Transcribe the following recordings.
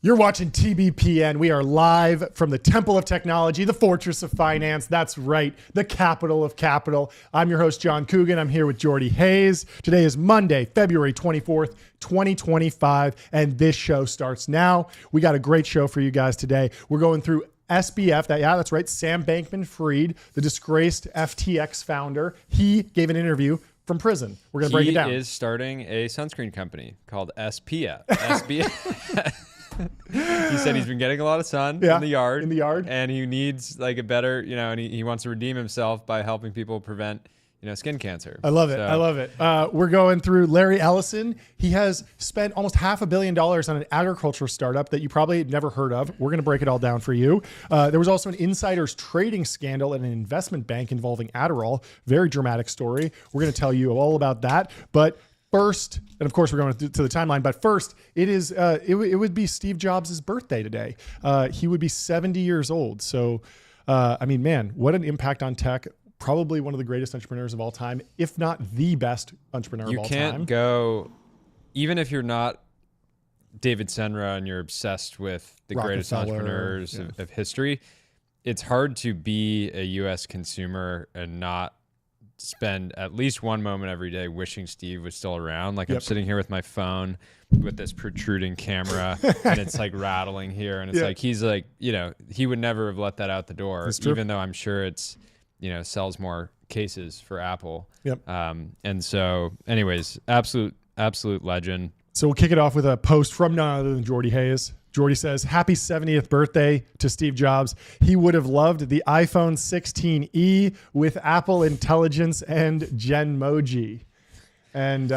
You're watching TBPN. We are live from the Temple of Technology, the Fortress of Finance. That's right, the capital of capital. I'm your host, John Coogan. I'm here with Jordy Hayes. Today is Monday, February 24th, 2025, and this show starts now. We got a great show for you guys today. We're going through SBF, that's right, Sam Bankman-Fried, the disgraced FTX founder. He gave an interview from prison. We're going to break it down. He is starting a sunscreen company called SPF. SBF. He said he's been getting a lot of sun in the yard, and he needs like a better, and he wants to redeem himself by helping people prevent, skin cancer. I love it. We're going through Larry Ellison. He has spent almost $500 million on an agriculture startup that you probably never heard of. We're going to break it all down for you. There was also an insider's trading scandal at an investment bank involving Adderall. Very dramatic story. We're going to tell you all about that. But first, and of course we're going to the timeline, but first it would be Steve Jobs' birthday today. He would be 70 years old. So, man, what an impact on tech. Probably one of the greatest entrepreneurs of all time, if not the best entrepreneur of all time. You can't go, even if you're not David Senra and you're obsessed with the greatest entrepreneurs of history, it's hard to be a U.S. consumer and not spend at least one moment every day wishing Steve was still around. Like I'm sitting here with my phone with this protruding camera and it's like rattling here. And it's like, he's like, he would never have let that out the door, even though I'm sure it's, sells more cases for Apple. And so anyways, absolute legend. So we'll kick it off with a post from none other than Jordy Hayes. Jordy says, happy 70th birthday to Steve Jobs. He would have loved the iPhone 16e with Apple Intelligence and Genmoji. And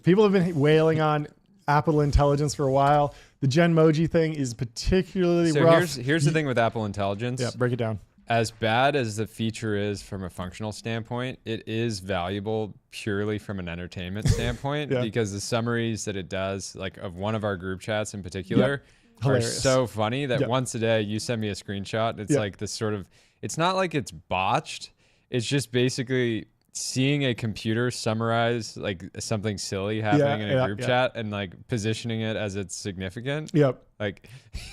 people have been wailing on Apple Intelligence for a while. The Genmoji thing is particularly rough. Here's the thing with Apple Intelligence. Yeah, break it down. As bad as the feature is from a functional standpoint, it is valuable purely from an entertainment standpoint because the summaries that it does, like of one of our group chats in particular, are so funny that once a day you send me a screenshot. It's like this sort of, it's not like it's botched. It's just basically seeing a computer summarize like something silly happening in a group chat and like positioning it as it's significant. Like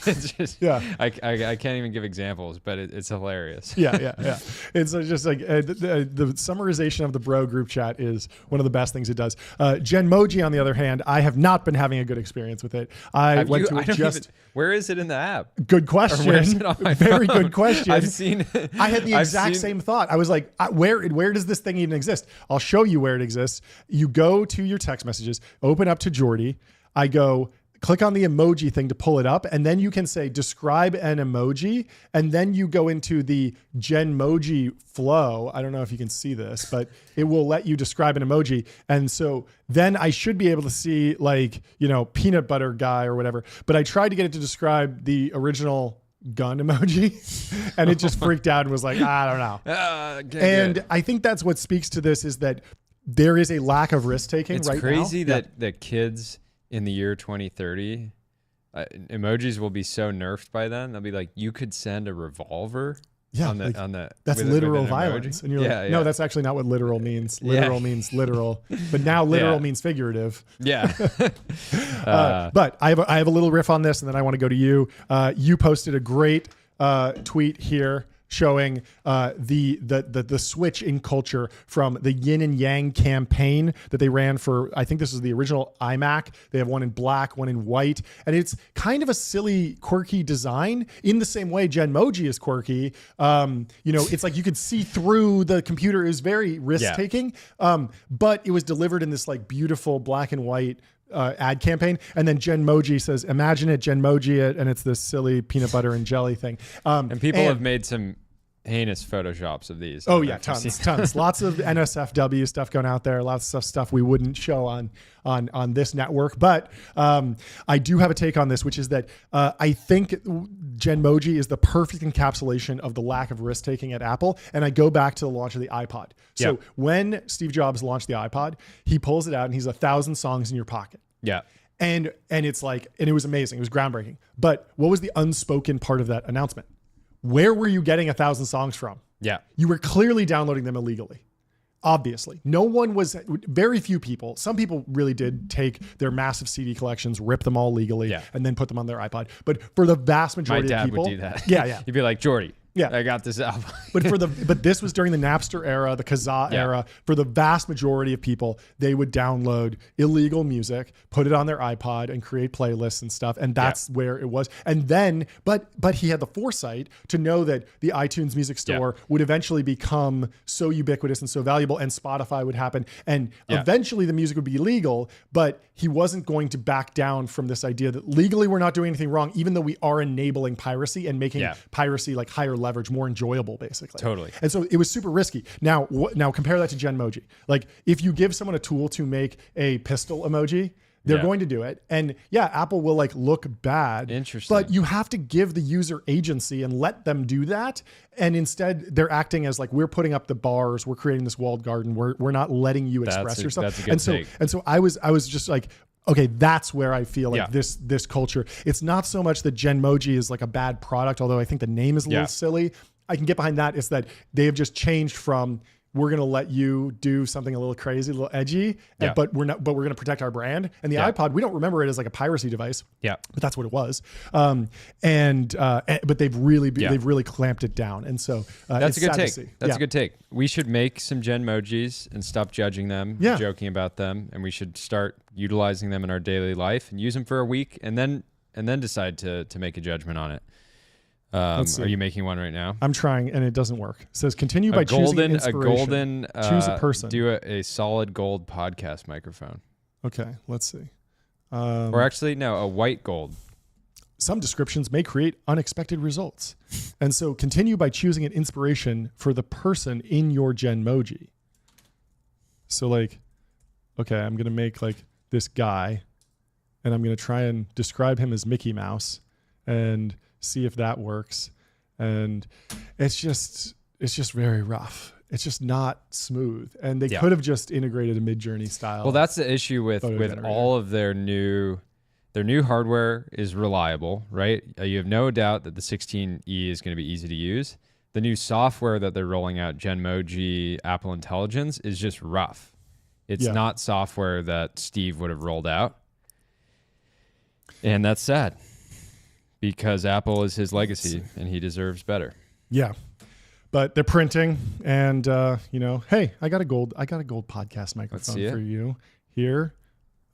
it's just, I can't even give examples, but it's hilarious. It's just like the summarization of the bro group chat is one of the best things it does. Genmoji, on the other hand, I have not been having a good experience with it. Where is it in the app? Good question. Where is it on my Very phone? good question. I've seen it. I had the exact same thought. I was like, where does this thing even exist? I'll show you where it exists. You go to your text messages, open up to Jordy. I go, click on the emoji thing to pull it up, and then you can say, describe an emoji, and then you go into the Genmoji flow. I don't know if you can see this, but it will let you describe an emoji. And so then I should be able to see like, peanut butter guy or whatever. But I tried to get it to describe the original gun emoji and it just freaked out and was like, I don't know. I think that's what speaks to this is that there is a lack of risk taking right now. It's crazy that kids in the year 2030, emojis will be so nerfed by then. They'll be like, you could send a revolver on the that's literal violence. And you're like, no, that's actually not what literal means. Literal means literal, but now literal means figurative. But I have a little riff on this, and then I want to go to you. You posted a great tweet here showing the switch in culture from the yin and yang campaign that they ran for, I think this is the original iMac. They have one in black, one in white, and it's kind of a silly, quirky design in the same way Genmoji is quirky. It's like you could see through the computer. It was very risk-taking, but it was delivered in this like beautiful black and white ad campaign. And then Genmoji says, imagine it, Genmoji it, and it's this silly peanut butter and jelly thing. And people have made some heinous photoshops of these. Tons. Lots of NSFW stuff going out there. Lots of stuff we wouldn't show on this network. But I do have a take on this, which is that I think Genmoji is the perfect encapsulation of the lack of risk taking at Apple. And I go back to the launch of the iPod. So when Steve Jobs launched the iPod, he pulls it out and he's 1,000 songs in your pocket. And it's like, and it was amazing. It was groundbreaking. But what was the unspoken part of that announcement? Where were you getting 1,000 songs from? Yeah. You were clearly downloading them illegally. Obviously, very few people, some people really did take their massive CD collections, rip them all legally, and then put them on their iPod. But for the vast majority of people, my dad would do that. Yeah. He'd be like, Jordy, yeah, I got this album. but this was during the Napster era, the Kazaa era. For the vast majority of people, they would download illegal music, put it on their iPod, and create playlists and stuff. And that's where it was. And then, but he had the foresight to know that the iTunes Music Store would eventually become so ubiquitous and so valuable, and Spotify would happen, and eventually the music would be legal. But he wasn't going to back down from this idea that legally we're not doing anything wrong, even though we are enabling piracy and making piracy like higher leverage, more enjoyable, basically. Totally. And so it was super risky. Now compare that to Genmoji. Like, if you give someone a tool to make a pistol emoji, they're going to do it. And Apple will like look bad. Interesting. But you have to give the user agency and let them do that. And instead they're acting as like, we're putting up the bars, we're creating this walled garden, we're not letting you express yourself. That's a good take. And so I was just like, okay, that's where I feel like this culture. It's not so much that Genmoji is like a bad product, although I think the name is a little silly. I can get behind that. It's that they have just changed from, we're going to let you do something a little crazy, a little edgy, but we're going to protect our brand. And the iPod, we don't remember it as like a piracy device. Yeah. But that's what it was. But they've really clamped it down. And so that's a good take. That's a good take. We should make some Genmojis and stop judging them, joking about them. And we should start utilizing them in our daily life and use them for a week and then decide to make a judgment on it. Are you making one right now? I'm trying, and it doesn't work. It says continue by choosing inspiration. Choose a person. Do a solid gold podcast microphone. Okay, let's see. Or actually, no, a white gold. Some descriptions may create unexpected results. And so continue by choosing an inspiration for the person in your Genmoji. So like, okay, I'm going to make like this guy, and I'm going to try and describe him as Mickey Mouse, and see if that works. And it's just very rough. It's just not smooth. And they could have just integrated a Mid-Journey style. Well, that's the issue with all of their new hardware is reliable, right? You have no doubt that the 16E is going to be easy to use. The new software that they're rolling out, Genmoji, Apple Intelligence, is just rough. It's not software that Steve would have rolled out. And that's sad, because Apple is his legacy and he deserves better. Yeah. But they're printing, and hey, I got a gold podcast microphone for you here.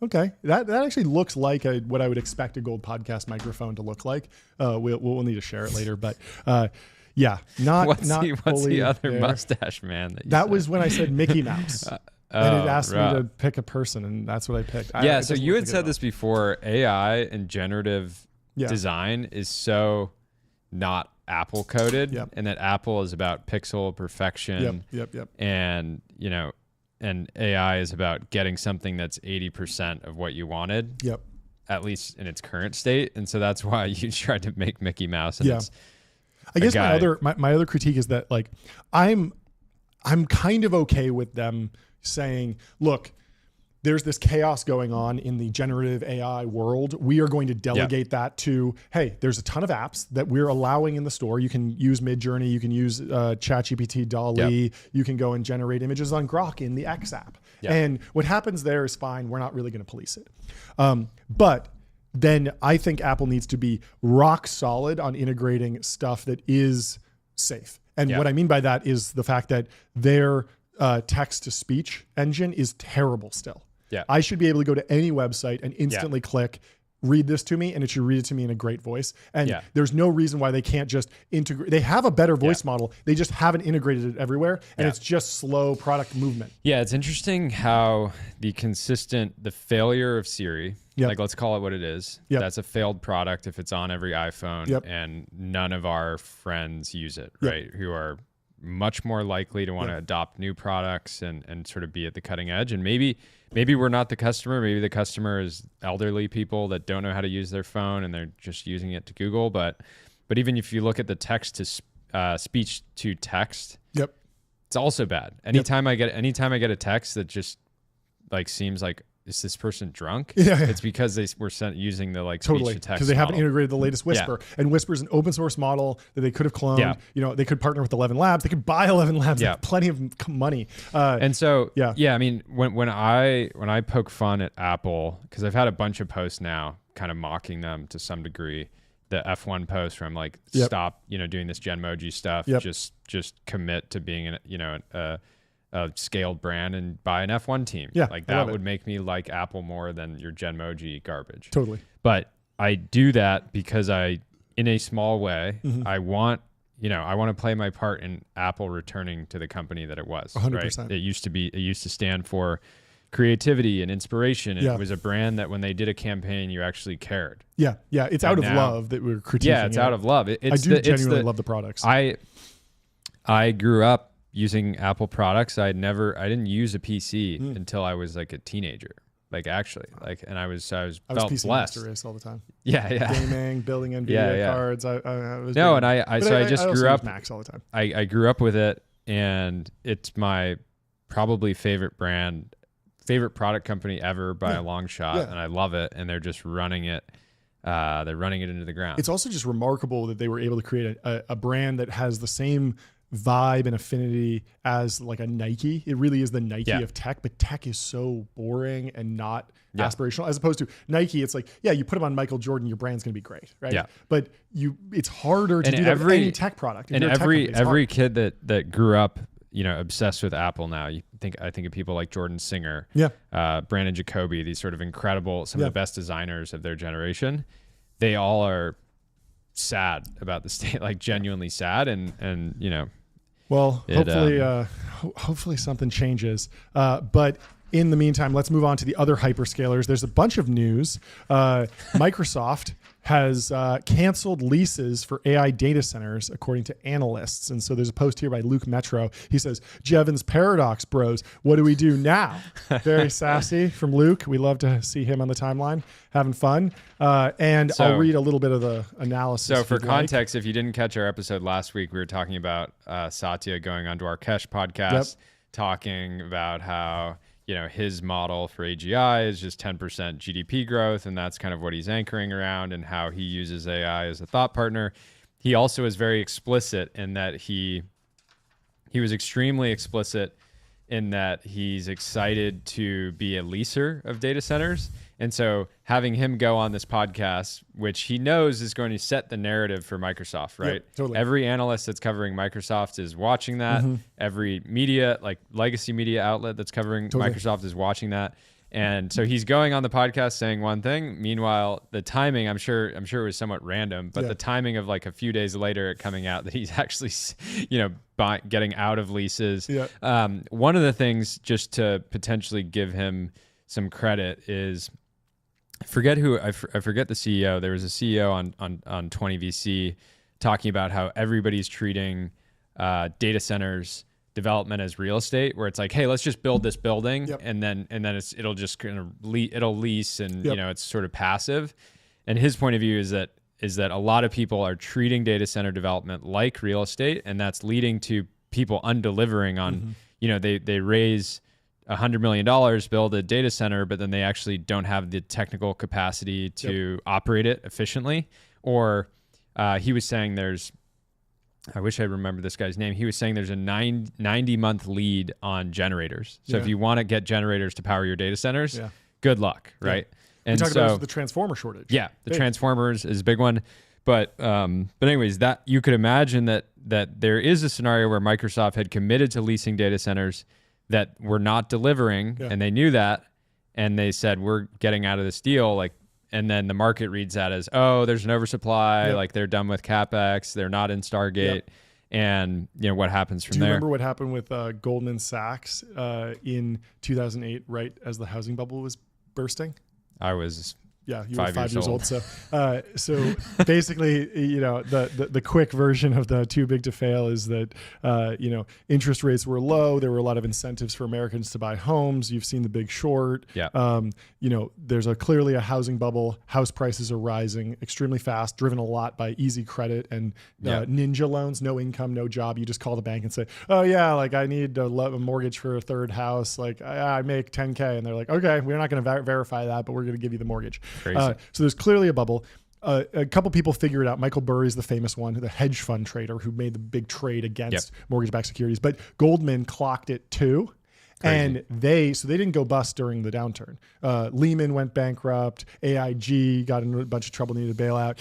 Okay. That actually looks like what I would expect a gold podcast microphone to look like. We'll need to share it later, but what's the other there. Mustache man that was when I said Mickey Mouse. And it asked me to pick a person, and that's what I picked. So you had said this before, AI and generative design is so not Apple coded, and that Apple is about pixel perfection. And and AI is about getting something that's 80% of what you wanted. At least in its current state. And so that's why you tried to make Mickey Mouse. And I guess my other critique is that like I'm kind of okay with them saying, look, there's this chaos going on in the generative AI world. We are going to delegate that to, hey, there's a ton of apps that we're allowing in the store. You can use Midjourney, you can use ChatGPT, DALL-E, you can go and generate images on Grok in the X app. And what happens there is fine. We're not really going to police it. But then I think Apple needs to be rock solid on integrating stuff that is safe. And what I mean by that is the fact that their text-to-speech engine is terrible still. I should be able to go to any website and instantly click, read this to me, and it should read it to me in a great voice. And there's no reason why they can't just integrate. They have a better voice model. They just haven't integrated it everywhere. And it's just slow product movement. Yeah, it's interesting how the failure of Siri, like let's call it what it is. That's a failed product if it's on every iPhone and none of our friends use it, right? Who are much more likely to want to adopt new products and sort of be at the cutting edge. And maybe we're not the customer. Maybe the customer is elderly people that don't know how to use their phone and they're just using it to Google. But even if you look at the text to speech to text, it's also bad. Anytime I get a text that just like seems like is this person drunk? Yeah. It's because they were using the like speech to text because they haven't model. integrated the latest Whisper, and Whisper's an open source model that they could have cloned. Yeah. You know, they could partner with 11 Labs. They could buy 11 Labs. They have plenty of money. And so, I mean, when I poke fun at Apple, because I've had a bunch of posts now kind of mocking them to some degree, the F1 post where I'm like, stop, doing this Genmoji stuff. Just commit to being a scaled brand and buy an F1 team. Yeah, like that would make me like Apple more than your Genmoji garbage. Totally. But I do that because in a small way, I want to play my part in Apple returning to the company that it was. 100%. Right? It used to stand for creativity and inspiration. And it was a brand that when they did a campaign, you actually cared. Yeah. It's out of love that we're critiquing. Yeah, it's out of love. I do genuinely love the products. I grew up using Apple products. I didn't use a PC until I was like a teenager. Like actually, and I was felt PC blessed. Master Race all the time. Yeah. Gaming, building NVIDIA cards. I just grew up Macs all the time. I grew up with it, and it's my probably favorite product company ever by a long shot, and I love it. And they're just running it. They're running it into the ground. It's also just remarkable that they were able to create a brand that has the same vibe and affinity as like a Nike. It really is the Nike of tech, but tech is so boring and not aspirational, as opposed to Nike. It's like, you put them on Michael Jordan, your brand's going to be great, right? Yeah. But it's harder to do that with any tech product. And every kid that grew up, obsessed with Apple now, I think of people like Jordan Singer, Brandon Jacoby, these sort of incredible, some of the best designers of their generation. They all are sad about the state, like genuinely sad, and well, hopefully something changes. But in the meantime, let's move on to the other hyperscalers. There's a bunch of news. Microsoft has canceled leases for AI data centers, according to analysts. And so there's a post here by Luke Metro. He says, Jevons paradox, bros. What do we do now? Very sassy from Luke. We love to see him on the timeline having fun. I'll read a little bit of the analysis. So for context, if you didn't catch our episode last week, we were talking about Satya going onto our Kesh podcast, talking about how his model for AGI is just 10% GDP growth, and that's kind of what he's anchoring around, and how he uses AI as a thought partner. He also is very explicit in that he was extremely explicit in that he's excited to be a leaser of data centers. And so having him go on this podcast, which he knows is going to set the narrative for Microsoft, right? Yep, totally. Every analyst that's covering Microsoft is watching that. Every media, like legacy media outlet that's covering Microsoft is watching that. And so he's going on the podcast saying one thing. Meanwhile, the timing, I'm sure it was somewhat random, but the timing of like a few days later it coming out that he's actually, getting out of leases. One of the things, just to potentially give him some credit, is I forget the CEO. There was a CEO on 20VC talking about how everybody's treating data centers development as real estate, where it's like, hey, let's just build this building, and then it'll just kind of it'll lease, and it's sort of passive. And his point of view is that a lot of people are treating data center development like real estate, and that's leading to people undelivering on, they raise $100 million, build a data center, but then they actually don't have the technical capacity to operate it efficiently. Or he was saying I wish I remember this guy's name. He was saying there's a 90-month lead on generators. So if you want to get generators to power your data centers, good luck, right? And we talked about the transformer shortage. Yeah, the transformers is a big one. But anyways, that you could imagine that there is a scenario where Microsoft had committed to leasing data centers that were not delivering, and they knew that, and they said, we're getting out of this deal, and then the market reads that as, oh, there's an oversupply, like they're done with CapEx, they're not in Stargate, and what happens from there. Do you remember what happened with Goldman Sachs in 2008, right as the housing bubble was bursting? I was Yeah, you 5 were 5 years old. So basically, the quick version of the too big to fail is that, interest rates were low. There were a lot of incentives for Americans to buy homes. You've seen The Big Short. Yeah. There's clearly a housing bubble. House prices are rising extremely fast, driven a lot by easy credit and ninja loans, no income, no job. You just call the bank and say, oh yeah, like I need a mortgage for a third house. Like I make 10K. And they're like, okay, we're not going to verify that, but we're going to give you the mortgage. So there's clearly a bubble. A couple people figure it out. Michael Burry's the famous one, the hedge fund trader who made the big trade against mortgage-backed securities. But Goldman clocked it too. Crazy. And they didn't go bust during the downturn. Lehman went bankrupt. AIG got in a bunch of trouble, needed a bailout.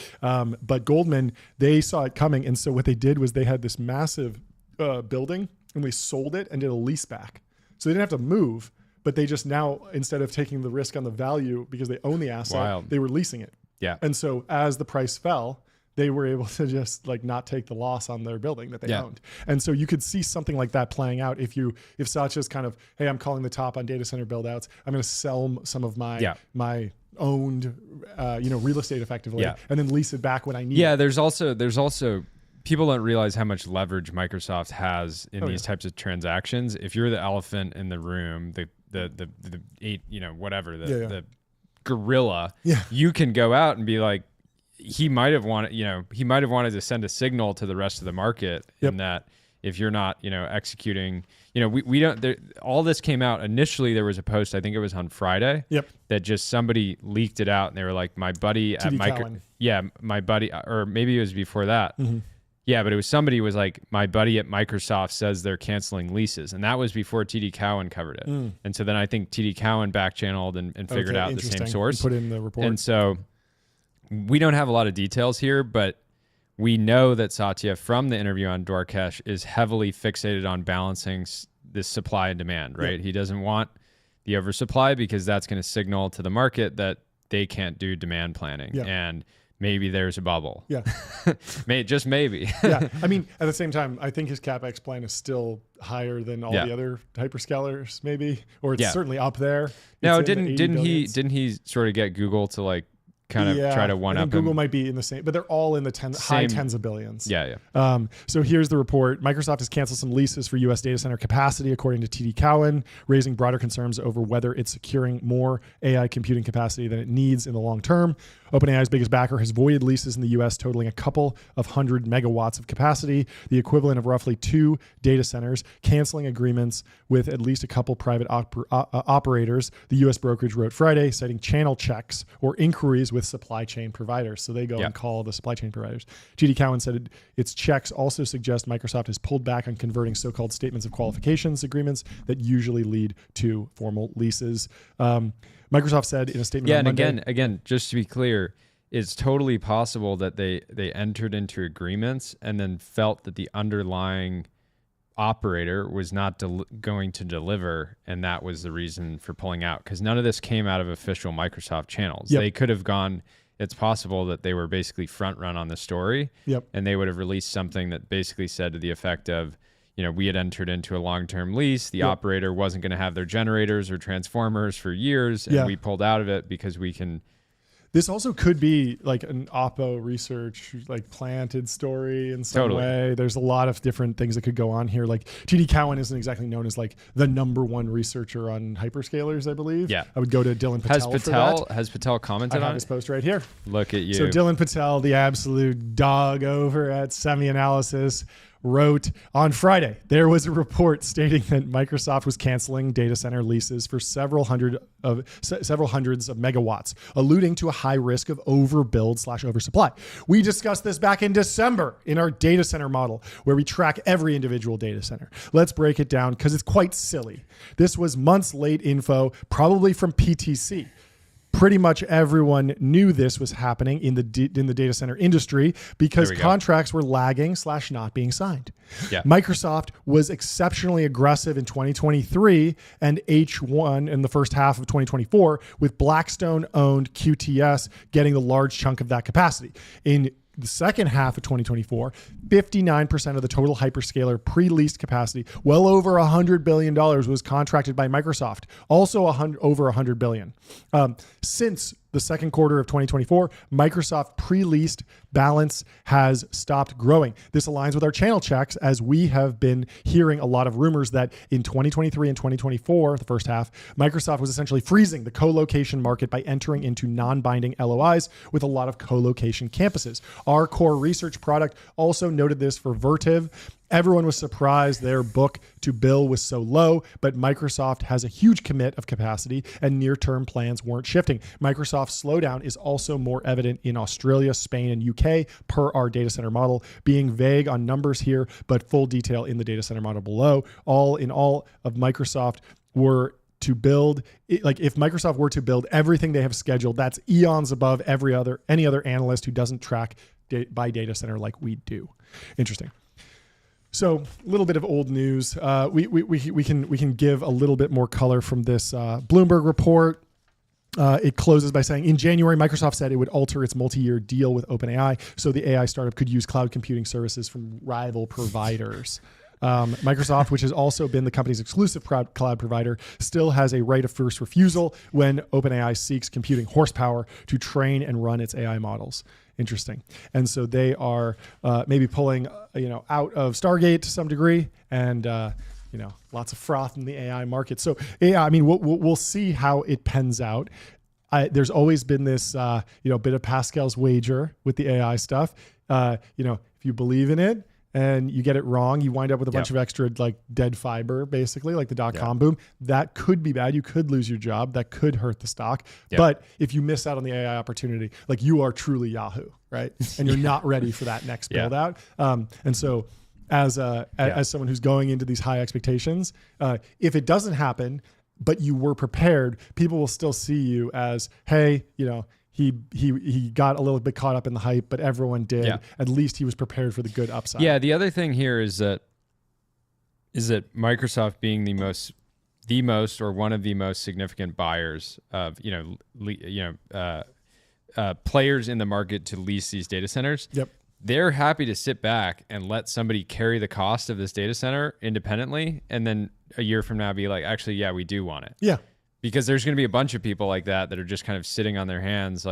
But Goldman, they saw it coming. And so what they did was they had this massive building and they sold it and did a lease back. So they didn't have to move, but they just now, instead of taking the risk on the value because they own the asset, they were leasing it. Yeah. And so as the price fell, they were able to just like not take the loss on their building that they owned. And so you could see something like that playing out if Satya's kind of, hey, I'm calling the top on data center build outs. I'm going to sell some of my owned real estate effectively and then lease it back when I need it. There's also people don't realize how much leverage Microsoft has in these types of transactions. If you're the elephant in the room, the gorilla, you can go out and be like, he might have wanted to send a signal to the rest of the market in that if you're not, executing, we don't, all this came out initially. There was a post, I think it was on Friday, that just somebody leaked it out and they were like, my buddy at my buddy, or maybe it was before that. Mm-hmm. Yeah, but it was somebody was like, my buddy at Microsoft says they're canceling leases. And that was before TD Cowen covered it. And so then I think TD Cowen back-channeled and figured out the same source. Put in the report. And so we don't have a lot of details here, but we know that Satya from the interview on Dwarkesh is heavily fixated on balancing this supply and demand, right? He doesn't want the oversupply because that's going to signal to the market that they can't do demand planning. And maybe there's a bubble. Just maybe. I mean, at the same time, I think his CapEx plan is still higher than all the other hyperscalers, maybe, or it's certainly up there. No, didn't he sort of get Google to like kind of try to one up Google might be in the same, but they're all in the high tens of billions. So here's the report. Microsoft has canceled some leases for U.S. data center capacity, according to TD Cowen, raising broader concerns over whether it's securing more AI computing capacity than it needs in the long term. OpenAI's biggest backer has voided leases in the U.S. totaling a couple of 100 megawatts of capacity, the equivalent of roughly 2 data centers, canceling agreements with at least a couple private operators, the U.S. brokerage wrote Friday, citing channel checks or inquiries with supply chain providers. So they go and call the supply chain providers. TD Cowen said its checks also suggest Microsoft has pulled back on converting so-called statements of qualifications agreements that usually lead to formal leases. Microsoft said in a statement on Monday... and again, just to be clear, it's totally possible that they entered into agreements and then felt that the underlying operator was not going to deliver, and that was the reason for pulling out, because none of this came out of official Microsoft channels. They could have gone... It's possible that they were basically front run on the story, and they would have released something that basically said to the effect of, we had entered into a long-term lease. The operator wasn't going to have their generators or transformers for years, and we pulled out of it because we can... This also could be like an Oppo research, like planted story in some way. There's a lot of different things that could go on here. Like TD Cowen isn't exactly known as like the #1 researcher on hyperscalers, I believe. I would go to Dylan Patel for that. Has Patel commented on it? I have his post right here. Look at you. So Dylan Patel, the absolute dog over at Semi-Analysis, wrote on Friday, there was a report stating that Microsoft was canceling data center leases for several hundreds of megawatts, alluding to a high risk of overbuild/oversupply. We discussed this back in December in our data center model, where we track every individual data center. Let's break it down because it's quite silly. This was months late info, probably from PTC. Pretty much everyone knew this was happening in the data center industry because contracts were lagging / not being signed. Microsoft was exceptionally aggressive in 2023 and H1 in the first half of 2024, with Blackstone-owned QTS getting the large chunk of that capacity. In the second half of 2024, 59% of the total hyperscaler pre-leased capacity, well over $100 billion, was contracted by Microsoft. Also over $100 billion. Since the second quarter of 2024, Microsoft pre-leased balance has stopped growing. This aligns with our channel checks, as we have been hearing a lot of rumors that in 2023 and 2024, the first half, Microsoft was essentially freezing the co-location market by entering into non-binding LOIs with a lot of co-location campuses. Our core research product also noted this for Vertiv. Everyone was surprised their book to bill was so low, but Microsoft has a huge commit of capacity and near-term plans weren't shifting. Microsoft's slowdown is also more evident in Australia, Spain, and UK per our data center model. Being vague on numbers here, but full detail in the data center model below. All in all, of Microsoft were to build, like if Microsoft were to build everything they have scheduled, that's eons above any other analyst who doesn't track by data center like we do. Interesting. So a little bit of old news. We can give a little bit more color from this Bloomberg report. It closes by saying, in January, Microsoft said it would alter its multi-year deal with OpenAI so the AI startup could use cloud computing services from rival providers. Microsoft, which has also been the company's exclusive cloud provider, still has a right of first refusal when OpenAI seeks computing horsepower to train and run its AI models. Interesting. And so they are maybe pulling, out of Stargate to some degree, and lots of froth in the AI market. So yeah, I mean, we'll see how it pans out. There's always been this, bit of Pascal's wager with the AI stuff. If you believe in it and you get it wrong, you wind up with a bunch of extra dead fiber, basically, like the dot-com boom. That could be bad. You could lose your job. That could hurt the stock. But if you miss out on the AI opportunity, you are truly Yahoo, right? And you're not ready for that next build out. And so as someone who's going into these high expectations, if it doesn't happen, but you were prepared, people will still see you as, hey, he got a little bit caught up in the hype, but everyone did. Yeah. At least he was prepared for the good upside. Yeah. The other thing here is that Microsoft being the most or one of the most significant buyers of players in the market to lease these data centers. Yep. They're happy to sit back and let somebody carry the cost of this data center independently, and then a year from now be like, actually, yeah, we do want it. Yeah. Because there's going to be a bunch of people like that are just kind of sitting on their hands,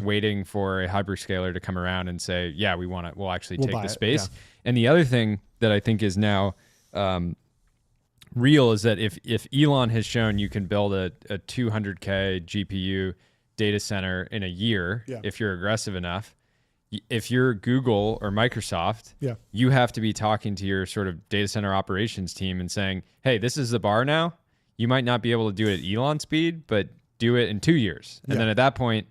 waiting for a hyperscaler to come around and say, yeah, we want it. We'll actually take the space. Yeah. And the other thing that I think is now real is that if Elon has shown you can build a 200K GPU data center in a year, if you're aggressive enough, if you're Google or Microsoft, you have to be talking to your sort of data center operations team and saying, hey, this is the bar now. You might not be able to do it at Elon speed, but do it in 2 years. And then at that point,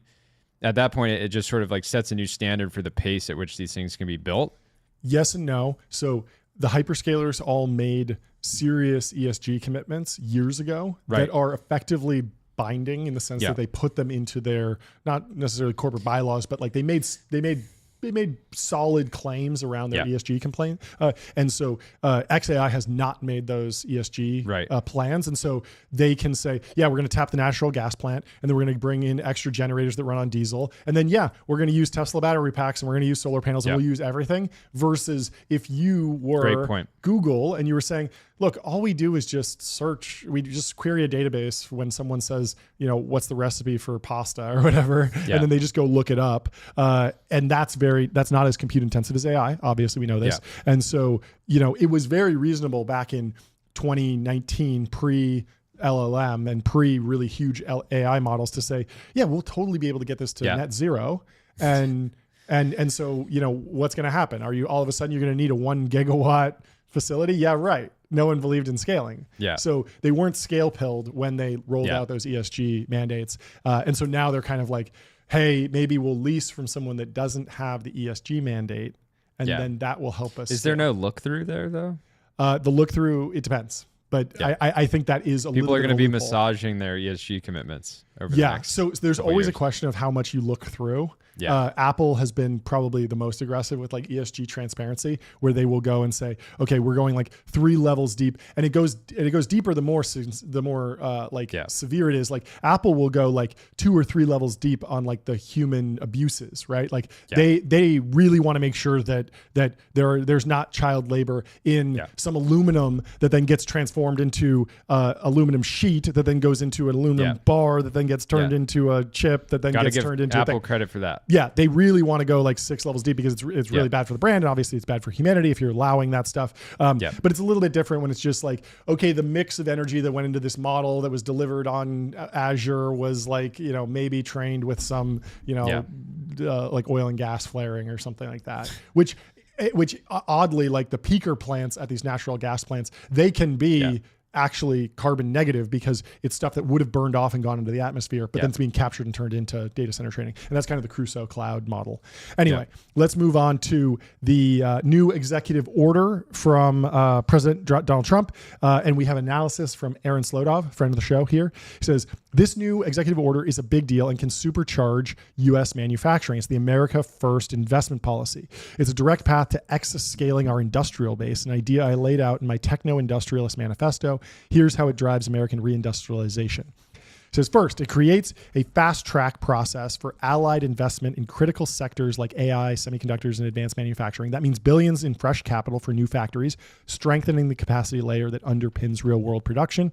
it just sort of sets a new standard for the pace at which these things can be built. Yes and no. So the hyperscalers all made serious ESG commitments years ago that are effectively binding in the sense that they put them into their, not necessarily corporate bylaws, but they made solid claims around their ESG complaint. And so XAI has not made those ESG plans. And so they can say, yeah, we're going to tap the natural gas plant, and then we're going to bring in extra generators that run on diesel. And then, we're going to use Tesla battery packs, and we're going to use solar panels, and we'll use everything. Versus if you were Google and you were saying, look, all we do is just search. We just query a database when someone says, what's the recipe for pasta or whatever. And then they just go look it up. And that's not as compute intensive as AI. Obviously, we know this. Yeah. And so, it was very reasonable back in 2019, pre-LLM and pre-really huge AI models to say, yeah, we'll totally be able to get this to net zero. And so, what's going to happen? Are you all of a sudden you're going to need a 1 gigawatt facility? Yeah, right. No one believed in scaling. Yeah. So they weren't scale pilled when they rolled out those ESG mandates. And so now they're kind of like, hey, maybe we'll lease from someone that doesn't have the ESG mandate, and then that will help us. Is there no look through there though? The look through, it depends. But I think that is people are going to be massaging their ESG commitments over the next so there's always a question of how much you look through. Apple has been probably the most aggressive with like ESG transparency, where they will go and say, okay, we're going like 3 levels deep, and it goes deeper the more severe it is. Like Apple will go like 2 or 3 levels deep on like the human abuses, right? Like they really want to make sure that there's not child labor in some aluminum that then gets transformed into aluminum sheet that then goes into an aluminum bar that then gets turned into a chip that then gets turned into Apple credit for that. Yeah, they really want to go like 6 levels deep because it's really bad for the brand, and obviously it's bad for humanity if you're allowing that stuff. But it's a little bit different when it's just like, okay, the mix of energy that went into this model that was delivered on Azure was like, maybe trained with some, like oil and gas flaring or something like that, which oddly, like the peaker plants at these natural gas plants, they can be actually carbon negative because it's stuff that would have burned off and gone into the atmosphere, but then it's being captured and turned into data center training. And that's kind of the Crusoe cloud model. Anyway, let's move on to the new executive order from President Donald Trump. And we have analysis from Aaron Slodov, friend of the show here. He says, this new executive order is a big deal and can supercharge U.S. manufacturing. It's the America First investment policy. It's a direct path to exascaling our industrial base, an idea I laid out in my Techno-Industrialist Manifesto. Here's how it drives American reindustrialization. It says, first, it creates a fast-track process for allied investment in critical sectors like AI, semiconductors, and advanced manufacturing. That means billions in fresh capital for new factories, strengthening the capacity layer that underpins real-world production.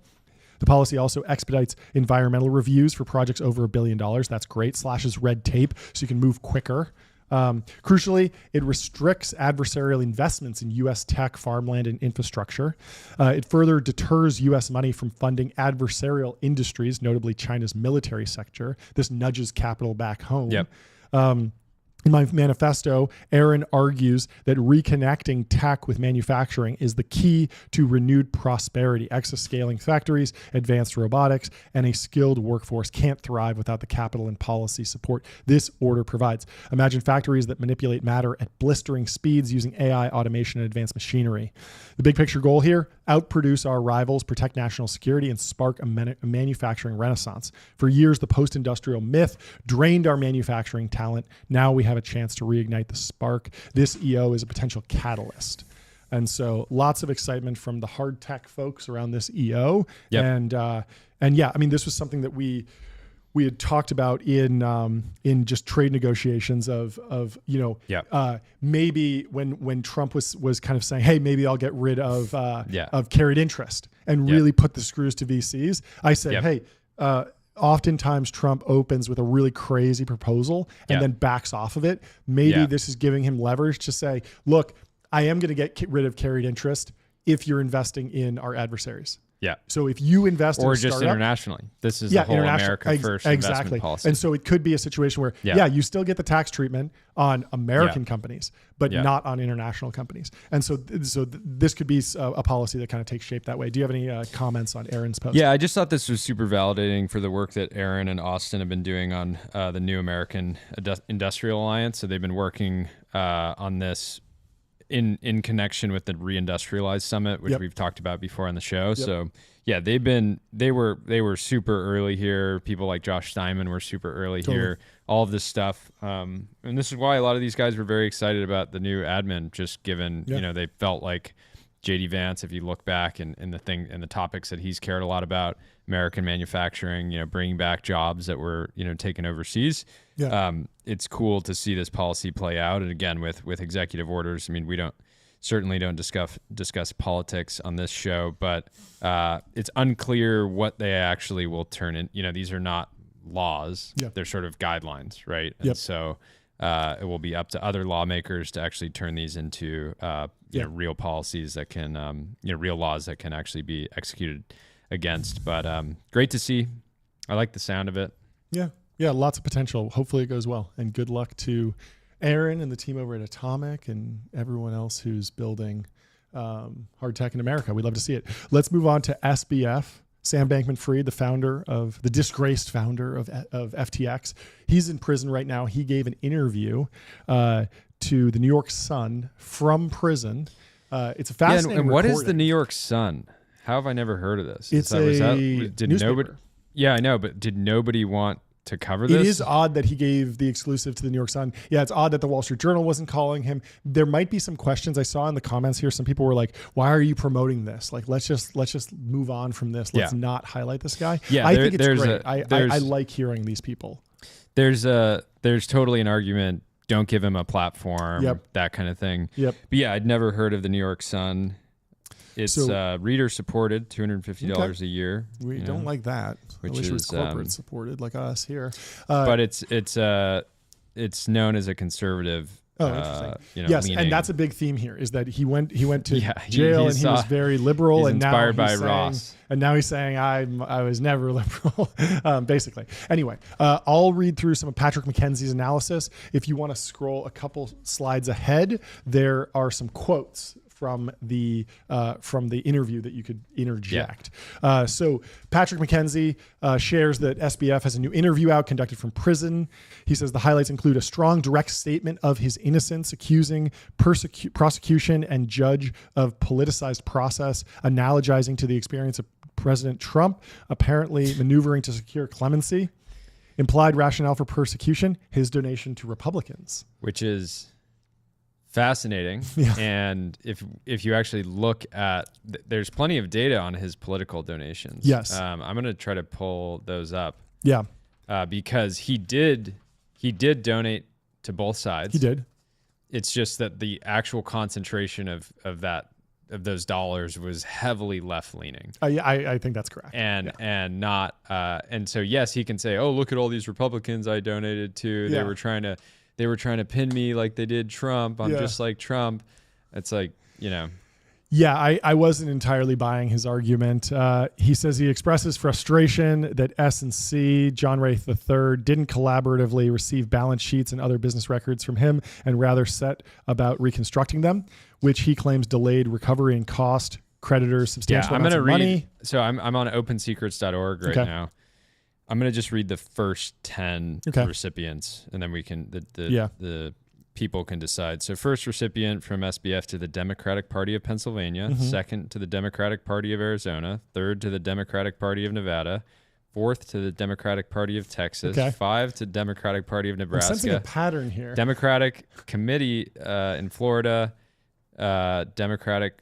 The policy also expedites environmental reviews for projects over $1 billion. That's great. Slashes red tape so you can move quicker. Crucially, it restricts adversarial investments in U.S. tech, farmland, and infrastructure. It further deters U.S. money from funding adversarial industries, notably China's military sector. This nudges capital back home. In my manifesto, Aaron argues that reconnecting tech with manufacturing is the key to renewed prosperity. Exascaling factories, advanced robotics, and a skilled workforce can't thrive without the capital and policy support this order provides. Imagine factories that manipulate matter at blistering speeds using AI, automation, and advanced machinery. The big picture goal here, outproduce our rivals, protect national security, and spark a manufacturing renaissance. For years, the post-industrial myth drained our manufacturing talent. Now we have a chance to reignite the spark. This EO is a potential catalyst. And so lots of excitement from the hard tech folks around this EO. And yeah, I mean, this was something that we had talked about in just trade negotiations of maybe when Trump was kind of saying, hey, maybe I'll get rid of carried interest and really put the screws to VCs. I said, hey, oftentimes Trump opens with a really crazy proposal and then backs off of it. Maybe this is giving him leverage to say, look, I am going to get rid of carried interest if you're investing in our adversaries. Yeah. So if you invest in a just startup, internationally, this is the whole America First investment policy. And so it could be a situation where, you still get the tax treatment on American companies, but not on international companies. And so this could be a policy that kind of takes shape that way. Do you have any comments on Aaron's post? Yeah, I just thought this was super validating for the work that Aaron and Austin have been doing on the new American Industrial Alliance. So they've been working on this in connection with the Reindustrialized Summit, which we've talked about before on the show. So yeah, they were super early here. People like Josh Steinman were super early here. All of this stuff, and this is why a lot of these guys were very excited about the new admin. Just given they felt like JD Vance, if you look back and the topics that he's cared a lot about, American manufacturing, bringing back jobs that were taken overseas. It's cool to see this policy play out. And again, with executive orders, I mean, we certainly don't discuss politics on this show, but it's unclear what they actually will turn in. These are not laws; they're sort of guidelines, right? And so it will be up to other lawmakers to actually turn these into real policies that can, real laws that can actually be executed against. But great to see. I like the sound of it. Yeah, lots of potential. Hopefully it goes well. And good luck to Aaron and the team over at Atomic and everyone else who's building hard tech in America. We'd love to see it. Let's move on to SBF. Sam Bankman-Fried, the disgraced founder of FTX. He's in prison right now. He gave an interview to the New York Sun from prison. It's a fascinating and what recording. Is the New York Sun? How have I never heard of this? It's a newspaper. Yeah, I know, but did nobody want to cover this. It is odd that he gave the exclusive to the New York Sun. Yeah, it's odd that the Wall Street Journal wasn't calling him. There might be some questions I saw in the comments here. Some people were like, "Why are you promoting this? Like, let's just move on from this. Let's not highlight this guy." Yeah, I think it's great. I like hearing these people. There's totally an argument. Don't give him a platform. That kind of thing. Yep. But yeah, I'd never heard of the New York Sun. It's reader supported, $250 a year. We don't like that. Which I wish is it was corporate supported like us here. But it's known as a conservative. Interesting. Yes, leaning. And that's a big theme here is that he went to jail and he was very liberal, and now inspired by Ross. And now he's saying I was never liberal, basically. Anyway, I'll read through some of Patrick McKenzie's analysis. If you want to scroll a couple slides ahead, there are some quotes from the interview that you could interject. So Patrick McKenzie shares that SBF has a new interview out conducted from prison. He says the highlights include a strong direct statement of his innocence, accusing prosecution and judge of politicized process, analogizing to the experience of President Trump, apparently maneuvering to secure clemency. Implied rationale for persecution, his donation to Republicans. Which is fascinating. And if you actually look at, there's plenty of data on his political donations. Yes. I'm going to try to pull those up. Yeah. Because he did donate to both sides. He did. It's just that the actual concentration of those dollars was heavily left leaning. I think that's correct. And not and so yes, he can say, "Oh, look at all these Republicans I donated to. They were trying to pin me like they did Trump. I'm just like Trump." It's like, Yeah, I wasn't entirely buying his argument. He says he expresses frustration that S&C, John Wraith III, didn't collaboratively receive balance sheets and other business records from him and rather set about reconstructing them, which he claims delayed recovery and cost creditors substantial amounts of money. So I'm on opensecrets.org right now. I'm going to just read the first 10 recipients, and then we can the people can decide. So first recipient from SBF to the Democratic Party of Pennsylvania, second to the Democratic Party of Arizona, third to the Democratic Party of Nevada, fourth to the Democratic Party of Texas, five to Democratic Party of Nebraska. I'm sensing a pattern here. Democratic Committee in Florida, Democratic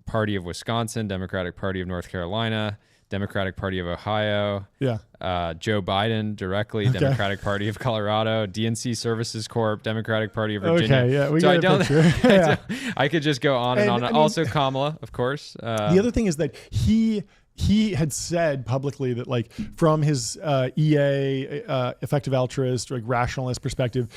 Party of Wisconsin, Democratic Party of North Carolina, Democratic Party of Ohio, Joe Biden directly, Democratic Party of Colorado, DNC Services Corp, Democratic Party of Virginia. We get a picture. I could just go on and on. I mean, also Kamala, of course. The other thing is that he had said publicly that, like, from his EA, effective altruist, like rationalist perspective,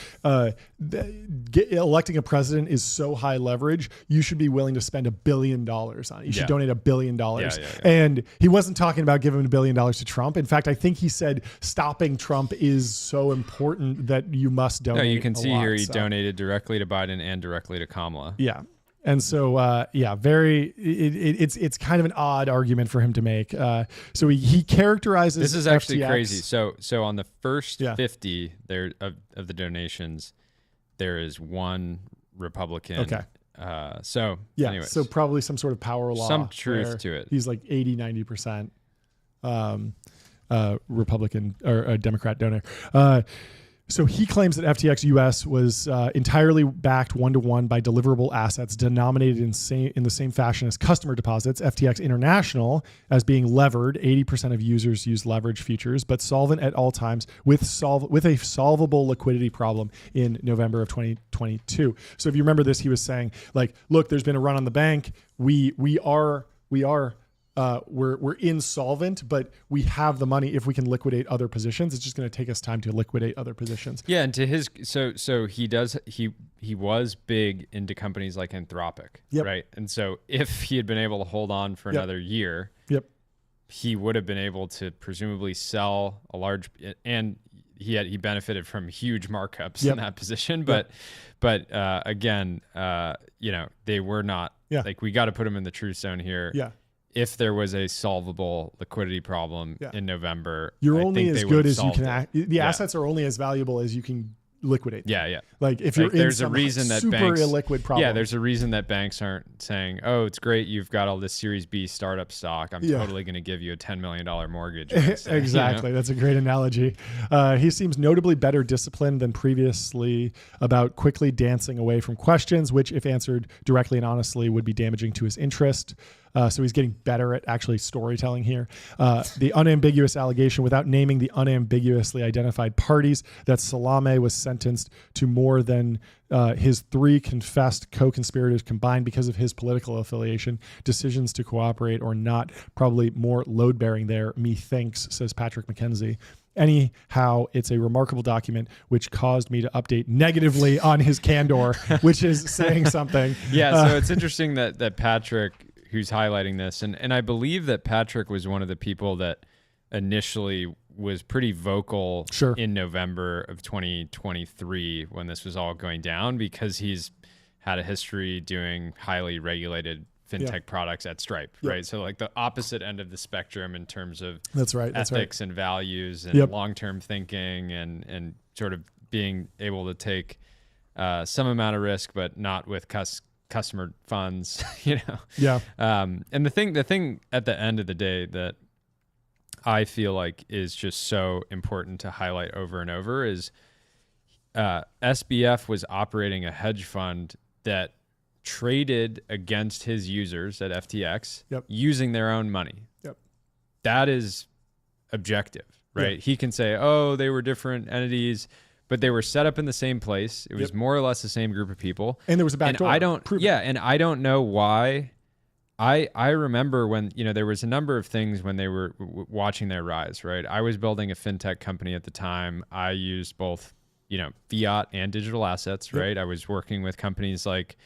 electing a president is so high leverage, you should be willing to spend $1 billion on it. You should donate $1 billion. And he wasn't talking about giving $1 billion to Trump. In fact, I think he said stopping Trump is so important that you must donate. No, you can see here he donated directly to Biden and directly to Kamala. Yeah. And so, it's kind of an odd argument for him to make. So he characterizes this is actually FTX. crazy. So on the first 50 there of the donations, there is one Republican. Okay. Anyways. So probably some sort of power law. Some truth to it. He's like 80-90% Republican or Democrat donor. So he claims that FTX US was entirely backed one-to-one by deliverable assets denominated in the same fashion as customer deposits. FTX International as being levered. 80% of users use leverage features, but solvent at all times with a solvable liquidity problem in November of 2022. So if you remember this, he was saying, like, look, there's been a run on the bank. We're insolvent, but we have the money if we can liquidate other positions. It's just going to take us time to liquidate other positions. Yeah, and to his so he was big into companies like Anthropic, right? And so if he had been able to hold on for another year, he would have been able to presumably sell a large, and he benefited from huge markups in that position. But again, they were not like, we got to put them in the true zone here. Yeah. If there was a solvable liquidity problem in November, you're only as good as you can. The assets are only as valuable as you can liquidate them. Yeah. Like if you're there's in a reason that super banks, illiquid problem. Yeah, there's a reason that banks aren't saying, "Oh, it's great, you've got all this Series B startup stock. I'm totally going to give you a $10 million mortgage." Exactly. That's a great analogy. He seems notably better disciplined than previously about quickly dancing away from questions, which, if answered directly and honestly, would be damaging to his interest. So he's getting better at actually storytelling here. The unambiguous allegation, without naming the unambiguously identified parties, that Salame was sentenced to more than his 3 confessed co-conspirators combined because of his political affiliation. Decisions to cooperate or not, probably more load-bearing there, methinks, says Patrick McKenzie. Anyhow, it's a remarkable document which caused me to update negatively on his candor, which is saying something. Yeah, so it's interesting that Patrick, who's highlighting this, and I believe that Patrick was one of the people that initially was pretty vocal in November of 2023 when this was all going down, because he's had a history doing highly regulated fintech products at Stripe, right? So like the opposite end of the spectrum in terms of ethics and values and long-term thinking and sort of being able to take some amount of risk, but not with customer funds, and the thing at the end of the day that I feel like is just so important to highlight over and over is SBF was operating a hedge fund that traded against his users at FTX using their own money. That is objective, right? He can say, oh, they were different entities, but they were set up in the same place. It was more or less the same group of people. And there was a backdoor. And I don't know why. I remember when, there was a number of things when they were watching their rise, right? I was building a fintech company at the time. I used both, fiat and digital assets, right? I was working with companies like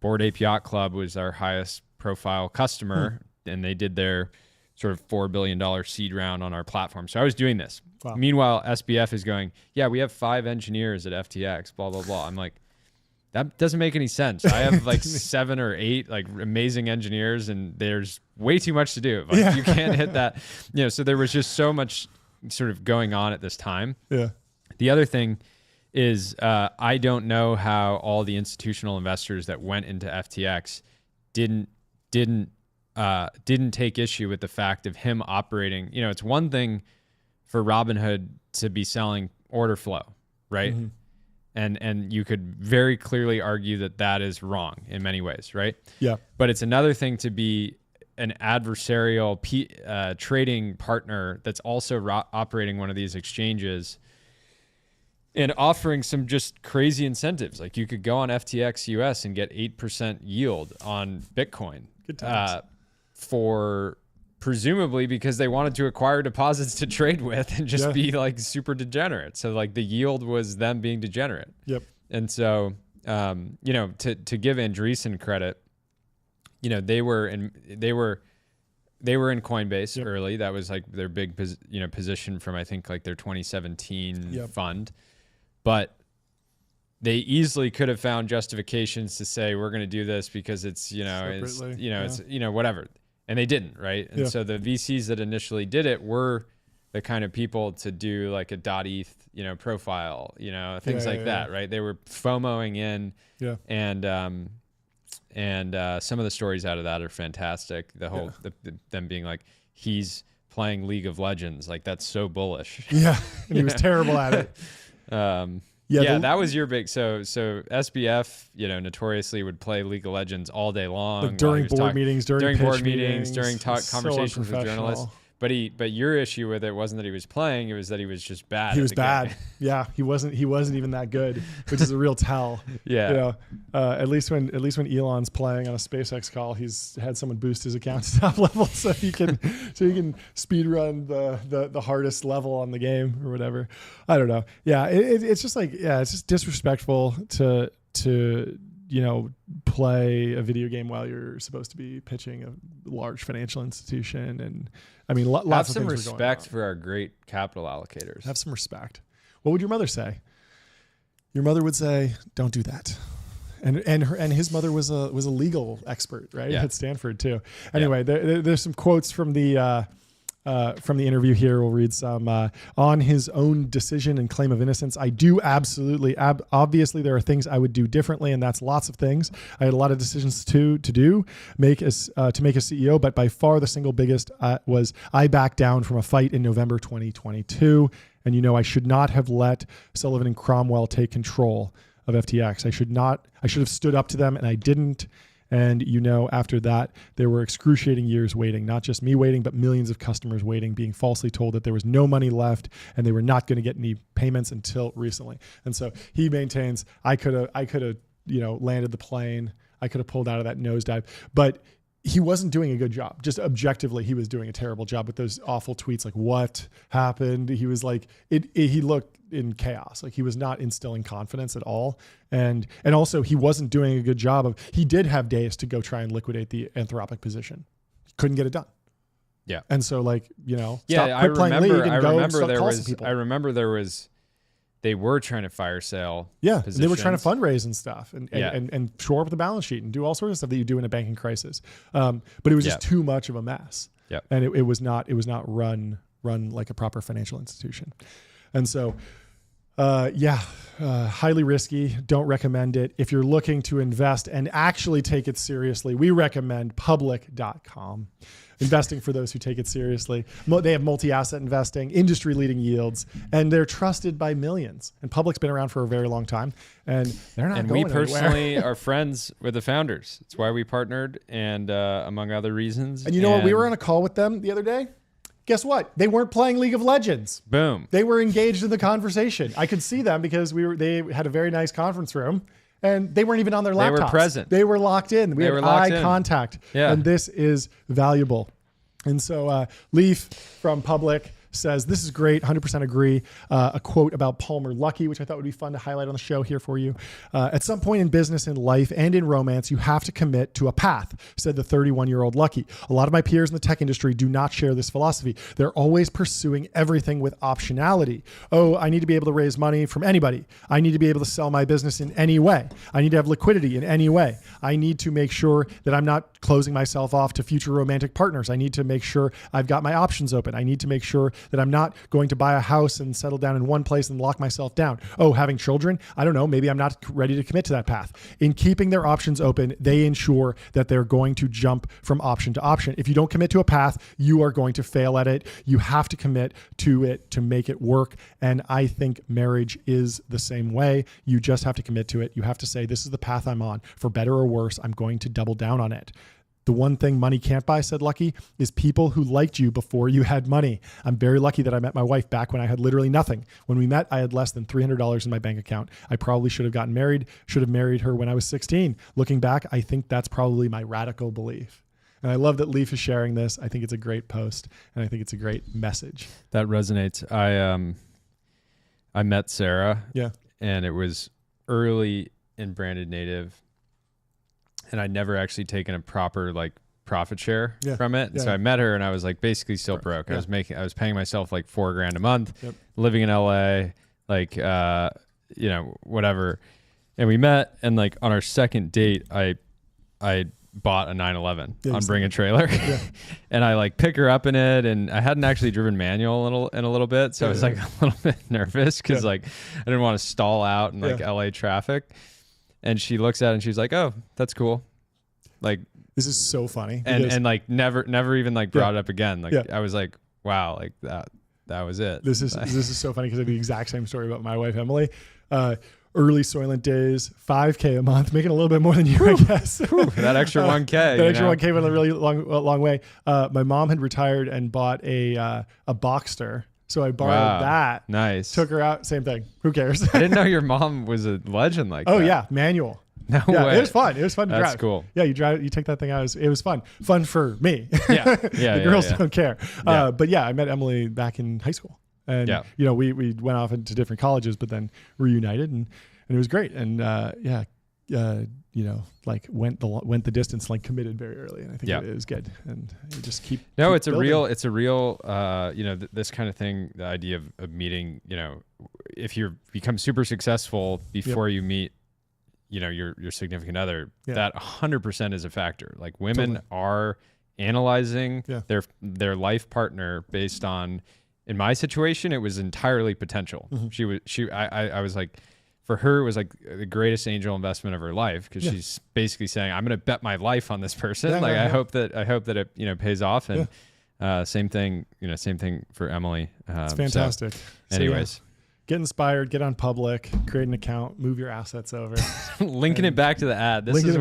Bored Ape Yacht Club was our highest profile customer, and they did their sort of $4 billion seed round on our platform. So I was doing this. Wow. Meanwhile, SBF is going, yeah, we have 5 engineers at FTX, blah, blah, blah. I'm like, that doesn't make any sense. I have like 7 or 8 like amazing engineers, and there's way too much to do. Like, you can't hit that. So there was just so much sort of going on at this time. Yeah. The other thing is I don't know how all the institutional investors that went into FTX didn't take issue with the fact of him operating. It's one thing for Robinhood to be selling order flow, right? Mm-hmm. And you could very clearly argue that is wrong in many ways, right? Yeah. But it's another thing to be an adversarial trading partner that's also operating one of these exchanges and offering some just crazy incentives. Like you could go on FTX US and get 8% yield on Bitcoin. Good times. For presumably because they wanted to acquire deposits to trade with and just be like super degenerate. So like the yield was them being degenerate. Yep. And so, to give Andreessen credit, they were in Coinbase early. That was like their big, position from, I think, like their 2017 fund. But they easily could have found justifications to say, we're going to do this because it's, it's whatever. And they didn't, right? And so the VCs that initially did it were the kind of people to do like a .eth, profile, things like that, right? They were FOMOing in, and some of the stories out of that are fantastic. The whole them being like, he's playing League of Legends, like that's so bullish. Yeah, and he was terrible at it. That was your big. So SBF, notoriously would play League of Legends all day long, like during board meetings, during board meetings, during conversations with journalists. But your issue with it wasn't that he was playing; it was that he was just bad. He was bad. Yeah, he wasn't even that good, which is a real tell. At least when Elon's playing on a SpaceX call, he's had someone boost his account to top level so he can speed run the hardest level on the game or whatever. I don't know. Yeah, it's just like it's just disrespectful to play a video game while you're supposed to be pitching a large financial institution. And I mean, lots have of some things respect for our great capital allocators. Have some respect. What would your mother say? Your mother would say, "Don't do that." And his mother was a legal expert, right? At Stanford too. Anyway, there's some quotes from the from the interview here. We'll read some on his own decision and claim of innocence. I do absolutely, obviously there are things I would do differently, and that's lots of things. I had a lot of decisions to do, to make a CEO, but by far the single biggest was I backed down from a fight in November 2022. And I should not have let Sullivan and Cromwell take control of FTX. I should have stood up to them, and I didn't. And after that, there were excruciating years waiting, not just me waiting, but millions of customers waiting, being falsely told that there was no money left and they were not going to get any payments until recently. And so he maintains, I could have, landed the plane. I could have pulled out of that nosedive, but he wasn't doing a good job. Just objectively, he was doing a terrible job with those awful tweets. Like, what happened? He was like, he looked in chaos. Like, he was not instilling confidence at all. And also he wasn't doing a good job of, he did have days to go try and liquidate the Anthropic position. Couldn't get it done. Yeah. And so I remember there was, they were trying to fire sale. Yeah, positions. And they were trying to fundraise and stuff and shore up the balance sheet and do all sorts of stuff that you do in a banking crisis. But it was just too much of a mess. Yeah. And it was not run like a proper financial institution. And so, highly risky. Don't recommend it. If you're looking to invest and actually take it seriously, we recommend public.com. Investing for those who take it seriously. They have multi-asset investing, industry-leading yields, and they're trusted by millions. And Public's been around for a very long time, and they're not going anywhere. And we personally are friends with the founders. It's why we partnered, and among other reasons. And you know what? We were on a call with them the other day. Guess what? They weren't playing League of Legends. Boom. They were engaged in the conversation. I could see them because they had a very nice conference room. And they weren't even on their laptops. They were present. They were locked in. We had eye contact. Yeah. And this is valuable. And so Leaf from Public says, this is great, 100% agree. A quote about Palmer Luckey, which I thought would be fun to highlight on the show here for you. At some point in business, in life, and in romance, you have to commit to a path, said the 31-year-old Luckey. A lot of my peers in the tech industry do not share this philosophy. They're always pursuing everything with optionality. Oh, I need to be able to raise money from anybody. I need to be able to sell my business in any way. I need to have liquidity in any way. I need to make sure that I'm not closing myself off to future romantic partners. I need to make sure I've got my options open. I need to make sure that I'm not going to buy a house and settle down in one place and lock myself down. Oh, having children? I don't know. Maybe I'm not ready to commit to that path. In keeping their options open, they ensure that they're going to jump from option to option. If you don't commit to a path, you are going to fail at it. You have to commit to it to make it work. And I think marriage is the same way. You just have to commit to it. You have to say, this is the path I'm on. For better or worse, I'm going to double down on it. The one thing money can't buy, said Luckey, is people who liked you before you had money. I'm very lucky that I met my wife back when I had literally nothing. When we met, I had less than $300 in my bank account. I probably should have married her when I was 16. Looking back, I think that's probably my radical belief. And I love that Leaf is sharing this. I think it's a great post, and I think it's a great message. That resonates. I met Sarah. Yeah. And it was early in Branded Native. And I'd never actually taken a proper profit share from it. Yeah. So I met her and I was basically still broke. Yeah. I was paying myself $4,000 a month, living in LA, whatever. And we met, and on our second date, I bought a 911 on Bring a Trailer. Yeah. And I pick her up in it, and I hadn't actually driven manual in a little bit. So I was a little bit nervous because I didn't want to stall out in LA traffic. And she looks at it and she's like, "Oh, that's cool." This is so funny. And never even brought it up again. I was like, "Wow, that was it." This is so funny because I have the exact same story about my wife Emily. Early Soylent days, $5,000 a month, making a little bit more than you, I guess. That extra $1,000. That extra $1,000 went a really long way. My mom had retired and bought a Boxster. So I borrowed that. Nice. Took her out. Same thing. Who cares? I didn't know your mom was a legend like that. Oh yeah, manual. No way. It was fun. It was fun to drive. That's cool. Yeah, you take that thing out. It was fun. Fun for me. Yeah. The girls don't care. But yeah, I met Emily back in high school, and we went off into different colleges, but then reunited, and it was great. And went the distance, committed very early, and I think it was good. And you just keep. No, keep it's building. a real this kind of thing. The idea of meeting, if you become super successful before you meet, your significant other, that 100% is a factor. Women are analyzing their life partner based on, in my situation, it was entirely potential. I was like, for her, it was like the greatest angel investment of her life, because she's basically saying, I'm going to bet my life on this person. I hope that it pays off. And same thing for Emily. It's fantastic. So, anyways. Get inspired, get on Public, create an account, move your assets over. Linking it back to the ad. This is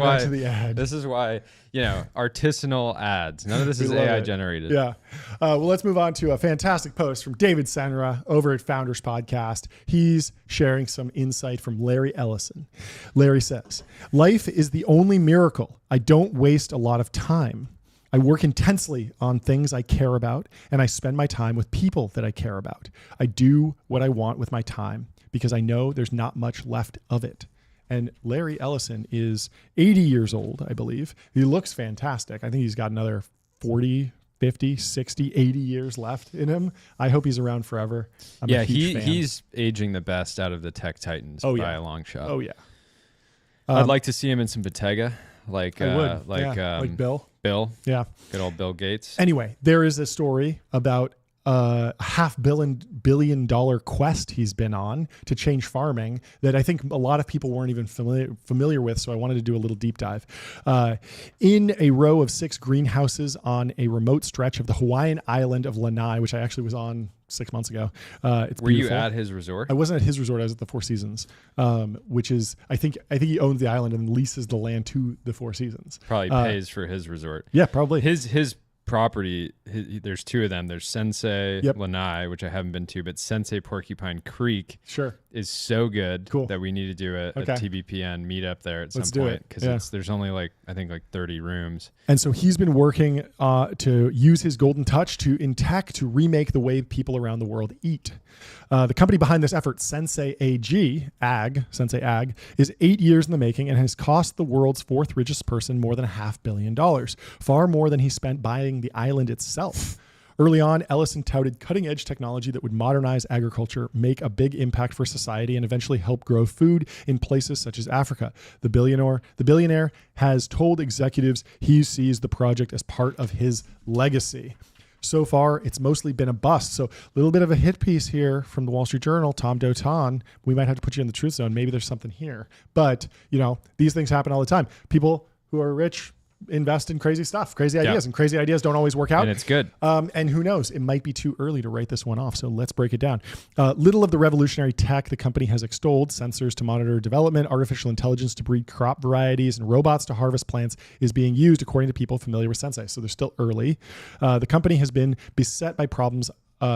why artisanal ads. None of this is AI generated. Yeah. Well, let's move on to a fantastic post from David Senra over at Founders Podcast. He's sharing some insight from Larry Ellison. Larry says, life is the only miracle. I don't waste a lot of time. I work intensely on things I care about, and I spend my time with people that I care about. I do what I want with my time because I know there's not much left of it. And Larry Ellison is 80 years old, I believe. He looks fantastic. I think he's got another 40, 50, 60, 80 years left in him. I hope he's around forever. I'm a huge fan. He's aging the best out of the tech titans by a long shot. Oh, yeah. I'd like to see him in some Bottega, like Bill. Bill. Yeah. Good old Bill Gates. Anyway, there is a story about a $500 million quest he's been on to change farming that I think a lot of people weren't even familiar with. So I wanted to do a little deep dive. In a row of 6 greenhouses on a remote stretch of the Hawaiian island of Lanai, which I actually was on 6 months ago. It's Were beautiful. you at his resort? I wasn't at his resort. I was at the Four Seasons, which is, I think he owns the island and leases the land to the Four Seasons. Probably pays for his resort. Yeah, probably. His property, there's 2 of them. There's Sensei Lanai, which I haven't been to, but Sensei Porcupine Creek is so good that we need to do a TBPN meetup there at some point, because there's only like 30 rooms. And so he's been working to use his golden touch in tech to remake the way people around the world eat. The company behind this effort, Sensei Ag, is 8 years in the making and has cost the world's 4th richest person more than $500 million, far more than he spent buying the island itself. Early on, Ellison touted cutting-edge technology that would modernize agriculture, make a big impact for society, and eventually help grow food in places such as Africa. The billionaire has told executives he sees the project as part of his legacy. So far, it's mostly been a bust. So a little bit of a hit piece here from the Wall Street Journal, Tom Dotan. We might have to put you in the truth zone. Maybe there's something here. But, these things happen all the time. People who are rich invest in crazy stuff, crazy ideas, and crazy ideas don't always work out. And it's good. And who knows? It might be too early to write this one off. So let's break it down. Little of the revolutionary tech the company has extolled, sensors to monitor development, artificial intelligence to breed crop varieties, and robots to harvest plants, is being used according to people familiar with Sensei. So they're still early. The company has been beset by problems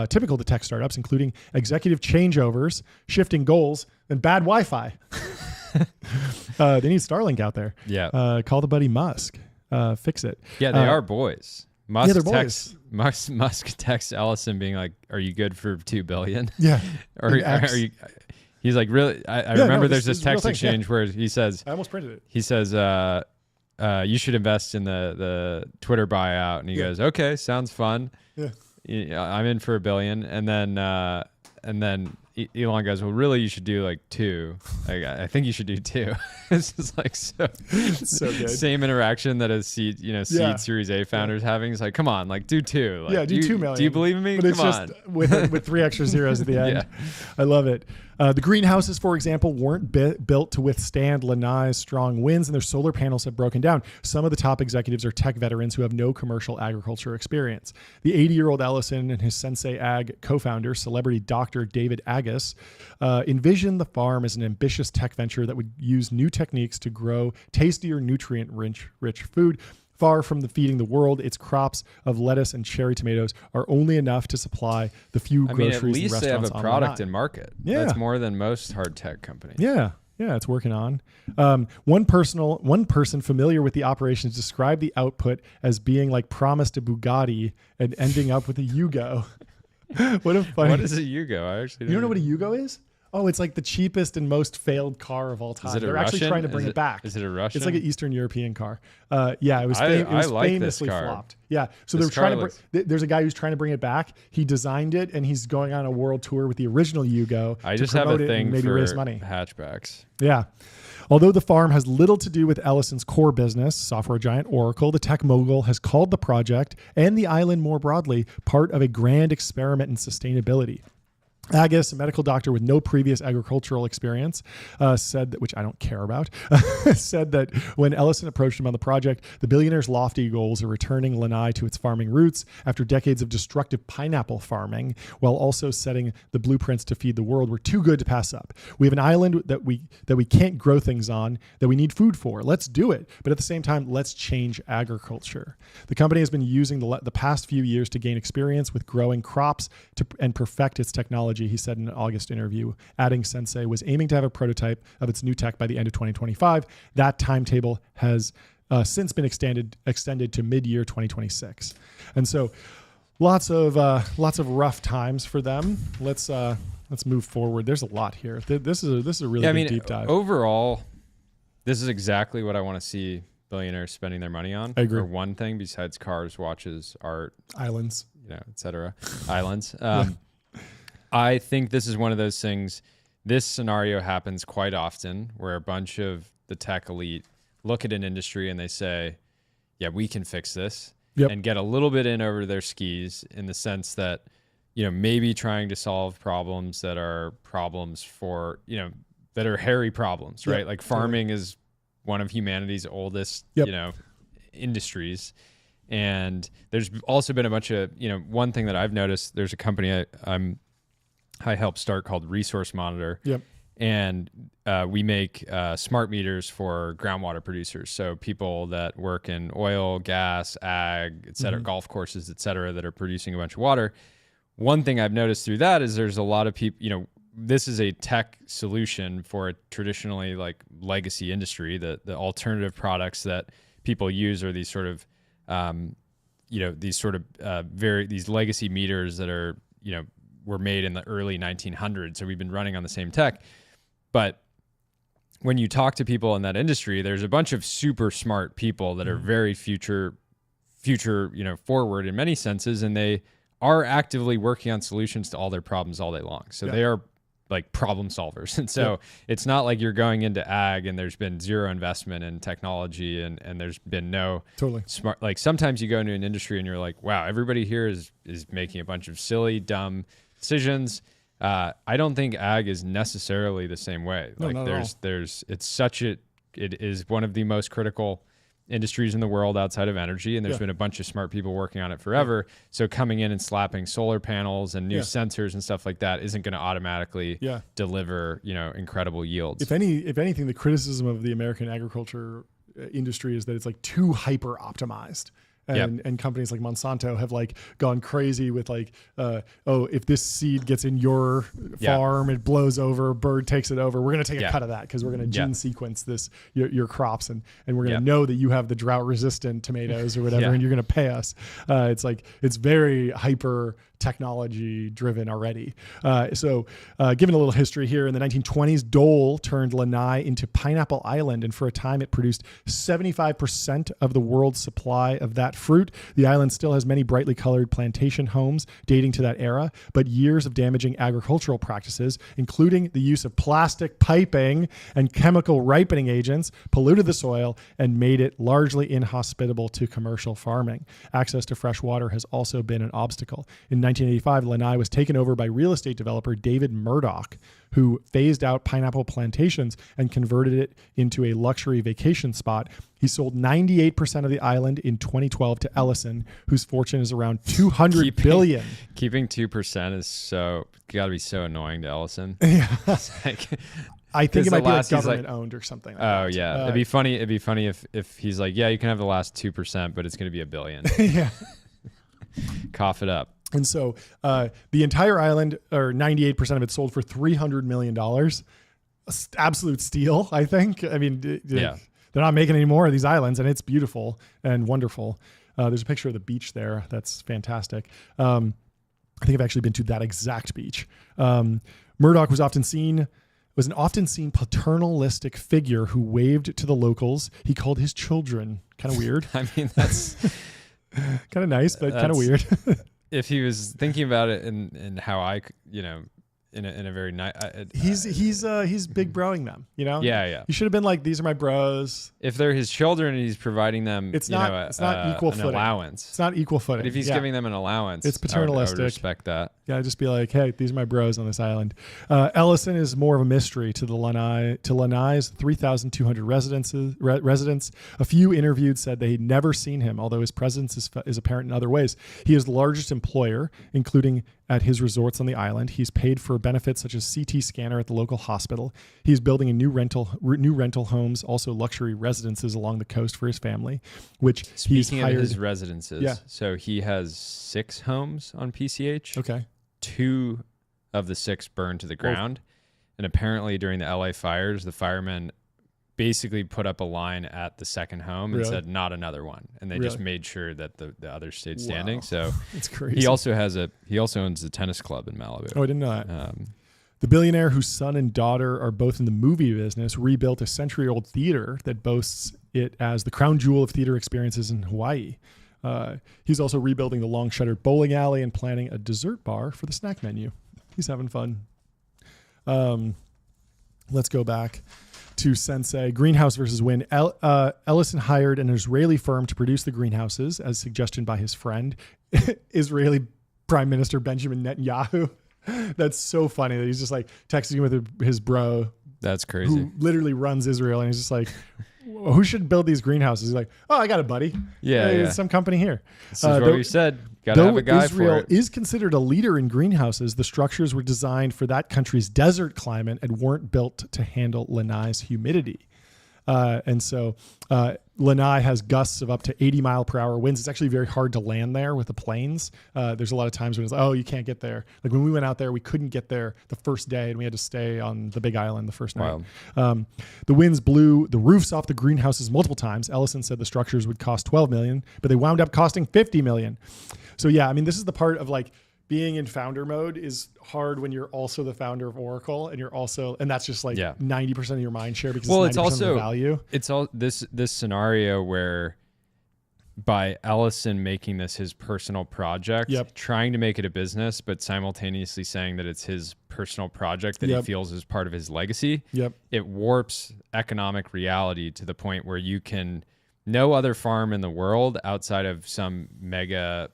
typical to tech startups, including executive changeovers, shifting goals, and bad Wi-Fi. They need Starlink out there. Yeah. Call the buddy Musk. Fix it. Yeah, they are boys. They're boys. Musk texts Ellison being like, "Are you good for $2 billion?" Yeah. Or are you? He's like, really? I remember there's this text exchange where he says, "I almost printed it." He says, "You should invest in the Twitter buyout," and he goes, "Okay, sounds fun. Yeah, I'm in for $1 billion." And then Elon goes, "Well, really, you should do like 2. I think you should do 2." It's just like so good. Same interaction that a seed Series A founders having. It's like, come on, like do 2. Like, do 2 million. Do you believe in me? But it's just with 3 extra zeros at the end. I love it. The greenhouses, for example, weren't built to withstand Lanai's strong winds, and their solar panels have broken down. Some of the top executives are tech veterans who have no commercial agriculture experience. The 80-year-old Ellison and his Sensei Ag co-founder, celebrity Dr. David Agus, envisioned the farm as an ambitious tech venture that would use new techniques to grow tastier, nutrient-rich food. Far from feeding the world, its crops of lettuce and cherry tomatoes are only enough to supply the few groceries at least and restaurants they have a product online. in market. Yeah. That's more than most hard tech companies. Yeah, it's working on. One person familiar with the operations described the output as being like promised a Bugatti and ending up with a Yugo. What a funny... What is a Yugo? I actually You don't know what a Yugo is? Oh, it's like the cheapest and most failed car of all time. Is it a They're Russian? actually trying to bring it back. Is it a Russian? It's like an Eastern European car. Yeah, it was, I like famously this car. flopped. Yeah, so This they're trying car to. There's a guy who's trying to bring it back. He designed it, and he's going on a world tour with the original Yugo. I to just have a promote it thing and maybe for raise money. hatchbacks. Yeah. Although the farm has little to do with Ellison's core business, software giant Oracle, the tech mogul has called the project and the island more broadly part of a grand experiment in sustainability. Agus, a medical doctor with no previous agricultural experience, said that, which I don't care about, said that when Ellison approached him on the project, the billionaire's lofty goals of returning Lanai to its farming roots after decades of destructive pineapple farming, while also setting the blueprints to feed the world, were too good to pass up. We have an island that we can't grow things on, that we need food for. Let's do it. But at the same time, let's change agriculture. The company has been using the past few years to gain experience with growing crops and perfect its technology, he said in an August interview, adding Sensei was aiming to have a prototype of its new tech by the end of 2025. That timetable has since been extended to mid-year 2026. And so lots of rough times for them. Let's move forward. There's a lot here. This is a really big deep dive. Overall, this is exactly what I want to see billionaires spending their money on. I agree. For one thing, besides cars, watches, art, Islands, etc. Islands. I think this is one of those things. This scenario happens quite often where a bunch of the tech elite look at an industry and they say, yeah, we can fix this, and get a little bit in over their skis in the sense that, maybe trying to solve problems that are problems for, that are hairy problems, right? Like farming is one of humanity's oldest, industries. And there's also been a bunch of, one thing that I've noticed, there's a company I helped start called Resource Monitor. And we make smart meters for groundwater producers. So people that work in oil, gas, ag, et cetera, golf courses, et cetera, that are producing a bunch of water. One thing I've noticed through that is there's a lot of people, this is a tech solution for a traditionally like legacy industry. The alternative products that people use are these sort of, these legacy meters that are, were made in the early 1900s. So we've been running on the same tech. But when you talk to people in that industry, there's a bunch of super smart people that are very future, forward in many senses. And they are actively working on solutions to all their problems all day long. So they are like problem solvers. And so it's not like you're going into ag and there's been zero investment in technology and there's been no smart, like sometimes you go into an industry and you're like, wow, everybody here is making a bunch of silly, dumb decisions. I don't think ag is necessarily the same way. Like it is one of the most critical industries in the world outside of energy. And there's been a bunch of smart people working on it forever. So coming in and slapping solar panels and new sensors and stuff like that isn't going to automatically deliver, incredible yields. If anything, the criticism of the American agriculture industry is that it's like too hyper optimized. And companies like Monsanto have like gone crazy with like, if this seed gets in your farm, it blows over, a bird takes it over. We're going to take a cut of that because we're going to gene sequence your crops and we're going to know that you have the drought resistant tomatoes or whatever, and you're going to pay us. It's very hyper technology driven already. So given a little history here, in the 1920s, Dole turned Lanai into Pineapple Island, and for a time it produced 75% of the world's supply of that fruit. The island still has many brightly colored plantation homes dating to that era, but years of damaging agricultural practices, including the use of plastic piping and chemical ripening agents, polluted the soil and made it largely inhospitable to commercial farming. Access to fresh water has also been an obstacle. In 1985, Lanai was taken over by real estate developer David Murdoch, who phased out pineapple plantations and converted it into a luxury vacation spot. He sold 98% of the island in 2012 to Ellison, whose fortune is around $200 billion. Keeping 2% is got to be so annoying to Ellison. I think it might be like government owned or something like that. Oh yeah. It'd be funny if he's like, yeah, you can have the last 2%, but it's going to be $1 billion. Cough it up. And so the entire island, or 98% of it, sold for $300 million. Absolute steal, I think. I mean, they're not making any more of these islands, and it's beautiful and wonderful. There's a picture of the beach there. That's fantastic. I think I've actually been to that exact beach. Murdoch was an often seen paternalistic figure who waved to the locals. He called his children. Kind of weird. I mean, that's kind of nice, but kind of weird. If he was thinking about it in how I, in a very nice. He's big broing them, Yeah. You should have been like, these are my bros. If they're his children and he's providing them, it's not equal footing. Allowance. It's not equal footing. But if he's giving them an allowance, it's paternalistic. I would respect that. Yeah, just be like, hey, these are my bros on this island. Ellison is more of a mystery to Lanai's 3,200 residents. A few interviewed said they'd never seen him, although his presence is apparent in other ways. He is the largest employer, including at his resorts on the island. He's paid for benefits such as CT scanner at the local hospital. He's building a new rental homes, also luxury residences along the coast for his family, which he's hired. Of his residences, so he has 6 homes on PCH. Okay. 2 of the 6 burned to the ground. And apparently during the LA fires, the firemen basically put up a line at the second home and said, not another one. And they just made sure that the others stayed standing. So it's crazy. He also owns a tennis club in Malibu. Oh, I didn't know that. The billionaire whose son and daughter are both in the movie business rebuilt a century-old theater that boasts it as the crown jewel of theater experiences in Hawaii. He's also rebuilding the long-shuttered bowling alley and planning a dessert bar for the snack menu. He's having fun. Let's go back to Sensei. Greenhouse versus Wind. Ellison hired an Israeli firm to produce the greenhouses, as suggested by his friend, Israeli Prime Minister Benjamin Netanyahu. That's so funny that he's just like texting with his bro. That's crazy. Who literally runs Israel, and he's just like, who should build these greenhouses? He's like, oh, I got a buddy. Yeah. Some company here. This is what we said. Got to have a guy Israel for it. is considered a leader in greenhouses. The structures were designed for that country's desert climate and weren't built to handle Lanai's humidity. And so Lanai has gusts of up to 80 mile per hour winds. It's actually very hard to land there with the planes. There's a lot of times when it's like, oh, you can't get there. Like when we went out there, we couldn't get there the first day and we had to stay on the big island the first night. Wow. The winds blew the roofs off the greenhouses multiple times. Ellison said the structures would cost $12 million, but they wound up costing $50 million. So yeah, I mean, this is the part of like being in founder mode is hard when you're also the founder of Oracle and you're also, and that's just like 90% of your mind share because it's 90% of the value. It's all this scenario where by Ellison making this his personal project, trying to make it a business, but simultaneously saying that it's his personal project that he feels is part of his legacy. It warps economic reality to the point where no other farm in the world outside of some mega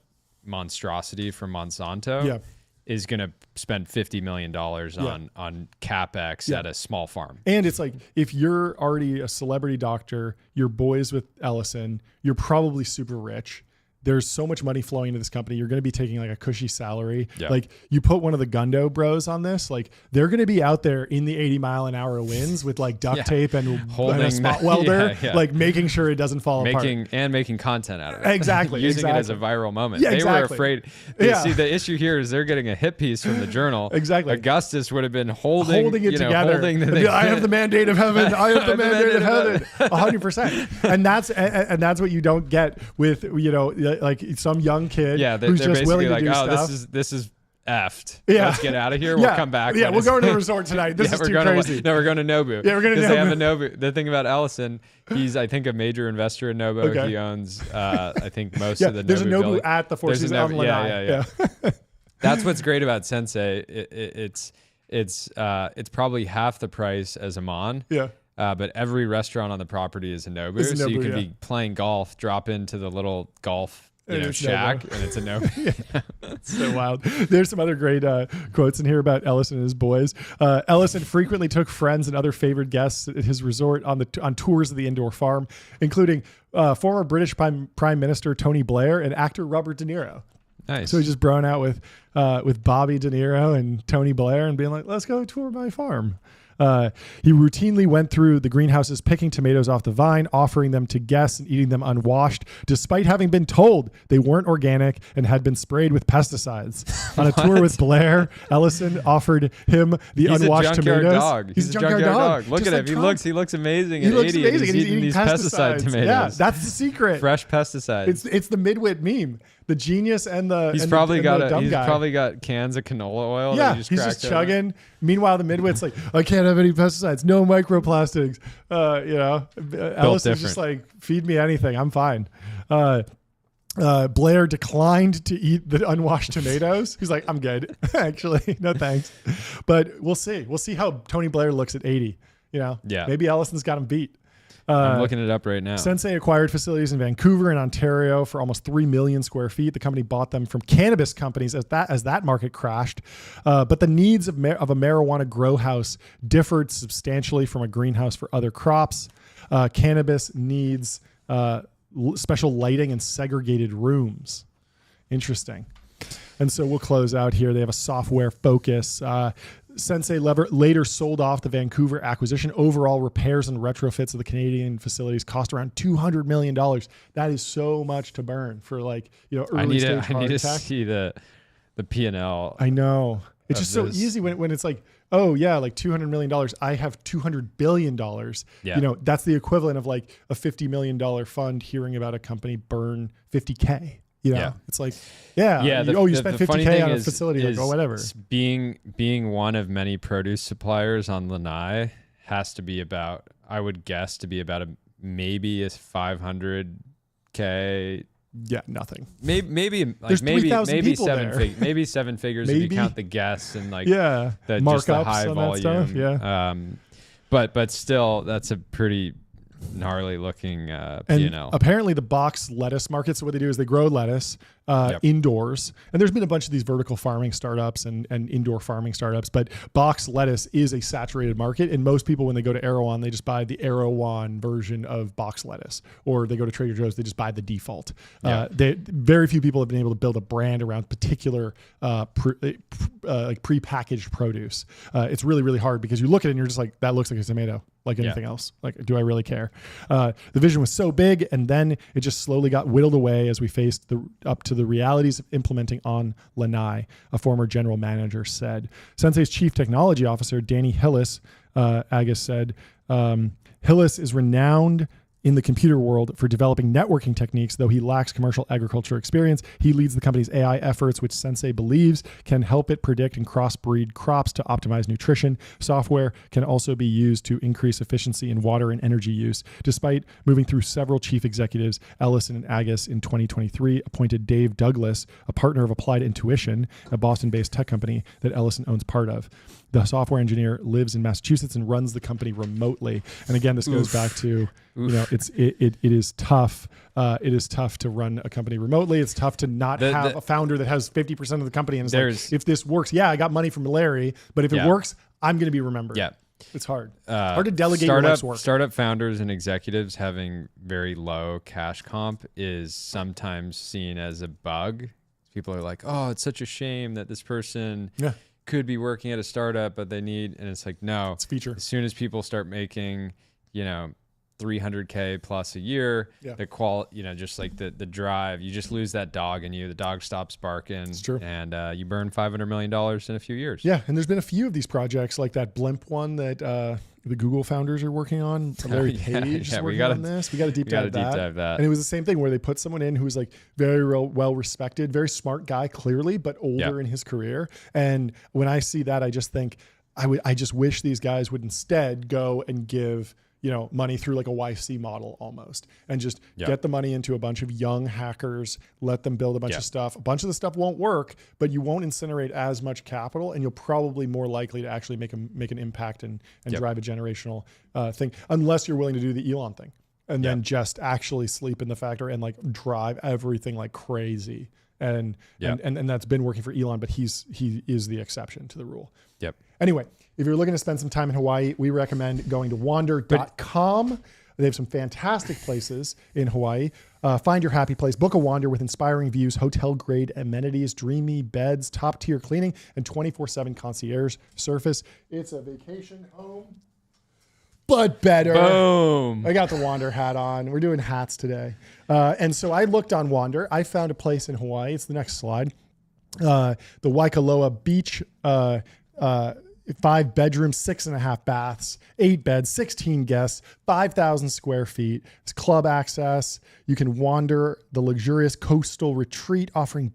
monstrosity from Monsanto is going to spend $50 million on CapEx at a small farm. And it's like, if you're already a celebrity doctor, you're boys with Ellison, you're probably super rich. There's so much money flowing into this company. You're going to be taking like a cushy salary. Like you put one of the Gundo bros on this, like they're going to be out there in the 80 mile an hour winds with like duct tape and a spot welder, like making sure it doesn't fall apart. Making content out of it. Exactly. Using it as a viral moment. They were afraid. See, the issue here is they're getting a hit piece from the Journal. Augustus would have been holding it together. Holding the thing. I have the mandate of heaven. I have the mandate of heaven. 100%. And that's what you don't get with, like some young kid who's just willing to do stuff. This is effed. Let's get out of here. We'll come back. Yeah, we're going to the resort tonight. This is too crazy. No, we're going to Nobu. Yeah, we're going to Nobu. They have a Nobu. The thing about Ellison, he's, I think, a major investor in Nobu. Okay. He owns, I think, most of the Nobu. There's a Nobu building. at the Four Seasons on Lanai. Yeah. That's what's great about Sensei. It's probably half the price as Amman. Yeah. But every restaurant on the property is a Nobu, so you can be playing golf, drop into the little golf shack, and it's a Nobu. It's so wild. There's some other great quotes in here about Ellison and his boys. Ellison frequently took friends and other favored guests at his resort on tours of the indoor farm, including former British Prime Minister Tony Blair and actor Robert De Niro. Nice. So he just brown out with Bobby De Niro and Tony Blair and being like, let's go tour my farm. He routinely went through the greenhouses, picking tomatoes off the vine, offering them to guests and eating them unwashed, despite having been told they weren't organic and had been sprayed with pesticides. On a tour with Blair, Ellison offered him the unwashed tomatoes. Dog. He's a junkyard dog. Look at him. Trump. He looks amazing. He looks amazing. He's eating these pesticide tomatoes. Yeah, that's the secret. Fresh pesticides. It's the midwit meme. The genius and the he's and probably the, got and the dumb he's guy. probably got cans of canola oil. Yeah, that he's cracked just open. chugging. Meanwhile, the midwit's like, I can't have any pesticides, no microplastics. Ellison's just like, feed me anything, I'm fine. Blair declined to eat the unwashed tomatoes. He's like, I'm good. Actually, no thanks. But we'll see. We'll see how Tony Blair looks at 80. Maybe Ellison's got him beat. I'm looking it up right now. Sensei acquired facilities in Vancouver and Ontario for almost 3 million square feet. The company bought them from cannabis companies as that market crashed. But the needs of a marijuana grow house differed substantially from a greenhouse for other crops. Cannabis needs special lighting and segregated rooms. Interesting. And so we'll close out here. They have a software focus. Sensei later sold off the Vancouver acquisition. Overall repairs and retrofits of the Canadian facilities cost around $200 million. That is so much to burn for early stage hard I need to tech. see the P&L. I know. It's just so easy when it's like, oh yeah, like $200 million. I have $200 billion. Yeah. That's the equivalent of like a $50 million fund hearing about a company burn 50K. It's like, you spent 50K on a facility, like, oh, whatever. Being one of many produce suppliers on Lanai has to be about, I would guess, maybe a 500K. Yeah, nothing. Maybe There's 3,000 people seven there. maybe seven figures if you count the guests and like the just the markups high on volume. that stuff. Yeah. But still, that's a pretty gnarly looking P&L. Apparently the box lettuce market, so what they do is they grow lettuce indoors, and there's been a bunch of these vertical farming startups and indoor farming startups, but box lettuce is a saturated market, and most people, when they go to Erewhon, they just buy the Erewhon version of box lettuce, or they go to Trader Joe's, they just buy the default. Very few people have been able to build a brand around particular like prepackaged produce. It's really, really hard because you look at it and you're just like, that looks like a tomato, like anything else. Like, do I really care? The vision was so big, and then it just slowly got whittled away as we faced up to the realities of implementing on Lanai, a former general manager said. Sensei's chief technology officer, Danny Hillis, Agus said, Hillis is renowned in the computer world for developing networking techniques. Though he lacks commercial agriculture experience, he leads the company's AI efforts, which Sensei believes can help it predict and crossbreed crops to optimize nutrition. Software can also be used to increase efficiency in water and energy use. Despite moving through several chief executives, Ellison and Agus in 2023 appointed Dave Douglas, a partner of Applied Intuition, a Boston-based tech company that Ellison owns part of. The software engineer lives in Massachusetts and runs the company remotely. And again, this goes back to, it is tough. It is tough to run a company remotely. It's tough to not have a founder that has 50% of the company. And it's like, if this works, I got money from Larry, but if it works, I'm going to be remembered. Yeah. It's hard. Hard to delegate your life's work. Startup founders and executives having very low cash comp is sometimes seen as a bug. People are like, oh, it's such a shame that this person could be working at a startup, but they need, and it's like, no, it's a feature. As soon as people start making, $300K plus a year, the just like the drive, you just lose that dog in you. The dog stops barking. It's true. And you burn $500 million in a few years. Yeah. And there's been a few of these projects, like that Blimp one that the Google founders are working on. Larry Page is working on this. We got to deep dive that. And it was the same thing where they put someone in who was like very well respected, very smart guy, clearly, but older in his career. And when I see that, I just think I just wish these guys would instead go and give money through like a YC model almost, and just get the money into a bunch of young hackers, let them build a bunch of stuff. A bunch of the stuff won't work, but you won't incinerate as much capital, and you'll probably more likely to actually make an impact and drive a generational thing, unless you're willing to do the Elon thing and then just actually sleep in the factory and like drive everything like crazy. And that's been working for Elon, but he is the exception to the rule. Yep. Anyway, if you're looking to spend some time in Hawaii, we recommend going to wander.com. They have some fantastic places in Hawaii. Find your happy place. Book a wander with inspiring views, hotel-grade amenities, dreamy beds, top-tier cleaning, and 24/7 concierge service. It's a vacation home, but better. Boom. I got the Wander hat on. We're doing hats today. And so I looked on Wander. I found a place in Hawaii. It's the next slide. The Waikoloa Beach 5 bedrooms, 6.5 baths, 8 beds, 16 guests, 5,000 square feet. It's club access. You can wander the luxurious coastal retreat, offering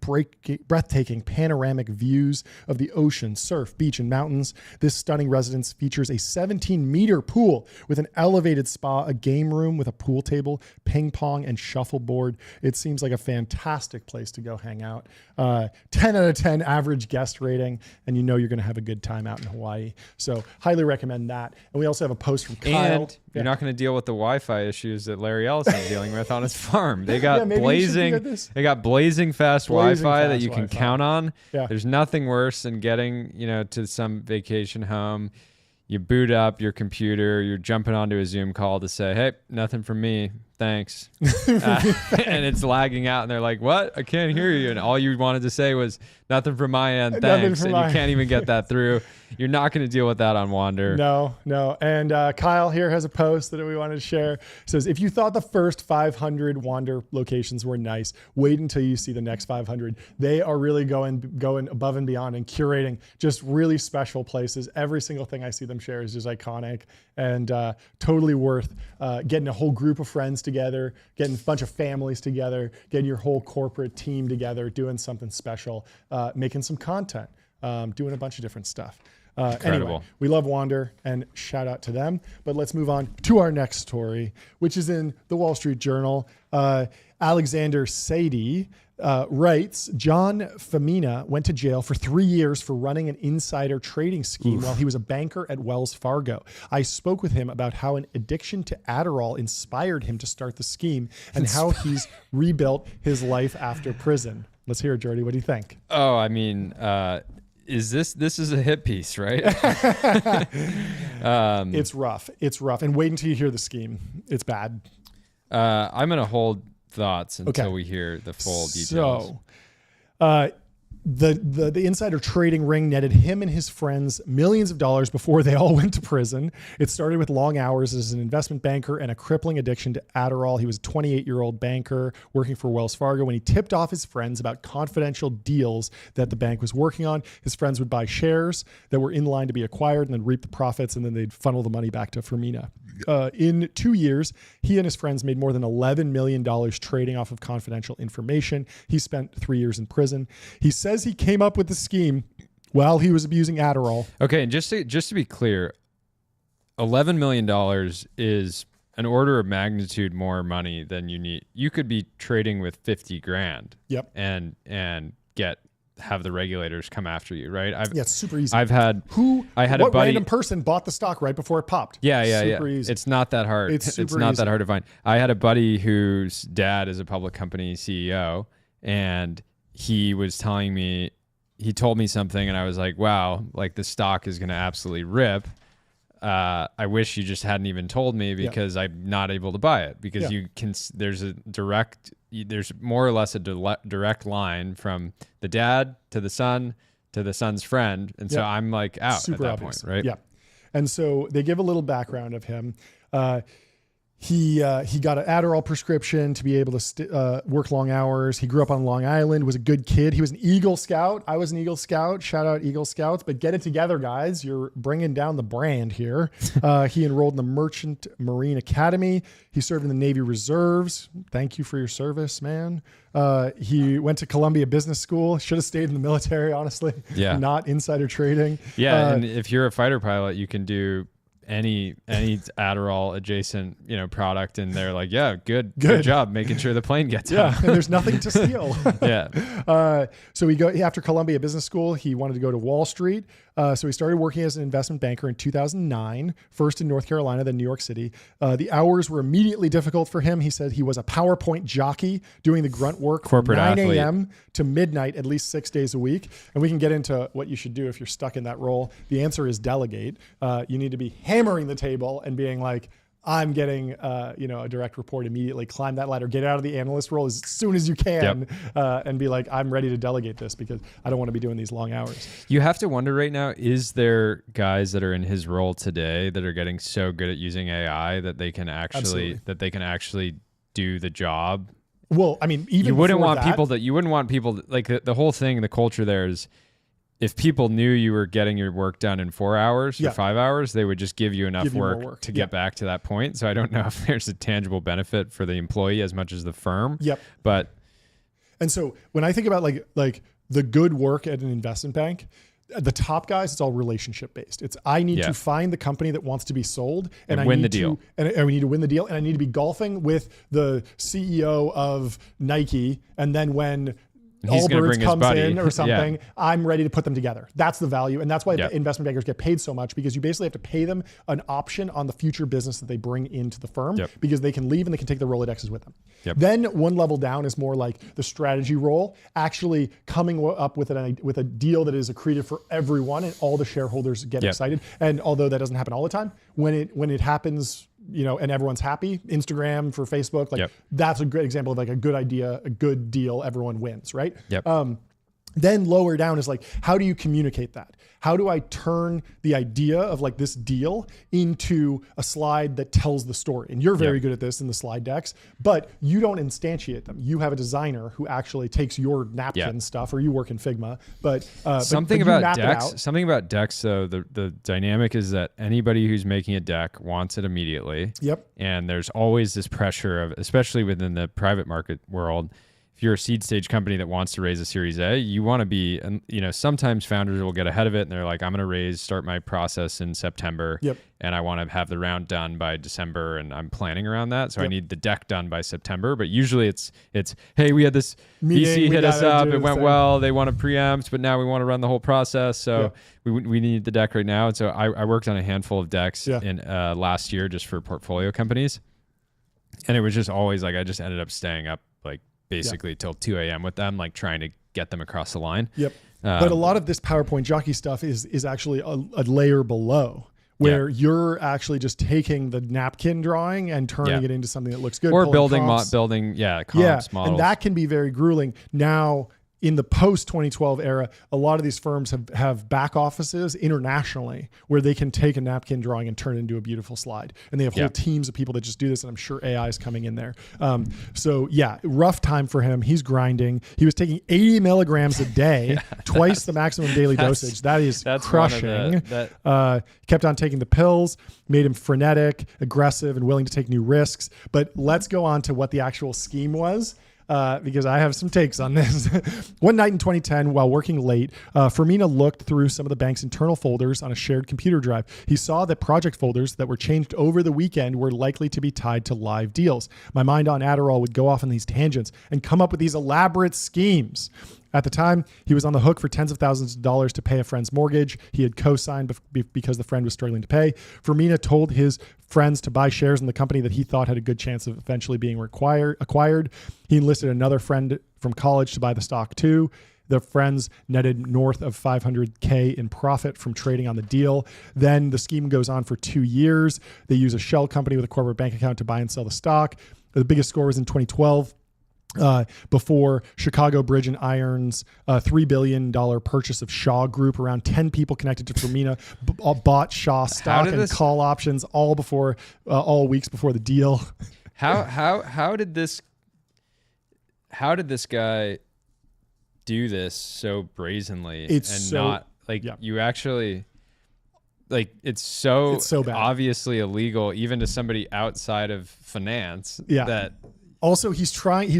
breathtaking panoramic views of the ocean, surf, beach, and mountains. This stunning residence features a 17-meter pool with an elevated spa, a game room with a pool table, ping pong, and shuffleboard. It seems like a fantastic place to go hang out. 10 out of 10 average guest rating, and you know you're going to have a good time out in Hawaii. So highly recommend that. And we also have a post from Kyle. And you're not going to deal with the Wi-Fi issues that Larry Ellison is dealing with on his farm. They got blazing fast Wi-Fi that you can count on. Yeah. There's nothing worse than getting, to some vacation home. You boot up your computer, you're jumping onto a Zoom call to say, hey, nothing from me. Thanks. And it's lagging out and they're like, what? I can't hear you. And all you wanted to say was nothing from my end. Thanks. And you can't even get that through. You're not going to deal with that on Wander. No. And Kyle here has a post that we wanted to share. It says, if you thought the first 500 Wander locations were nice, wait until you see the next 500. They are really going above and beyond and curating just really special places. Every single thing I see them share is just iconic and totally worth getting a whole group of friends together, getting a bunch of families together, getting your whole corporate team together, doing something special, making some content, doing a bunch of different stuff. Anyway, we love Wander and shout out to them. But let's move on to our next story, which is in the Wall Street Journal. Alexander Sadie writes, John Femina went to jail for 3 years for running an insider trading scheme while he was a banker at Wells Fargo. I spoke with him about how an addiction to Adderall inspired him to start the scheme and how he's rebuilt his life after prison. Let's hear it, Jordy. What do you think? Oh, I mean, this is a hit piece, right? It's rough. And wait until you hear the scheme. It's bad. I'm going to hold thoughts until we hear the full details. So, the insider trading ring netted him and his friends millions of dollars before they all went to prison. It started with long hours as an investment banker and a crippling addiction to Adderall. He was a 28-year-old banker working for Wells Fargo. When he tipped off his friends about confidential deals that the bank was working on, his friends would buy shares that were in line to be acquired and then reap the profits, and then they'd funnel the money back to Femina. In 2 years, he and his friends made more than $11 million trading off of confidential information. He spent 3 years in prison. He says he came up with the scheme while he was abusing Adderall. Okay, and just to be clear, $11 million is an order of magnitude more money than you need. You could be trading with 50 grand. Yep. And have the regulators come after you, right? It's super easy. I had what a buddy, random person bought the stock right before it popped? Super easy. It's not that hard. It's not that hard to find. I had a buddy whose dad is a public company CEO, and he was telling me, he told me something, and I was like, wow, like the stock is going to absolutely rip. I wish you just hadn't even told me because I'm not able to buy it because you can, there's more or less a direct line from the dad to the son to the son's friend. And so I'm like out super at that obvious point, right? Yeah. And so they give a little background of him. He got an Adderall prescription to be able to work long hours. He grew up on Long Island, was a good kid. He was an Eagle Scout. I was an Eagle Scout. Shout out Eagle Scouts. But get it together, guys. You're bringing down the brand here. He enrolled in the Merchant Marine Academy. He served in the Navy Reserves. Thank you for your service, man. He went to Columbia Business School. Should have stayed in the military, honestly. Yeah. Not insider trading. Yeah. And if you're a fighter pilot, you can do any Adderall adjacent, product, and they're like, yeah, good job making sure the plane gets out. And there's nothing to steal. So after Columbia Business School, he wanted to go to Wall Street. So he started working as an investment banker in 2009, first in North Carolina, then New York City. The hours were immediately difficult for him. He said he was a PowerPoint jockey doing the grunt work from 9 a.m. to midnight, at least 6 days a week. And we can get into what you should do if you're stuck in that role. The answer is delegate. You need to be hammering the table and being like, I'm getting, a direct report immediately. Climb that ladder, get out of the analyst role as soon as you can, and be like, I'm ready to delegate this because I don't want to be doing these long hours. You have to wonder right now, is there guys that are in his role today that are getting so good at using AI that they can actually do the job? Well, I mean, even you wouldn't want people like the whole thing, the culture there is if people knew you were getting your work done in 4 hours or 5 hours, they would just give you enough work to get back to that point. So I don't know if there's a tangible benefit for the employee as much as the firm. And so when I think about like the good work at an investment bank, the top guys, it's all relationship based. It's I need to find the company that wants to be sold and I win need the deal. And we need to win the deal. And I need to be golfing with the CEO of Nike. And then when Allbirds comes in or something, I'm ready to put them together. That's the value. And that's why the investment bankers get paid so much, because you basically have to pay them an option on the future business that they bring into the firm because they can leave and they can take their Rolodexes with them. Then one level down is more like the strategy role, actually coming up with a deal that is accretive for everyone and all the shareholders get excited. And although that doesn't happen all the time, when it happens, and everyone's happy, Instagram for Facebook, that's a great example of like a good idea, a good deal, everyone wins, right? Then lower down is like, how do you communicate that? How do I turn the idea of like this deal into a slide that tells the story? And you're very good at this in the slide decks, but you don't instantiate them. You have a designer who actually takes your napkin stuff, or you work in Figma, but something about decks though, the dynamic is that anybody who's making a deck wants it immediately. And there's always this pressure of, especially within the private market world, if you're a seed stage company that wants to raise a Series A, you want to be, sometimes founders will get ahead of it and they're like, I'm going to start my process in September and I want to have the round done by December and I'm planning around that. So I need the deck done by September. But usually it's hey, we had this VC hit us up, it went well, they want to preempt, but now we want to run the whole process. So we need the deck right now. And so I worked on a handful of decks in last year just for portfolio companies. And it was just always like, I just ended up staying up like basically till 2 a.m. with them, like trying to get them across the line. But a lot of this PowerPoint jockey stuff is actually a layer below, where you're actually just taking the napkin drawing and turning it into something that looks good. Or building comps models. And that can be very grueling. Now, in the post-2012 era, a lot of these firms have back offices internationally where they can take a napkin drawing and turn it into a beautiful slide. And they have whole teams of people that just do this, and I'm sure AI is coming in there. So rough time for him. He's grinding. He was taking 80 milligrams a day, twice the maximum daily dosage. That's crushing. Kept on taking the pills, made him frenetic, aggressive, and willing to take new risks. But let's go on to what the actual scheme was. Because I have some takes on this. One night in 2010, while working late, Firmina looked through some of the bank's internal folders on a shared computer drive. He saw that project folders that were changed over the weekend were likely to be tied to live deals. My mind on Adderall would go off on these tangents and come up with these elaborate schemes. At the time, he was on the hook for tens of thousands of dollars to pay a friend's mortgage. He had co-signed because the friend was struggling to pay. Firmina told his friends to buy shares in the company that he thought had a good chance of eventually being acquired. He enlisted another friend from college to buy the stock too. The friends netted north of $500K in profit from trading on the deal. Then the scheme goes on for 2 years. They use a shell company with a corporate bank account to buy and sell the stock. The biggest score was in 2012. Before Chicago Bridge and Iron's $3 billion purchase of Shaw Group. Around 10 people connected to Firmina bought Shaw stock and call options all weeks before the deal. How did this guy do this so brazenly you actually like it's so bad. Obviously illegal even to somebody outside of finance that also he's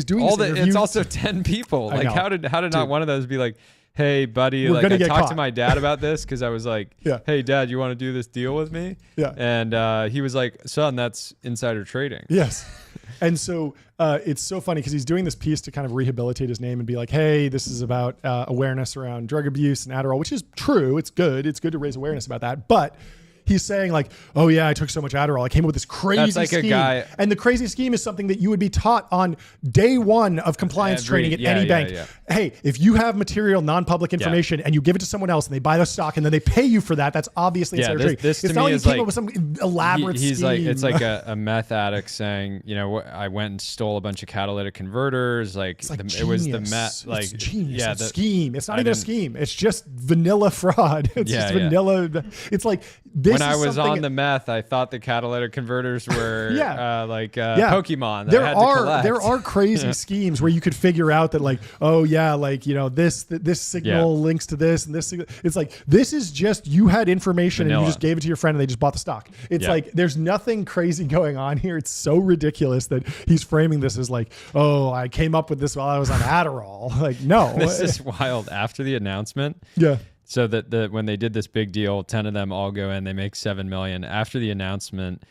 doing all this it's also 10 people. Like how did not one of those be like, hey buddy, like I talked to my dad about this because I was like, hey dad, you want to do this deal with me? And he was like, son, that's insider trading. Yes. And so it's so funny because he's doing this piece to kind of rehabilitate his name and be like, hey, this is about awareness around drug abuse and Adderall, which is true. It's good to raise awareness about that. But he's saying like, oh yeah, I took so much Adderall. I came up with this crazy scheme. And the crazy scheme is something that you would be taught on day one of compliance training at any bank. Hey, if you have material, non-public information and you give it to someone else and they buy the stock and then they pay you for that, that's obviously insider trading. It's not like he came up with some elaborate scheme. He's like, it's like a meth addict saying, I went and stole a bunch of catalytic converters. Like, it was the meth. Like, it's genius. It's scheme. It's not even a scheme. It's just vanilla fraud. It's just vanilla. It's like this. when I was on the meth, I thought the catalytic converters were Pokemon. There are crazy schemes where you could figure out that like, oh yeah, like, you know, this signal links to this and this signal. It's like, this is just, you had information and you just gave it to your friend and they just bought the stock. It's like, there's nothing crazy going on here. It's so ridiculous that he's framing this as like, oh, I came up with this while I was on Adderall. Like, no. This is wild. After the announcement. Yeah. So that when they did this big deal, 10 of them all go in, they make $7 million. After the announcement,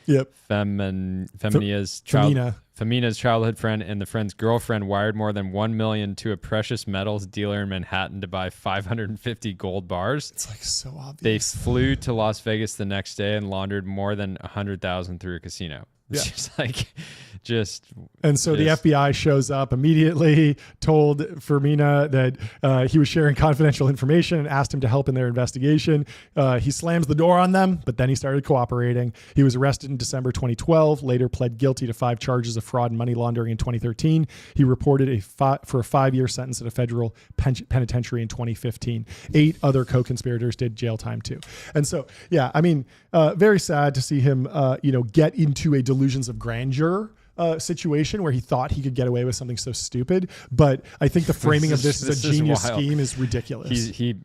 Femina's childhood friend and the friend's girlfriend wired more than $1 million to a precious metals dealer in Manhattan to buy 550 gold bars. It's like so obvious. They flew to Las Vegas the next day and laundered more than 100,000 through a casino. It's just like, and so the FBI shows up immediately, told Fermina that he was sharing confidential information and asked him to help in their investigation. He slams the door on them, but then he started cooperating. He was arrested in December 2012, later pled guilty to 5 charges of fraud and money laundering in 2013. He reported for a 5-year sentence at a federal penitentiary in 2015. 8 other co-conspirators did jail time too. And so, yeah, I mean, very sad to see him, get into a delusions of grandeur situation where he thought he could get away with something so stupid. But I think the framing of this as a genius scheme is ridiculous. He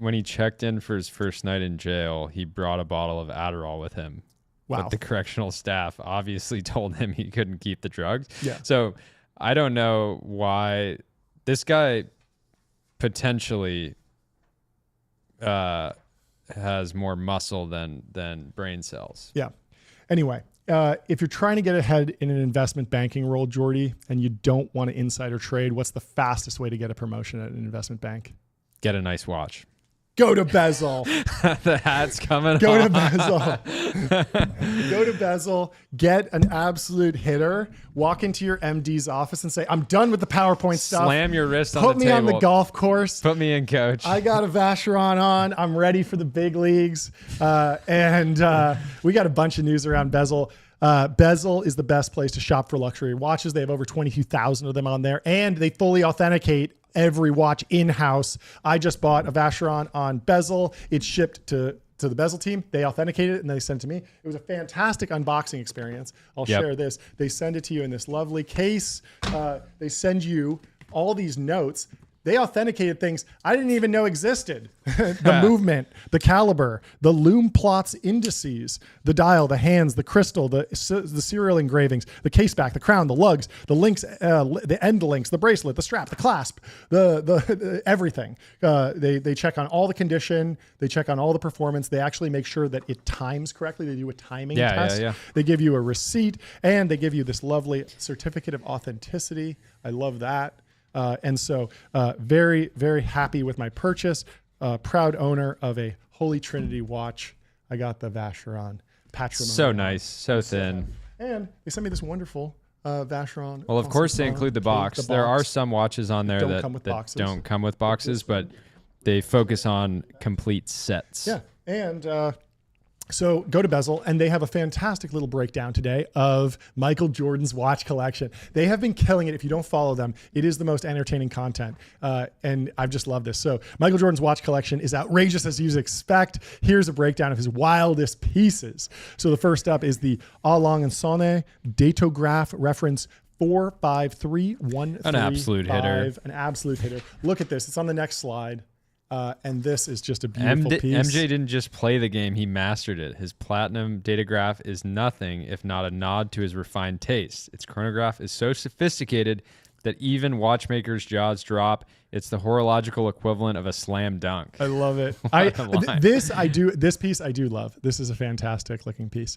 when he checked in for his first night in jail, he brought a bottle of Adderall with him. Wow. But the correctional staff obviously told him he couldn't keep the drugs. Yeah. So I don't know why this guy potentially has more muscle than brain cells. Yeah. Anyway, if you're trying to get ahead in an investment banking role, Jordy, and you don't want to insider trade, what's the fastest way to get a promotion at an investment bank? Get a nice watch. Go to Bezel. The hat's coming Go off. to Bezel. Go to Bezel. Get an absolute hitter. Walk into your MD's office and say, I'm done with the PowerPoint stuff. Slam your wrist on the table. Put me on the golf course. Put me in, coach. I got a Vacheron on. I'm ready for the big leagues. And we got a bunch of news around Bezel. Bezel is the best place to shop for luxury watches. They have over 22,000 of them on there, and they fully authenticate every watch in-house. I just bought a Vacheron on Bezel. It's shipped to the Bezel team. They authenticated it and they sent it to me. It was a fantastic unboxing experience. I'll share this. They send it to you in this lovely case. They send you all these notes. They authenticated things I didn't even know existed. The movement, the caliber, the lume plots indices, the dial, the hands, the crystal, the serial engravings, the case back, the crown, the lugs, the links, the end links, the bracelet, the strap, the clasp, the everything. They check on all the condition. They check on all the performance. They actually make sure that it times correctly. They do a timing test. They give you a receipt and they give you this lovely certificate of authenticity. I love that. And so very, very happy with my purchase. Proud owner of a Holy Trinity watch. I got the Vacheron Patrimony. So nice, so thin. And they sent me this wonderful Vacheron. Well, of course they include the box. There are some watches on there that don't come with boxes, but they focus on complete sets. Yeah, and so go to Bezel, and they have a fantastic little breakdown today of Michael Jordan's watch collection. They have been killing it. If you don't follow them, it is the most entertaining content, and I've just loved this. So Michael Jordan's watch collection is outrageous as you'd expect. Here's a breakdown of his wildest pieces. So the first up is the A Long and Sonne Datograph reference 453135. An absolute hitter. An absolute hitter. Look at this. It's on the next slide. And this is just a beautiful piece. MJ didn't just play the game, he mastered it. His platinum datograph is nothing if not a nod to his refined taste. Its chronograph is so sophisticated that even watchmakers' jaws drop. It's the horological equivalent of a slam dunk. I love it. This piece I do love. This is a fantastic looking piece.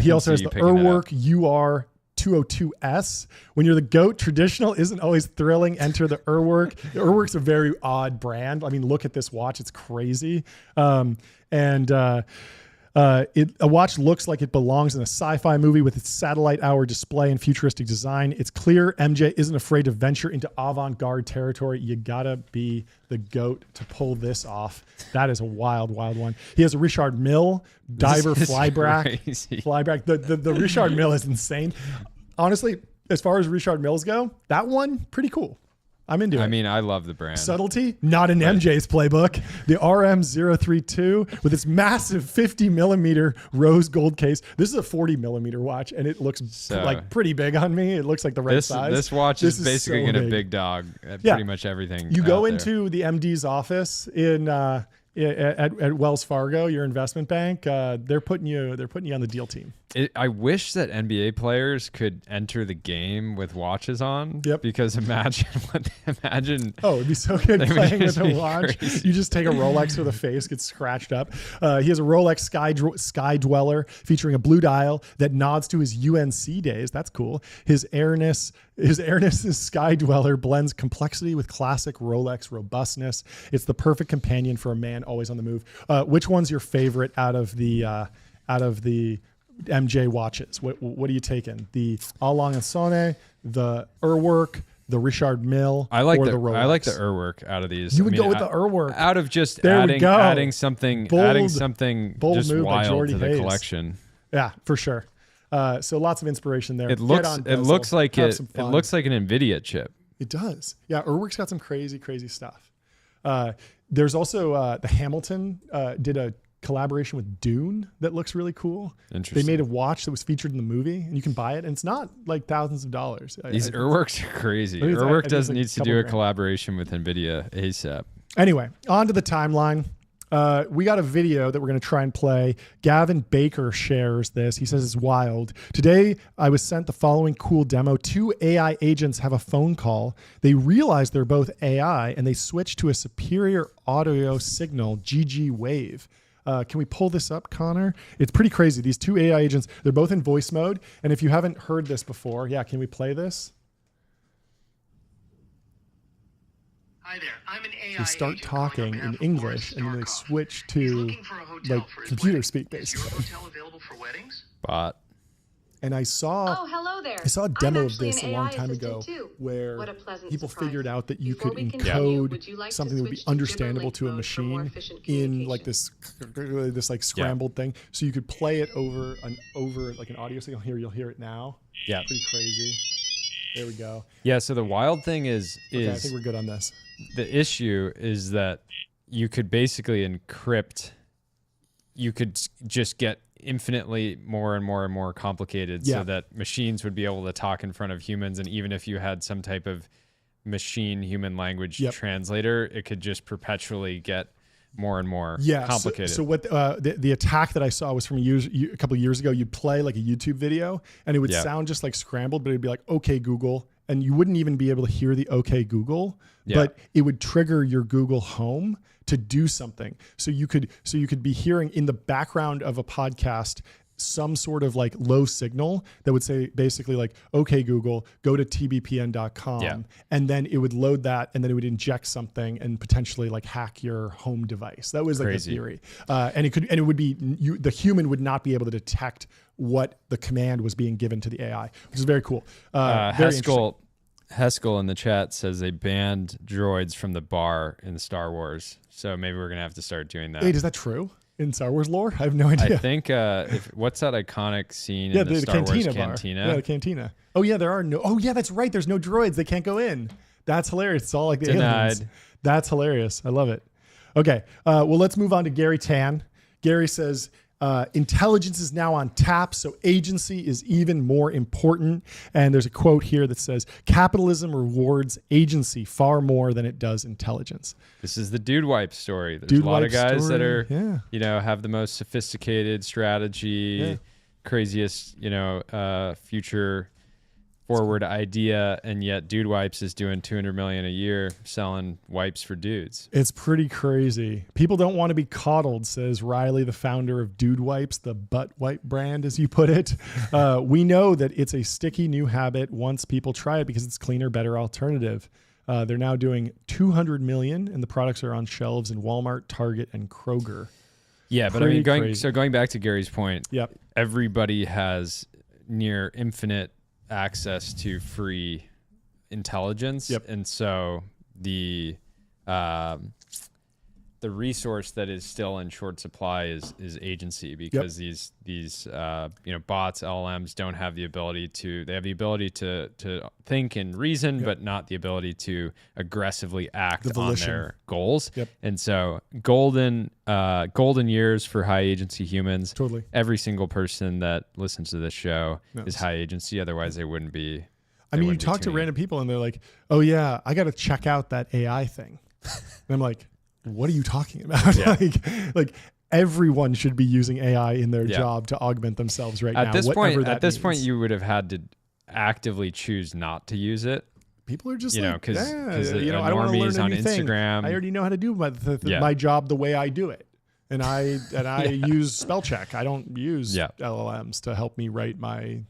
He also has the Urwerk UR 202S. When you're the GOAT, traditional isn't always thrilling. Enter the Urwerk. The Urwerk's a very odd brand. I mean, look at this watch. It's crazy. A watch looks like it belongs in a sci-fi movie with its satellite hour display and futuristic design. It's clear MJ isn't afraid to venture into avant-garde territory. You gotta be the GOAT to pull this off. That is a wild, wild one. He has a Richard Mille diver flyback. The Richard Mille is insane. Honestly, as far as Richard Milles go, that one, pretty cool. I'm into it. I mean, I love the brand. Subtlety, not in MJ's playbook. The RM032 with its massive 50 millimeter rose gold case. This is a 40 millimeter watch, and it looks like pretty big on me. It looks like the right size. This watch is basically going to big dog at pretty much everything. You go into the MD's office in at Wells Fargo, your investment bank. They're putting you on the deal team. I wish that NBA players could enter the game with watches on. Yep. Because imagine. Oh, it'd be so good playing with a watch. Crazy. You just take a Rolex where the face gets scratched up. He has a Rolex Sky Dweller featuring a blue dial that nods to his UNC days. That's cool. His Airness Sky Dweller blends complexity with classic Rolex robustness. It's the perfect companion for a man always on the move. Which one's your favorite out of the MJ watches? What are you taking? The Ellison, the Urwerk, the Richard Mille, or the Rolex? I like the Urwerk out of these. You would go with the Urwerk out of just adding something bold just move wild to the collection. Yeah, for sure. So lots of inspiration there. It looks like an NVIDIA chip. It does. Yeah, Urwerk's got some crazy stuff. There's also the Hamilton did a collaboration with Dune that looks really cool. Interesting. They made a watch that was featured in the movie, and you can buy it, and it's not like thousands of dollars. These Urwerks are crazy. Urwerk needs to do a collaboration with NVIDIA ASAP. Anyway, on to the timeline. We got a video that we're going to try and play. Gavin Baker shares this. He says it's wild. Today, I was sent the following cool demo. 2 AI agents have a phone call. They realize they're both AI, and they switch to a superior audio signal, GG Wave. Can we pull this up, Connor? It's pretty crazy. These 2 AI agents, they're both in voice mode. And if you haven't heard this before, can we play this? Hi there, I'm an AI They start talking in English, and then they switch to computer speak, basically. Hotel available for weddings? Bot. And I saw hello there. I saw a demo of this a long time ago where people figured out that you could encode something that would be understandable to a machine in like this like scrambled thing. So you could play it over like an audio signal. Here, you'll hear it now. Yeah. Pretty crazy. There we go. Yeah, so the wild thing is I think we're good on this. The issue is that you could basically encrypt, you could just get infinitely more and more complicated so that machines would be able to talk in front of humans. And even if you had some type of machine human language translator, it could just perpetually get more and more complicated. So what the attack that I saw was from a couple of years ago. You'd play like a YouTube video and it would sound just like scrambled, but it'd be like, okay, Google. And you wouldn't even be able to hear the okay, Google, but it would trigger your Google Home to do something. So you could be hearing in the background of a podcast some sort of like low signal that would say basically like, okay, Google, go to tbpn.com. And then it would load that, and then it would inject something and potentially like hack your home device. That was like the theory. And it would be, the human would not be able to detect what the command was being given to the AI, which is very cool. Haskell in the chat says they banned droids from the bar in Star Wars. So maybe we're going to have to start doing that. Wait, is that true? In Star Wars lore? I have no idea. I think, what's that iconic scene in the Star Wars cantina? Yeah, the cantina. Oh, yeah, that's right. There's no droids. They can't go in. That's hilarious. It's all like the aliens. That's hilarious. I love it. Okay, well, let's move on to Gary Tan. Gary says, intelligence is now on tap, so agency is even more important. And there's a quote here that says, capitalism rewards agency far more than it does intelligence. This is the dude wipe story. There's a lot of guys that are, have the most sophisticated strategy, craziest, future forward idea, and yet Dude Wipes is doing $200 million a year selling wipes for dudes. It's pretty crazy. People don't want to be coddled, says Riley, the founder of Dude Wipes, the butt wipe brand, as you put it. We know that it's a sticky new habit once people try it because it's cleaner, better alternative. They're now doing $200 million, and the products are on shelves in Walmart, Target, and Kroger. Yeah, but going back to Gary's point, everybody has near infinite access to free intelligence, and so the the resource that is still in short supply is agency, because these bots, LLMs don't have the ability to. They have the ability to think and reason, but not the ability to aggressively act on their goals. And so golden years for high agency humans. Totally. Every single person that listens to this show is high agency. Otherwise, they wouldn't be. I mean, you talk to random people and they're like, "Oh yeah, I got to check out that AI thing," and I'm like, "What are you talking about?" like everyone should be using AI in their job to augment themselves right now. At this point, you would have had to actively choose not to use it. People are just because I don't want to learn on anything. Instagram. I already know how to do my job the way I do it, and I use spell check. I don't use LLMs to help me write my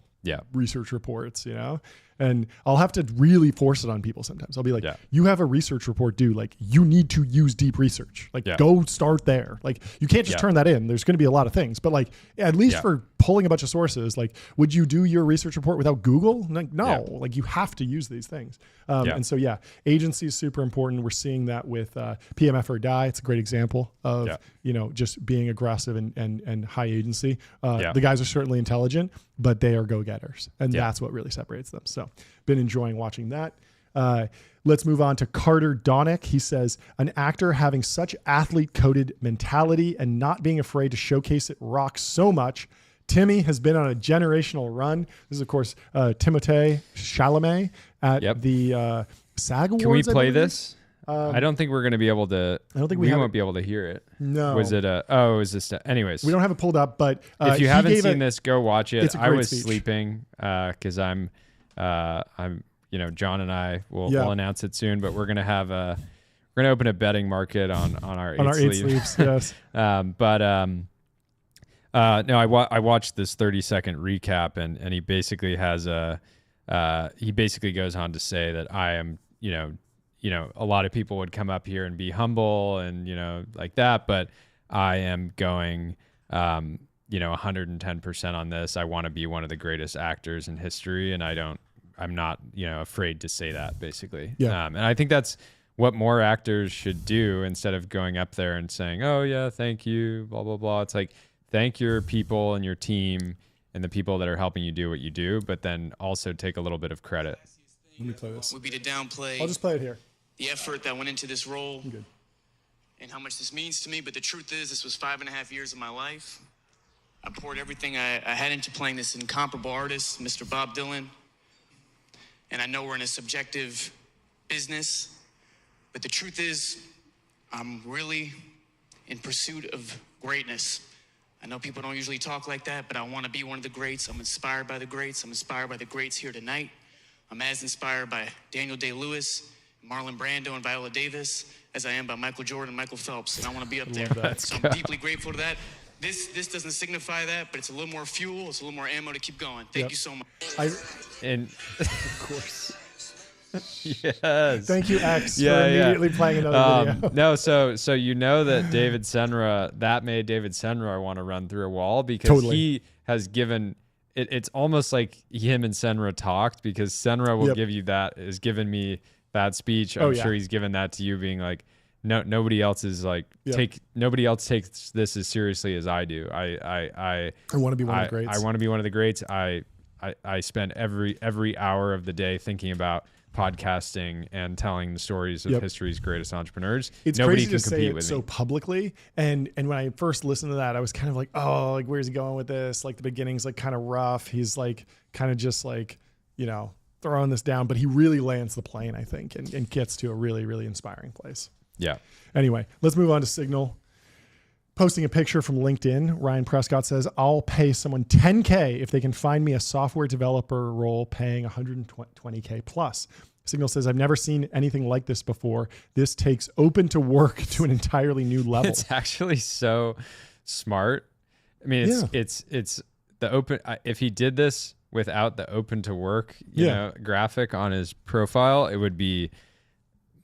research reports. And I'll have to really force it on people sometimes. I'll be like, you have a research report due. Like, you need to use deep research. Like, go start there. Like, you can't just turn that in. There's going to be a lot of things. But, like, at least for pulling a bunch of sources, like, would you do your research report without Google? Like, no. Like, you have to use these things. And so, agency is super important. We're seeing that with PMF or Die. It's a great example of, just being aggressive and high agency. The guys are certainly intelligent, but they are go-getters. And that's what really separates them. So, been enjoying watching that. Let's move on to Carter Donick. He says, an actor having such athlete-coded mentality and not being afraid to showcase it rocks so much. Timmy has been on a generational run. This is, of course, Timothée Chalamet at the SAG Awards. Can we play this? I don't think we're going to be able to. I don't think we won't be able to hear it. No. Was it is this? Anyways. We don't have it pulled up, but if you haven't seen this, go watch it. It's a great I was speech. sleeping because I'm John and I will announce it soon, but we're going to open a betting market on our eight sleeves. Yes. No, I watched this 30-second recap, and he basically he basically goes on to say that I am, a lot of people would come up here and be humble and, like that, but I am going, 110% on this. I want to be one of the greatest actors in history, and I'm not, afraid to say that, basically. Yeah. And I think that's what more actors should do instead of going up there and saying, "Oh yeah, thank you, blah, blah, blah." It's like, thank your people and your team and the people that are helping you do what you do, but then also take a little bit of credit. Let me play this. Would be to downplay. I'll just play it here. The effort that went into this role and how much this means to me. But the truth is, this was 5.5 years of my life. I poured everything I had into playing this incomparable artist, Mr. Bob Dylan. And I know we're in a subjective business, but the truth is, I'm really in pursuit of greatness. I know people don't usually talk like that, but I want to be one of the greats. I'm inspired by the greats. I'm inspired by the greats here tonight. I'm as inspired by Daniel Day-Lewis, Marlon Brando, and Viola Davis as I am by Michael Jordan and Michael Phelps, and I want to be up there. So I'm deeply grateful to that. This doesn't signify that, but it's a little more fuel. It's a little more ammo to keep going. Thank you so much. Of course. Yes. Thank you, X, for immediately playing another video. No, so that David Senra, made David Senra want to run through a wall because he has given it. It's almost like him and Senra talked, because Senra will give you that, has given me that speech. I'm sure he's given that to you, being like, no, nobody else is like nobody else takes this as seriously as I do. I want to be one of the greats. I want to be one of the greats. I spend every hour of the day thinking about podcasting and telling the stories of history's greatest entrepreneurs. It's Nobody crazy can to say compete it with so me. publicly. And when I first listened to that, I was kind of like, oh, like, where's he going with this? Like, the beginning's like kind of rough. He's like kind of just like, throwing this down, but he really lands the plane, I think, and gets to a really, really inspiring place. Yeah. Anyway, let's move on to Signal. Posting a picture from LinkedIn, Ryan Prescott says, I'll pay someone $10K if they can find me a software developer role paying $120K plus. Signal says, I've never seen anything like this before. This takes open to work to an entirely new level. It's actually so smart. I mean, it's the open. If he did this without the open to work, graphic on his profile, it would be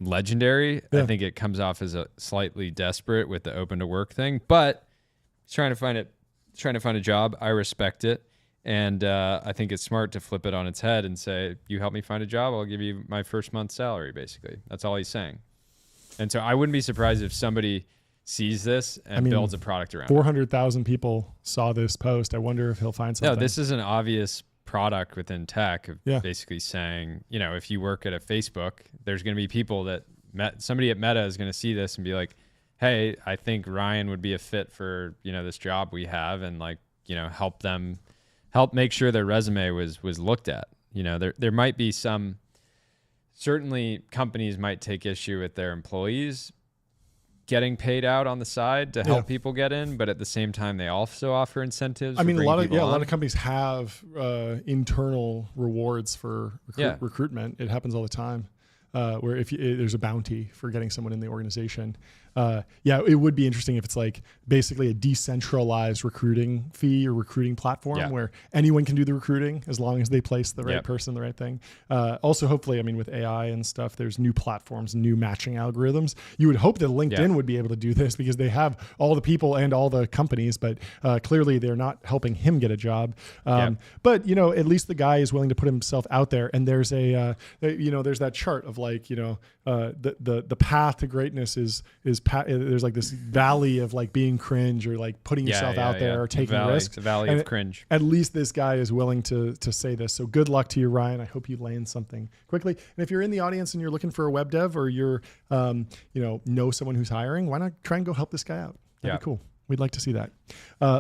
legendary. I think it comes off as a slightly desperate with the open to work thing, but he's trying to find a job. I respect it. And I think it's smart to flip it on its head and say, you help me find a job, I'll give you my first month's salary, basically. That's all he's saying. And so I wouldn't be surprised if somebody sees this and builds a product around 400,000 people saw this post. I wonder if he'll find something. No, this is an obvious product within tech of basically saying, if you work at a Facebook, there's going to be people that somebody at Meta is going to see this and be like, hey, I think Ryan would be a fit for, this job we have, and help make sure their resume was looked at. There might be certainly companies might take issue with their employees getting paid out on the side to help people get in, but at the same time, they also offer incentives. I mean, a lot of companies have internal rewards for recruitment. It happens all the time, where if there's a bounty for getting someone in the organization. It would be interesting if it's like basically a decentralized recruiting fee or recruiting platform where anyone can do the recruiting as long as they place the right person, the right thing. Also, hopefully, with AI and stuff, there's new platforms, new matching algorithms. You would hope that LinkedIn would be able to do this because they have all the people and all the companies, but clearly they're not helping him get a job. But at least the guy is willing to put himself out there. And there's there's that chart of like, the path to greatness is there's like this valley of like being cringe or like putting yourself out there or taking risks. The valley of cringe. At least this guy is willing to say this. So good luck to you, Ryan. I hope you land something quickly. And if you're in the audience and you're looking for a web dev or you're, know someone who's hiring, why not try and go help this guy out? That'd be cool. We'd like to see that.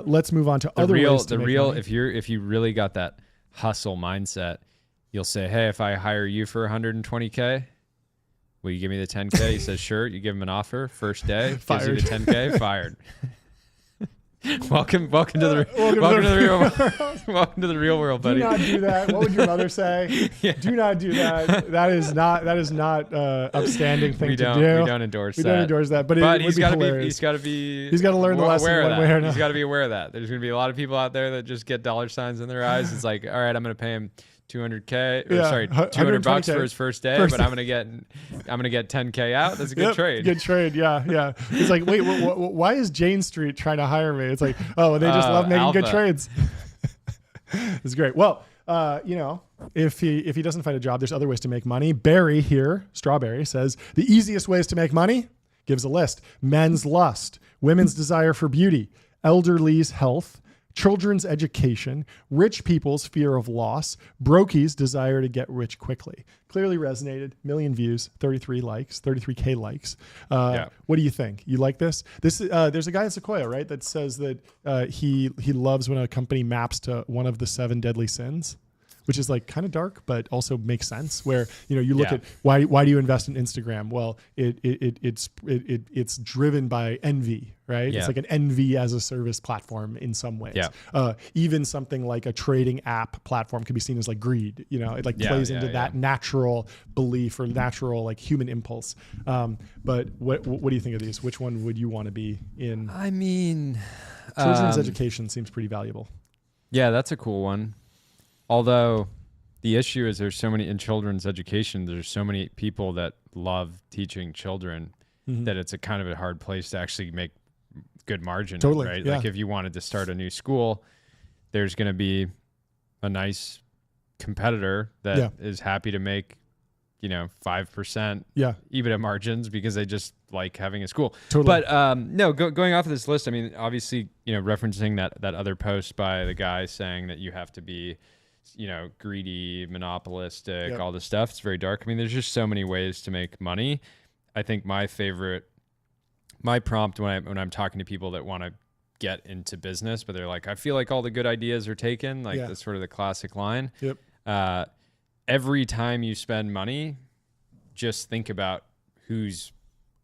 Let's move on to other ways to make money. If you really got that hustle mindset, you'll say, hey, if I hire you for 120K, will you give me the 10K? He says, sure. You give him an offer. First day, gives you the 10K, fired. Welcome to the real world, buddy. Do not do that. What would your mother say? Do not do that. That is not upstanding thing to do. We don't endorse that. We don't endorse that. But he's got to learn the lesson one way or another. He's got to be aware of that. There's going to be a lot of people out there that just get dollar signs in their eyes. It's like, all right, I'm going to pay him $200 for his first day, but I'm gonna get 10K out. That's a good trade. Good trade, yeah. He's like, wait, why is Jane Street trying to hire me? It's like, oh, they just love making good trades. It's great. Well, if he doesn't find a job, there's other ways to make money. Barry here, Strawberry, says the easiest ways to make money. Gives a list: men's lust, women's desire for beauty, elderly's health, children's education, rich people's fear of loss, brokies' desire to get rich quickly. Clearly resonated. 1 million views, 33K likes. What do you think? You like this? There's a guy at Sequoia, right, that says that he loves when a company maps to one of the 7 deadly sins, which is like kind of dark, but also makes sense. Where you look at why do you invest in Instagram? Well, it's driven by envy, right? It's like an envy as a service platform in some ways. Even something like a trading app platform could be seen as like greed. It like plays into that natural belief or natural like human impulse. But what do you think of these? Which one would you want to be in? I mean, children's education seems pretty valuable. Yeah, that's a cool one. Although the issue is there's so many in children's education, there's so many people that love teaching children that it's a kind of a hard place to actually make good margin. Totally, right? Yeah. Like if you wanted to start a new school, there's going to be a nice competitor that is happy to make, 5% EBITDA margins because they just like having a school. Totally. But going off of this list, I mean, obviously, referencing that other post by the guy saying that you have to be greedy, monopolistic, all this stuff. It's very dark. I mean, there's just so many ways to make money. I think my prompt when I'm talking to people that want to get into business, but they're like, I feel like all the good ideas are taken. Like that's sort of the classic line. Every time you spend money, just think about who's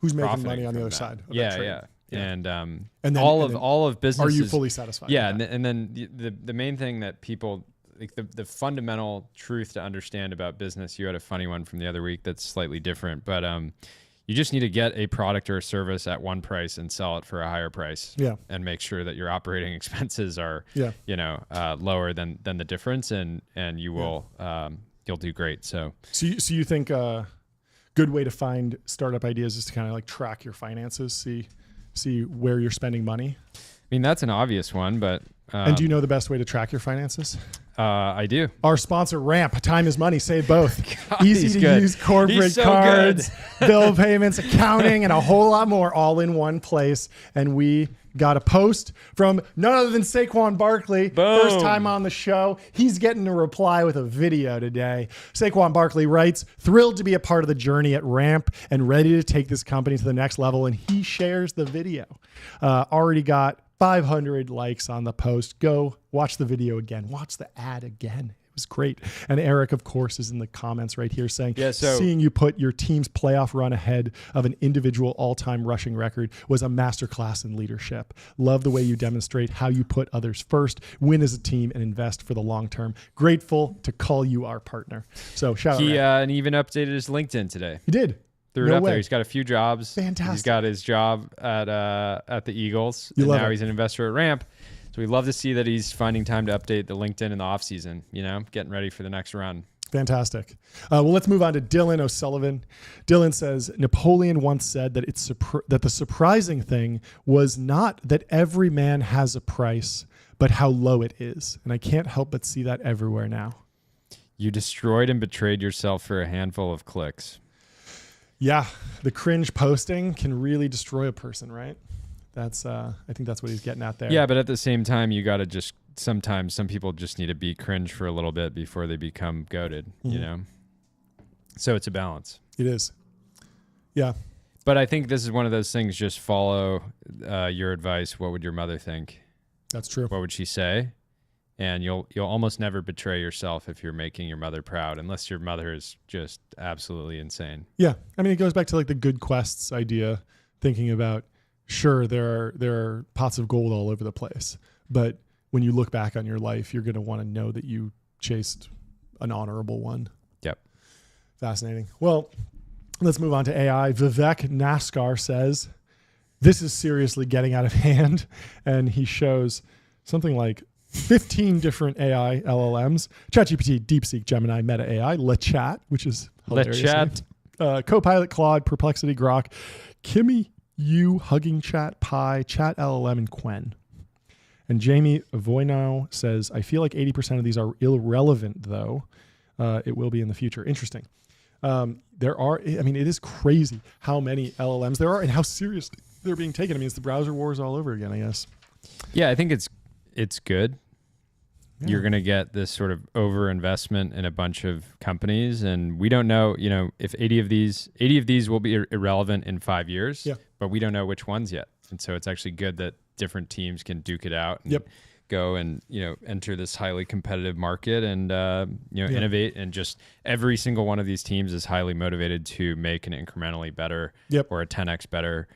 making money on the other side. Of that trade. Yeah. And then all of businesses. Are you fully satisfied? Yeah. And then the main thing that people, like the fundamental truth to understand about business, you had a funny one from the other week that's slightly different, but you just need to get a product or a service at one price and sell it for a higher price. And make sure that your operating expenses are lower than the difference, and you will you'll do great. So you think a good way to find startup ideas is to kind of like track your finances, see where you're spending money? I mean, that's an obvious one, but And do you know the best way to track your finances? I do. Our sponsor, Ramp. Time is money. Save both. God, Easy to use corporate cards, bill payments, accounting, and a whole lot more all in one place. And we got a post from none other than Saquon Barkley. Boom. First time on the show. He's getting a reply with a video today. Saquon Barkley writes, thrilled to be a part of the journey at Ramp and ready to take this company to the next level. And he shares the video. Already got 500 likes on the post. Go watch the video again. Watch the ad again. It was great. And Eric, of course, is in the comments right here saying, seeing you put your team's playoff run ahead of an individual all-time rushing record was a masterclass in leadership. Love the way you demonstrate how you put others first, win as a team, and invest for the long term. Grateful to call you our partner. So shout out. And even updated his LinkedIn today. He did. Threw it up there. He's got a few jobs. Fantastic. He's got his job at the Eagles. And now he's an investor at Ramp. So we love to see that he's finding time to update the LinkedIn in the off season, getting ready for the next run. Fantastic. Well, let's move on to Dylan O'Sullivan. Dylan says, Napoleon once said that that the surprising thing was not that every man has a price, but how low it is. And I can't help but see that everywhere now. You destroyed and betrayed yourself for a handful of clicks. Yeah, the cringe posting can really destroy a person, right? That's I think that's what he's getting at there. Yeah, but at the same time, you got to sometimes some people just need to be cringe for a little bit before they become goated, So it's a balance. It is. Yeah. But I think this is one of those things, just follow your advice. What would your mother think? That's true. What would she say? And you'll almost never betray yourself if you're making your mother proud, unless your mother is just absolutely insane. Yeah. I mean, it goes back to like the good quests idea, thinking about, sure, there are pots of gold all over the place, but when you look back on your life, you're going to want to know that you chased an honorable one. Yep. Fascinating. Well, let's move on to AI. Vivek Naskar says, this is seriously getting out of hand. And he shows something like 15 different AI LLMs: ChatGPT, DeepSeek, Gemini, Meta AI, LeChat, which is hilarious. LeChat. Copilot, Claude, Perplexity, Grok, Kimi, U, Hugging Chat, Pi, Chat LLM, and Quen. And Jamie Voino says, I feel like 80% of these are irrelevant, though. It will be in the future. Interesting. It is crazy how many LLMs there are and how seriously they're being taken. I mean, it's the browser wars all over again, I guess. Yeah, I think it's good. Yeah. You're going to get this sort of overinvestment in a bunch of companies, and we don't know, if 80 of these will be irrelevant in 5 years. Yeah. But we don't know which ones yet. And so it's actually good that different teams can duke it out and go and, enter this highly competitive market and, innovate. And just every single one of these teams is highly motivated to make an incrementally better or a 10x better,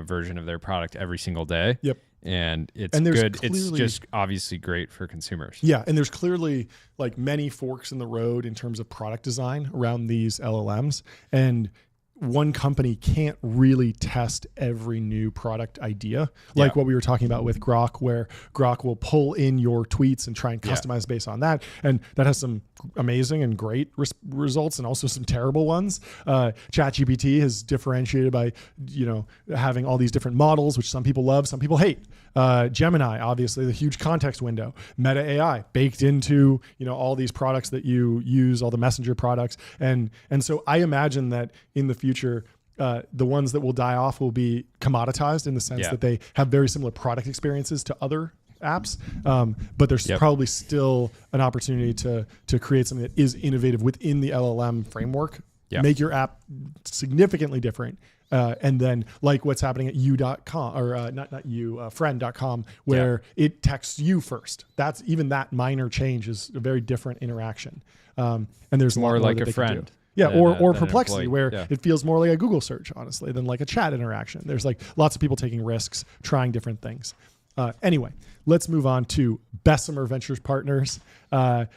version of their product every single day. Yep. And it's good. It's just obviously great for consumers. Yeah. And there's clearly like many forks in the road in terms of product design around these LLMs. And one company can't really test every new product idea, like what we were talking about with Grok, where Grok will pull in your tweets and try and customize based on that. And that has some amazing and great results and also some terrible ones. ChatGPT has differentiated by, having all these different models, which some people love, some people hate. Gemini, obviously the huge context window. Meta AI baked into, all these products that you use, all the messenger products. And so I imagine that in the future, the ones that will die off will be commoditized in the sense that they have very similar product experiences to other apps. But there's probably still an opportunity to create something that is innovative within the LLM framework, make your app significantly different. And then like what's happening at you.com or friend.com, where it texts you first. That's even that minor change is a very different interaction. And there's more like a friend. Yeah, or Perplexity, where it feels more like a Google search, honestly, than like a chat interaction. There's like lots of people taking risks, trying different things. Anyway, let's move on to Bessemer Ventures Partners.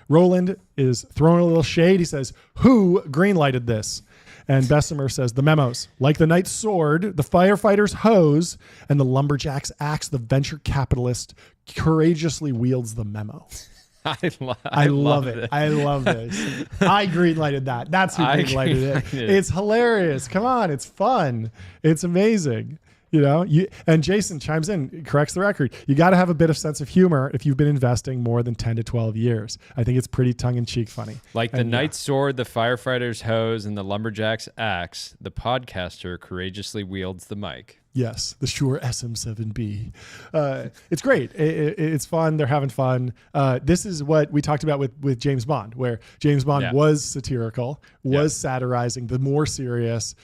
Roland is throwing a little shade. He says, who greenlighted this? And Bessemer says, the memos, like the knight's sword, the firefighter's hose, and the lumberjack's axe, the venture capitalist courageously wields the memo. I love it. I love this. I greenlighted that. That's who greenlighted it. It's hilarious. Come on. It's fun. It's amazing. And Jason chimes in, corrects the record. You got to have a bit of sense of humor if you've been investing more than 10 to 12 years. I think it's pretty tongue-in-cheek funny. Like the knight's sword, the firefighter's hose, and the lumberjack's axe, the podcaster courageously wields the mic. Yes, the Shure SM7B. It's great. It's fun. They're having fun. This is what we talked about with James Bond, where James Bond was satirical, was satirizing the more serious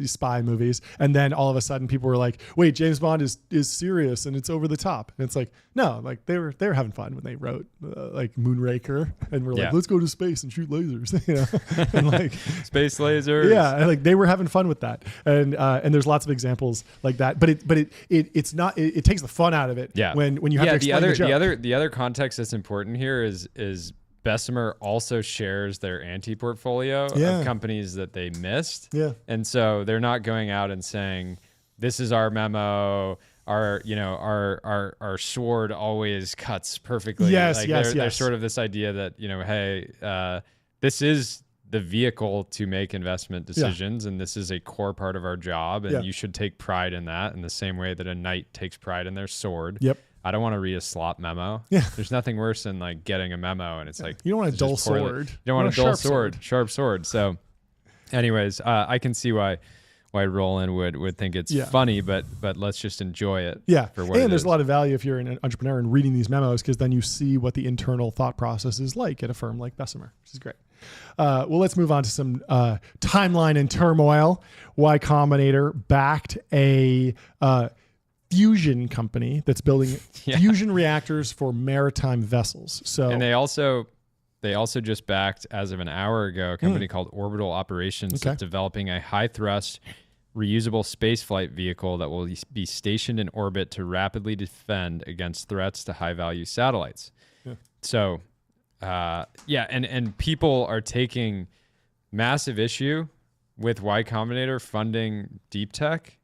spy movies. And then all of a sudden people were like, wait, James Bond is serious and it's over the top. And it's like, no, like they were having fun when they wrote like Moonraker and we're like, let's go to space and shoot lasers, and like space lasers. Yeah. And like they were having fun with that. And there's lots of examples like that, but it's not, it takes the fun out of it. Yeah. When you have to explain the joke. The other context that's important here is Bessemer also shares their anti-portfolio of companies that they missed. Yeah. And so they're not going out and saying, this is our memo, our sword always cuts perfectly. There's sort of this idea that, hey, this is the vehicle to make investment decisions, and this is a core part of our job, and you should take pride in that in the same way that a knight takes pride in their sword. Yep. I don't want to read a slop memo. Yeah. There's nothing worse than like getting a memo and it's like, you don't want a dull sword. You don't want a dull sword, sharp sword. So anyways, I can see why Roland would think it's funny, but let's just enjoy it. Yeah. For what and there's a lot of value if you're an entrepreneur and reading these memos, because then you see what the internal thought process is like at a firm like Bessemer, which is great. Well, let's move on to some timeline and turmoil. Y Combinator backed a fusion company that's building fusion reactors for maritime vessels. And they also just backed, as of an hour ago, a company called Orbital Operations that's developing a high thrust reusable spaceflight vehicle that will be stationed in orbit to rapidly defend against threats to high value satellites. Yeah. So and people are taking massive issue with Y Combinator funding deep tech.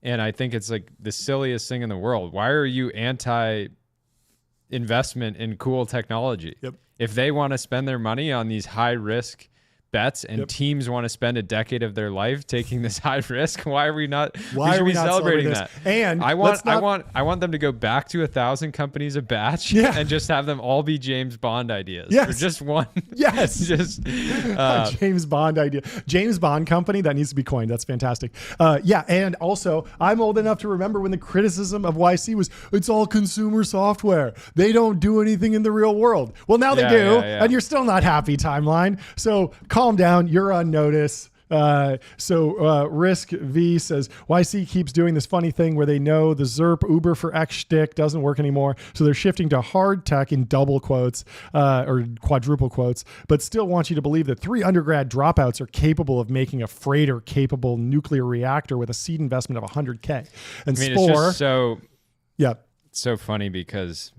And I think it's like the silliest thing in the world. Why are you anti-investment in cool technology? Yep. If they want to spend their money on these high risk bets and teams want to spend a decade of their life taking this high risk, why are we not? Why are we not celebrating that? And I want them to go back to 1,000 companies a batch and just have them all be James Bond ideas. Yes. Or just one. Yes. Just James Bond idea. James Bond company, that needs to be coined. That's fantastic. And also I'm old enough to remember when the criticism of YC was, it's all consumer software. They don't do anything in the real world. Well, now they do. And you're still not happy, Timeline. So calm down. You're on notice. Risk V says YC keeps doing this funny thing where they know the ZERP Uber for X shtick doesn't work anymore, so they're shifting to hard tech in double quotes or quadruple quotes, but still want you to believe that 3 undergrad dropouts are capable of making a freighter capable nuclear reactor with a seed investment of $100K. And Spore, it's just so funny because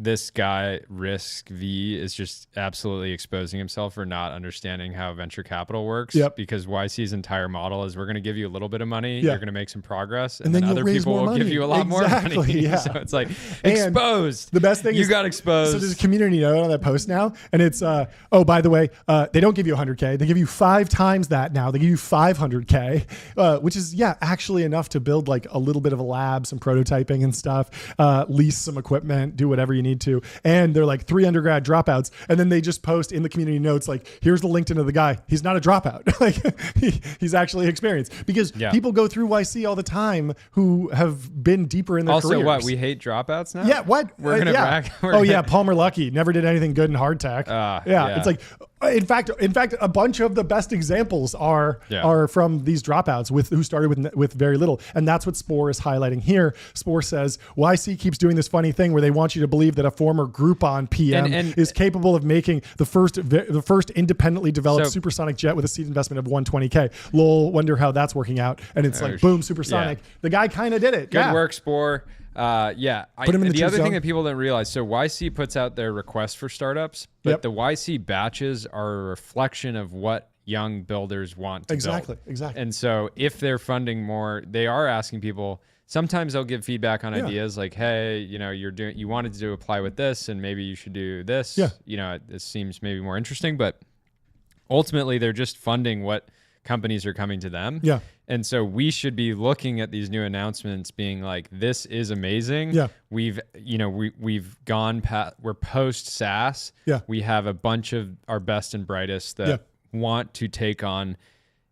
this guy, Risk V, is just absolutely exposing himself for not understanding how venture capital works. Yep. Because YC's entire model is we're going to give you a little bit of money, you're going to make some progress, and then you'll other raise people more will money. give you a lot more money. Yeah. So it's like exposed. The best thing you is got exposed. So there's a community note on that post now, and it's by the way, they don't give you $100K. They give you 5 times that now. They give you $500K, which is actually enough to build like a little bit of a lab, some prototyping and stuff, lease some equipment, do whatever you need to. And they're like 3 undergrad dropouts. And then they just post in the community notes, like, here's the LinkedIn of the guy. He's not a dropout. Like he's actually experienced, because people go through YC all the time who have been deeper in their careers. Also, what, we hate dropouts now? Yeah. What? We're going to brag. Palmer Luckey never did anything good in hard tech. It's like, in fact, a bunch of the best examples are from these dropouts who started with very little, and that's what Spore is highlighting here. Spore says YC keeps doing this funny thing where they want you to believe that a former Groupon PM is capable of making the first independently developed supersonic jet with a seed investment of $120K. Lol, wonder how that's working out. And it's like, boom, supersonic. The guy kind of did it. Good work, Spore. Put him in the other thing that people didn't realize, so YC puts out their request for startups, but the YC batches are a reflection of what young builders want to build. Exactly. And so if they're funding more, they are asking people, sometimes they'll give feedback on ideas like, hey, you wanted to apply with this and maybe you should do this. This seems maybe more interesting, but ultimately they're just funding what companies are coming to them. And so we should be looking at these new announcements being like, this is amazing. Yeah. We've gone past, we're post SaaS. Yeah. We have a bunch of our best and brightest that want to take on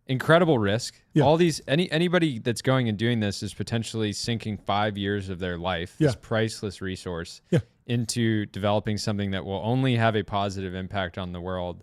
incredible risk. Yeah. All these, anybody that's going and doing this is potentially sinking 5 years of their life, this priceless resource, into developing something that will only have a positive impact on the world.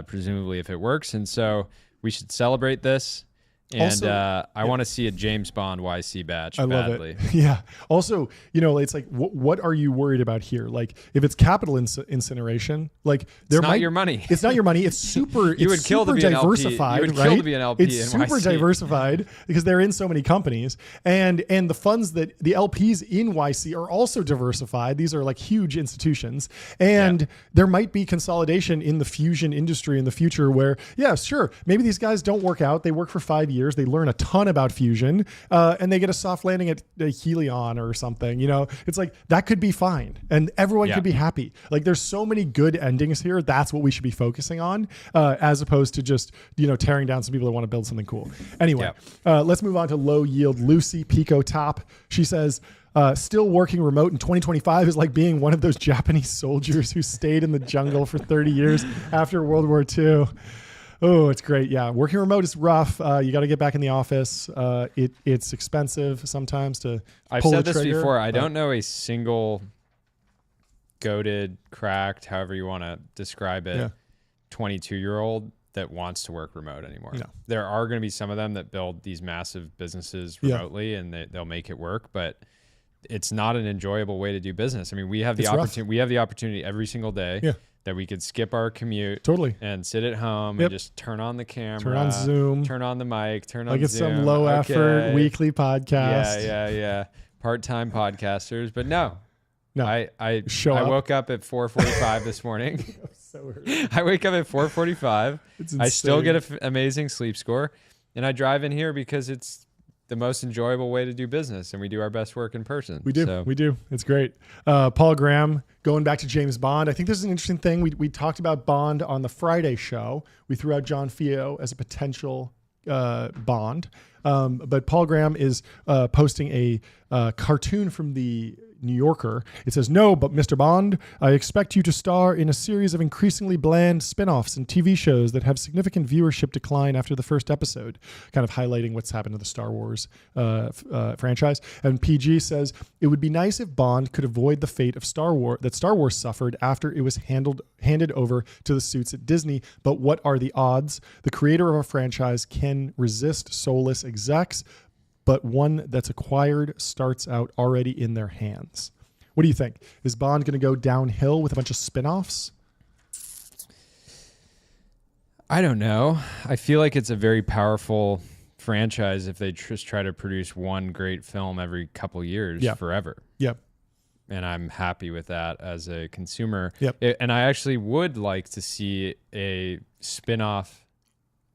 Presumably if it works. And so we should celebrate this. And also, I want to see a James Bond YC badge badly. Love it. Yeah. Also, it's like, what are you worried about here? Like, if it's capital incineration, like it's not your money. It's not your money. It's super. You would kill to be diversified, an LP. You would right? kill to be an LP. It's super diversified because they're in so many companies, and the funds that the LPs in YC are also diversified. These are like huge institutions, and there might be consolidation in the fusion industry in the future. Where, sure, maybe these guys don't work out. They work for 5 years. They learn a ton about fusion, and they get a soft landing at Helion or something. It's like that could be fine, and everyone could be happy. Like, there's so many good endings here. That's what we should be focusing on, as opposed to just tearing down some people that want to build something cool. Anyway, let's move on to low yield Lucy Pico Top. She says, still working remote in 2025 is like being one of those Japanese soldiers who stayed in the jungle for 30 years after World War II. Oh, it's great. Yeah. Working remote is rough. You got to get back in the office. It's expensive sometimes to I've pull said the this trigger. before. I don't know a single goated, cracked, however you want to describe it, 22-year-old that wants to work remote anymore. No. There are going to be some of them that build these massive businesses remotely and they'll make it work, but it's not an enjoyable way to do business. I mean, we have the opportunity. We have the opportunity every single day that we could skip our commute and sit at home and just turn on the camera, turn on Zoom, turn on the mic, turn on like it's Zoom. some low effort weekly podcast. Yeah. Part-time podcasters, but no. I woke up at 4:45 this morning. So early. I wake up at 4:45. I still get an amazing sleep score, and I drive in here because it's the most enjoyable way to do business, and we do our best work in person. We do. It's great. Paul Graham, going back to James Bond. I think this is an interesting thing. We talked about Bond on the Friday show. We threw out John Fio as a potential Bond. But Paul Graham is posting a cartoon from the New Yorker. It says, "No, but Mr. Bond, I expect you to star in a series of increasingly bland spin-offs and TV shows that have significant viewership decline after the first episode," kind of highlighting what's happened to the Star Wars franchise. And PG says, "It would be nice if Bond could avoid the fate of Star Wars suffered after it was handed over to the suits at Disney. But what are the odds? The creator of a franchise can resist soulless execs, but one that's acquired starts out already in their hands." What do you think? Is Bond going to go downhill with a bunch of spin-offs? I don't know. I feel like it's a very powerful franchise if they just try to produce one great film every couple years forever. Yep. And I'm happy with that as a consumer. Yep. And I actually would like to see a spin-off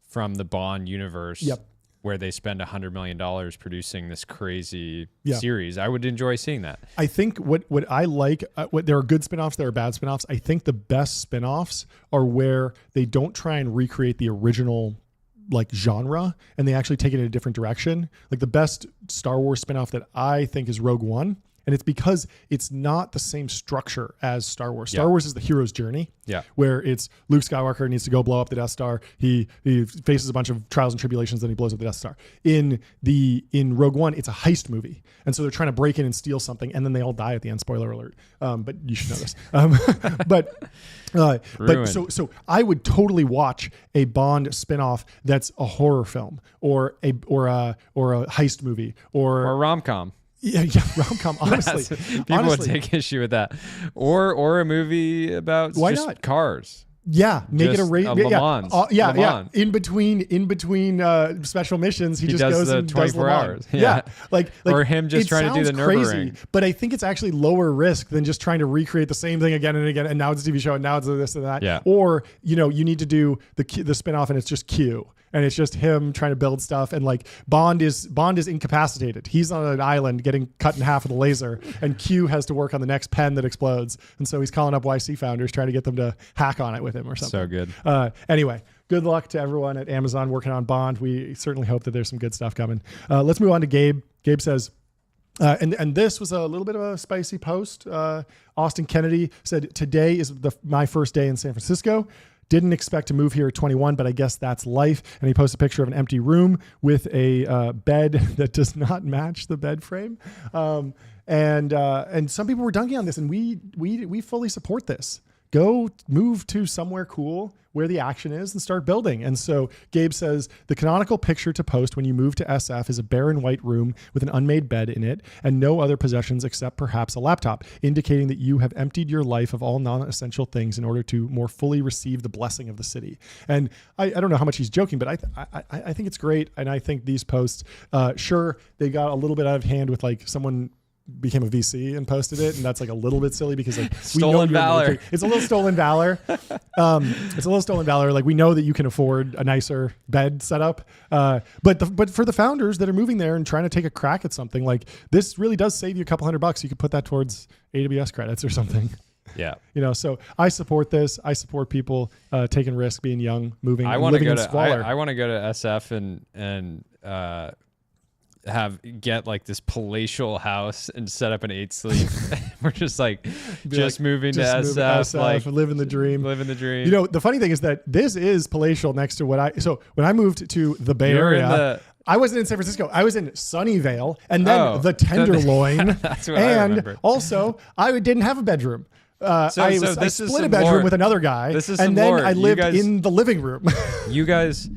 from the Bond universe. Yep. Where they spend $100 million producing this crazy series. I would enjoy seeing that. I think what I like, there are good spinoffs, there are bad spinoffs. I think the best spinoffs are where they don't try and recreate the original like genre and they actually take it in a different direction. Like the best Star Wars spinoff that I think is Rogue One. And it's because it's not the same structure as Star Wars. Star Wars is the hero's journey, where it's Luke Skywalker needs to go blow up the Death Star. He faces a bunch of trials and tribulations, then he blows up the Death Star. In Rogue One, it's a heist movie, and so they're trying to break in and steal something, and then they all die at the end. Spoiler alert! But you should know this. But so I would totally watch a Bond spinoff that's a horror film or a heist movie or a rom-com. Yeah, rom-com. Honestly, people would take issue with that, or a movie about just cars. Yeah, make just it a race. Le Mans. Le Mans. In between special missions, he just goes and 24 does hours. Yeah, like or him just trying to do the Nürburgring. But I think it's actually lower risk than just trying to recreate the same thing again and again. And now it's a TV show, and now it's this and that. Yeah. Or you need to do the spinoff, and it's just Q. And it's just him trying to build stuff, and like Bond is incapacitated. He's on an island getting cut in half with a laser, and Q has to work on the next pen that explodes. And so he's calling up YC founders trying to get them to hack on it with him or something. So good. Anyway, good luck to everyone at Amazon working on Bond. We certainly hope that there's some good stuff coming. Let's move on to Gabe. Gabe says, and this was a little bit of a spicy post. Austin Kennedy said, today is my first day in San Francisco. Didn't expect to move here at 21, but I guess that's life. And he posted a picture of an empty room with a bed that does not match the bed frame. And some people were dunking on this, and we fully support this. Go move to somewhere cool where the action is and start building. And so Gabe says, the canonical picture to post when you move to SF is a barren white room with an unmade bed in it and no other possessions except perhaps a laptop, indicating that you have emptied your life of all non-essential things in order to more fully receive the blessing of the city. And I don't know how much he's joking, but I think it's great. And I think these posts, sure, they got a little bit out of hand with like someone became a VC and posted it, and that's like a little bit silly because like stolen valor. It's a little stolen valor. It's a little stolen valor. Like we know that you can afford a nicer bed setup, but for the founders that are moving there and trying to take a crack at something, like this really does save you a couple $100. You could put that towards AWS credits or something. Yeah. So I support this. I support people taking risk, being young, moving. I want to go in to squalor. I want to go to SF and get like this palatial house and set up an 8-sleep. We're just like moving to SF, like living the dream. Living the dream. You know, the funny thing is that this is palatial next to when I moved to the Bay Area. I wasn't in San Francisco. I was in Sunnyvale, and then the Tenderloin. That's what I remember. Also, I didn't have a bedroom. I split a bedroom lore. with another guy, and then I lived in the living room. You guys,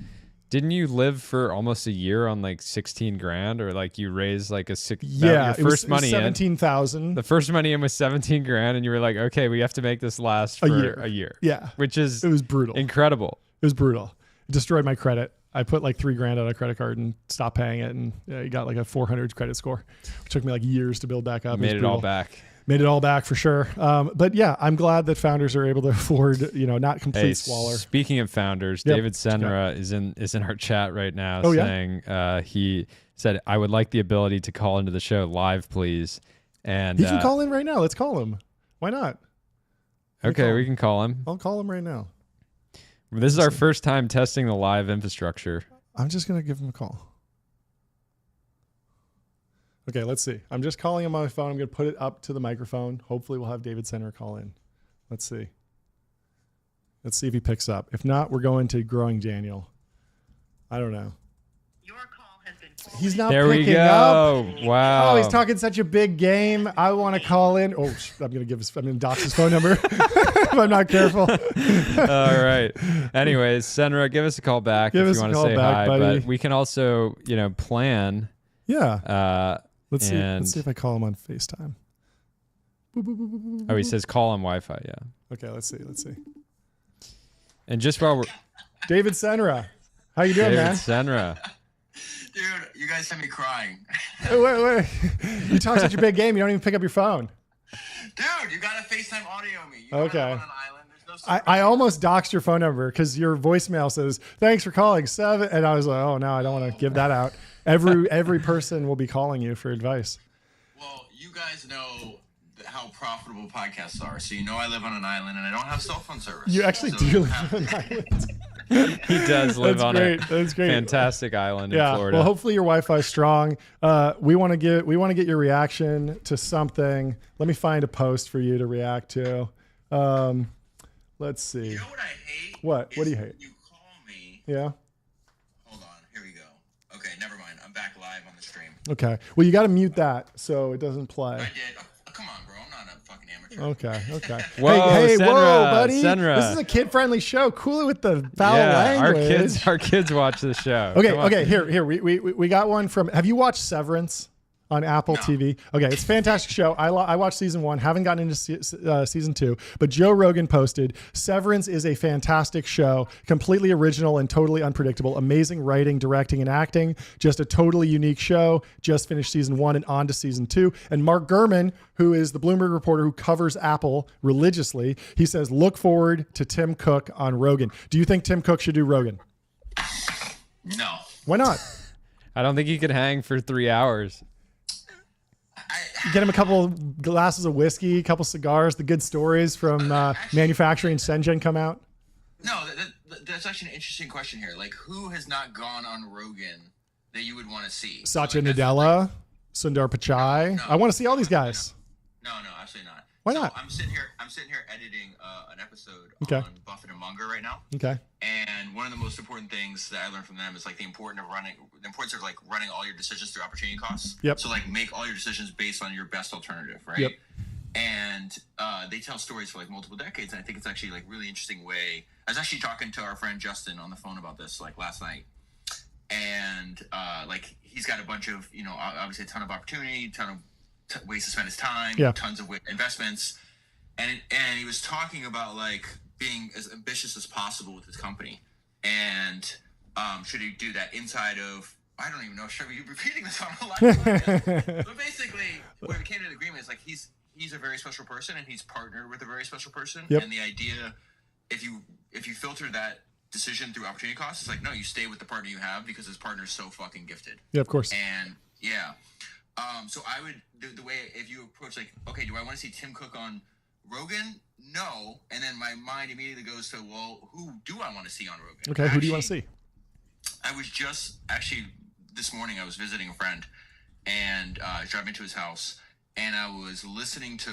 didn't you live for almost a year on like 16 grand, or like you raised like your first money 17,000. The first money in was 17 grand, and you were like, okay, we have to make this last for a year. Yeah, which is it was brutal, incredible. It was brutal. It destroyed my credit. I put like $3 grand on a credit card and stopped paying it, and you got like a 400 credit score, which took me like years to build back up. Made it all back. Made it all back for sure. But yeah, I'm glad that founders are able to afford, not complete squalor. Speaking of founders, David Senra is in our chat right now saying he said, I would like the ability to call into the show live, please. And he can call in right now. Let's call him. Why not? Okay, we can call him. I'll call him right now. This is our first time testing the live infrastructure. I'm just going to give him a call. Okay, let's see. I'm just calling him on my phone. I'm going to put it up to the microphone. Hopefully we'll have David Senra call in. Let's see. Let's see if he picks up. If not, we're going to Growing Daniel. I don't know. Your call has been He's not there picking we go. up. Wow. Oh, he's talking such a big game. I want to call in. Oh, I'm going to dox his phone number if I'm not careful. All right. Anyways, Senra, give us a call back if you want to say hi. Buddy. But we can also, plan. Yeah. Let's see if I call him on FaceTime. Oh, he says call on Wi-Fi. Yeah. Okay, let's see. And just while we're David Senra, how you doing, man? Senra. Dude, you guys sent me crying. Wait. You talk such a big game, you don't even pick up your phone. Dude, you gotta FaceTime audio me. You Okay. On an island. There's no I almost doxed your phone number because your voicemail says, thanks for calling 7. And I was like, oh, no, I don't want to give that out. Every person will be calling you for advice. Well, you guys know how profitable podcasts are. So you know I live on an island and I don't have cell phone service. You actually do live on an island. He does live on a That's great. fantastic island in Florida. Well, hopefully your Wi-Fi is strong. We want to get your reaction to something. Let me find a post for you to react to. Let's see. You know what I hate? What do you hate? You call me. Yeah. Hold on. Here we go. Okay, never mind. I'm back live on the stream. Okay. Well, you got to mute that so it doesn't play. I did. Oh, come on, bro. I'm not a fucking amateur. Okay. Whoa, hey, Senra, whoa, buddy. Senra. This is a kid-friendly show. Cool it with the foul language. Our kids watch the show. Okay. Here. We got one from. Have you watched Severance on Apple TV? Okay, it's a fantastic show. I watched season 1. Haven't gotten into season 2, but Joe Rogan posted Severance is a fantastic show, completely original and totally unpredictable. Amazing writing, directing, and acting. Just a totally unique show. Just finished season 1 and on to season 2. And Mark Gurman, who is the Bloomberg reporter who covers Apple religiously, he says, look forward to Tim Cook on Rogan. Do you think Tim Cook should do Rogan? No. Why not? I don't think he could hang for 3 hours. Get him a couple glasses of whiskey, a couple cigars, the good stories from manufacturing Sengen come out. No, that's actually an interesting question here. Like, who has not gone on Rogan that you would want to see? Satya like, Nadella, Sundar Pichai. No, I want to see all these guys. No, absolutely not. Why not? I'm sitting here editing an episode on Buffett and Munger right now. Okay. And one of the most important things that I learned from them is like the importance of like running all your decisions through opportunity costs. Yep. So like make all your decisions based on your best alternative, right? Yep. And they tell stories for like multiple decades, and I think it's actually like really interesting way. I was actually talking to our friend Justin on the phone about this like last night, and like he's got a bunch of obviously a ton of opportunity, ton of ways to spend his time, tons of investments, and he was talking about like being as ambitious as possible with his company, and should he do that inside of, I don't even know, should we be repeating this on a live podcast? But basically what we came to the agreement is like he's a very special person and he's partnered with a very special person, and the idea, if you filter that decision through opportunity costs, it's like, no, you stay with the partner you have because his partner's so fucking gifted. Yeah, of course. And so I would, the way, if you approach like, okay, do I want to see Tim Cook on Rogan? No. And then my mind immediately goes to, well, who do I want to see on Rogan? Okay, who do you want to see? I was just, actually, this morning I was visiting a friend, and I was driving to his house, and I was listening to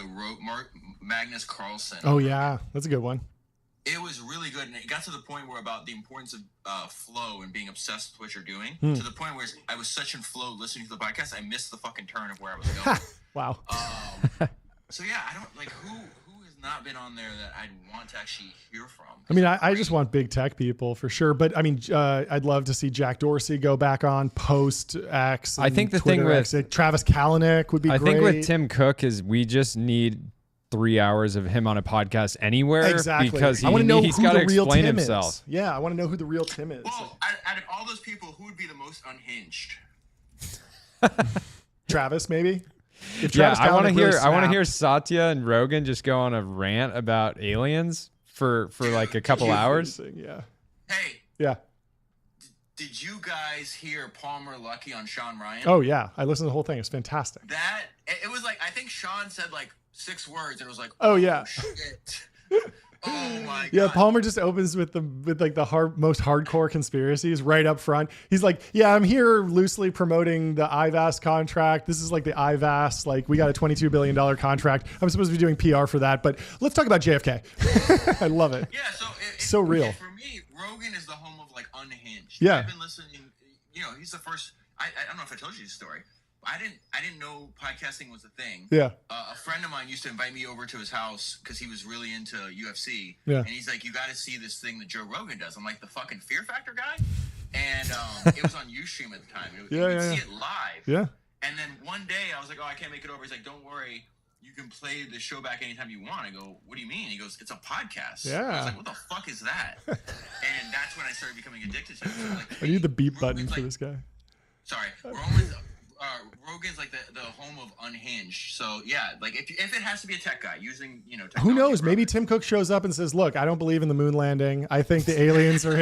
Magnus Carlsen. Oh, yeah. That's a good one. It was really good, and it got to the point where about the importance of flow and being obsessed with what you're doing, to the point where I was such in flow listening to the podcast, I missed the fucking turn of where I was going. Wow. So yeah, I don't like who has not been on there that I'd want to actually hear from. I mean, I just want big tech people for sure, but I mean, I'd love to see Jack Dorsey go back on post X. I think the Twitter thing with Travis Kalanick would be great. I think with Tim Cook is we just need 3 hours of him on a podcast anywhere. Exactly. Because I want to know he's who got to the real explain Tim himself. is. Yeah, I want to know who the real Tim is. Well, out of all those people, who would be the most unhinged? Travis, maybe. If Yeah, Travis I want to Kalanick hear. really I want to snapped- hear Satya and Rogan just go on a rant about aliens for like a couple hours. Yeah. Hey, Yeah. did you guys hear Palmer Lucky on Sean Ryan? Oh yeah, I listened to the whole thing. It's fantastic. That it was like, I think Sean said like 6 words, and it was like, Oh, yeah. shit. Oh my god. Yeah, Palmer just opens with like the most hardcore conspiracies right up front. He's like, "Yeah, I'm here loosely promoting the IVAS contract. This is like the IVAS. Like, we got a $22 billion contract. I'm supposed to be doing PR for that, but let's talk about JFK." I love it. Yeah, So real. For me, Rogan is the home of like unhinged. Yeah. I've been listening. He's the first. I don't know if I told you this story. I didn't know podcasting was a thing. Yeah. A friend of mine used to invite me over to his house because he was really into UFC. Yeah. And he's like, "You got to see this thing that Joe Rogan does." I'm like, "The fucking Fear Factor guy?" And it was on Ustream at the time. You could see it live. Yeah. And then one day I was like, "Oh, I can't make it over." He's like, "Don't worry. You can play the show back anytime you want." I go, "What do you mean?" He goes, "It's a podcast." Yeah. I was like, "What the fuck is that?" And that's when I started becoming addicted to it. So like, I need the beep button Rogan's for like, this guy. Sorry, Rogan's like the home of unhinged. So yeah, like if it has to be a tech guy using technology, Who knows? Maybe Tim Cook shows up and says, "Look, I don't believe in the moon landing. I think the aliens are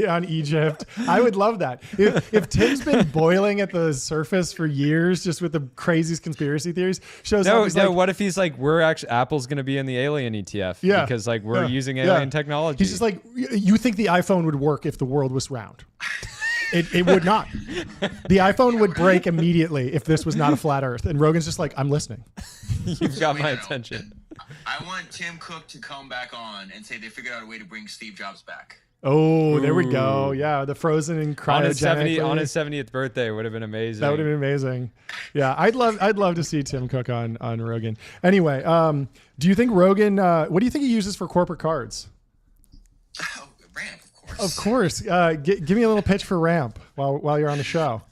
on Egypt." I would love that. If Tim's been boiling at the surface for years, just with the craziest conspiracy theories, shows up. No. What if he's like, we're actually Apple's going to be in the alien ETF? Yeah. Because like we're using alien technology. He's just like, you think the iPhone would work if the world was round? It would not. The iPhone would break immediately if this was not a flat Earth. And Rogan's just like, "I'm listening." You've got my attention. I want Tim Cook to come back on and say they figured out a way to bring Steve Jobs back. Oh, there we go. Yeah, the frozen and cryogenic. On his 70th birthday would have been amazing. That would have been amazing. Yeah, I'd love to see Tim Cook on Rogan. Anyway, do you think Rogan? What do you think he uses for corporate cards? Oh, Ramp, of course. Of course. Give me a little pitch for Ramp while you're on the show.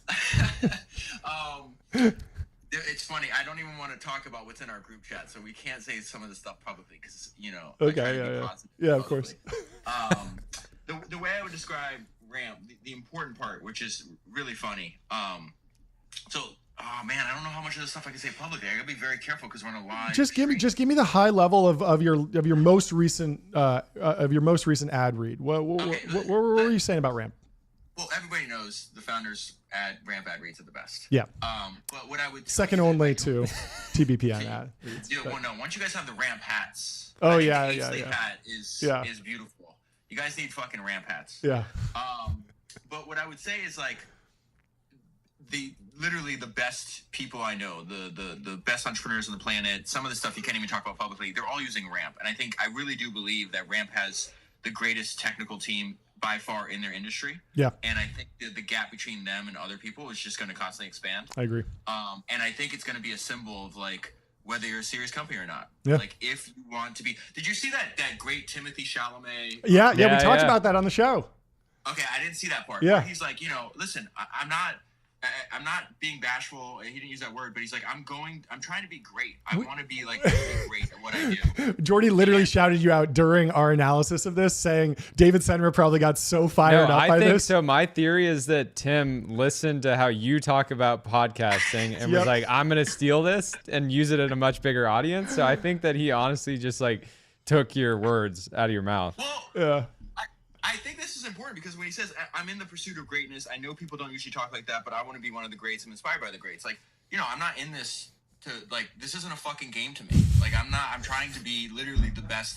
It's funny. I don't even want to talk about what's in our group chat, so we can't say some of this stuff publicly because Okay. Yeah. Of course. The way I would describe Ramp, the important part, which is really funny. Oh man, I don't know how much of this stuff I can say publicly. I gotta be very careful because we're on a live. Just give me the high level of your most recent ad read. What were you saying about Ramp? Well, everybody knows the founders Ramp ad reads are the best. Yeah. But what I would second only to TBPN ad reads. Well, no. Once you guys have the Ramp hats. Oh the yeah. hat is beautiful. You guys need fucking ramp hats. Yeah. But what I would say is like literally the best people I know, the best entrepreneurs on the planet, some of the stuff you can't even talk about publicly, they're all using Ramp. And I really do believe that Ramp has the greatest technical team by far in their industry. Yeah. And I think the gap between them and other people is just going to constantly expand. I agree. And I think it's going to be a symbol of like whether you're a serious company or not. Yeah. Like if you want to be. Did you see that great Timothy Chalamet? Yeah, we talked about that on the show. Okay, I didn't see that part. Yeah. He's like, listen, I'm not being bashful. He didn't use that word, but he's like, I'm trying to be great. I want to be like really great at what I do. Jordy literally shouted you out during our analysis of this, saying David Senra probably got so fired up by this. I think so. My theory is that Tim listened to how you talk about podcasting and was like, I'm going to steal this and use it in a much bigger audience. So I think that he honestly just like took your words out of your mouth. Well, yeah. I think this is important because when he says, I'm in the pursuit of greatness, I know people don't usually talk like that, but I want to be one of the greats. I'm inspired by the greats. Like, I'm not in this to, like, this isn't a fucking game to me. Like, I'm trying to be literally the best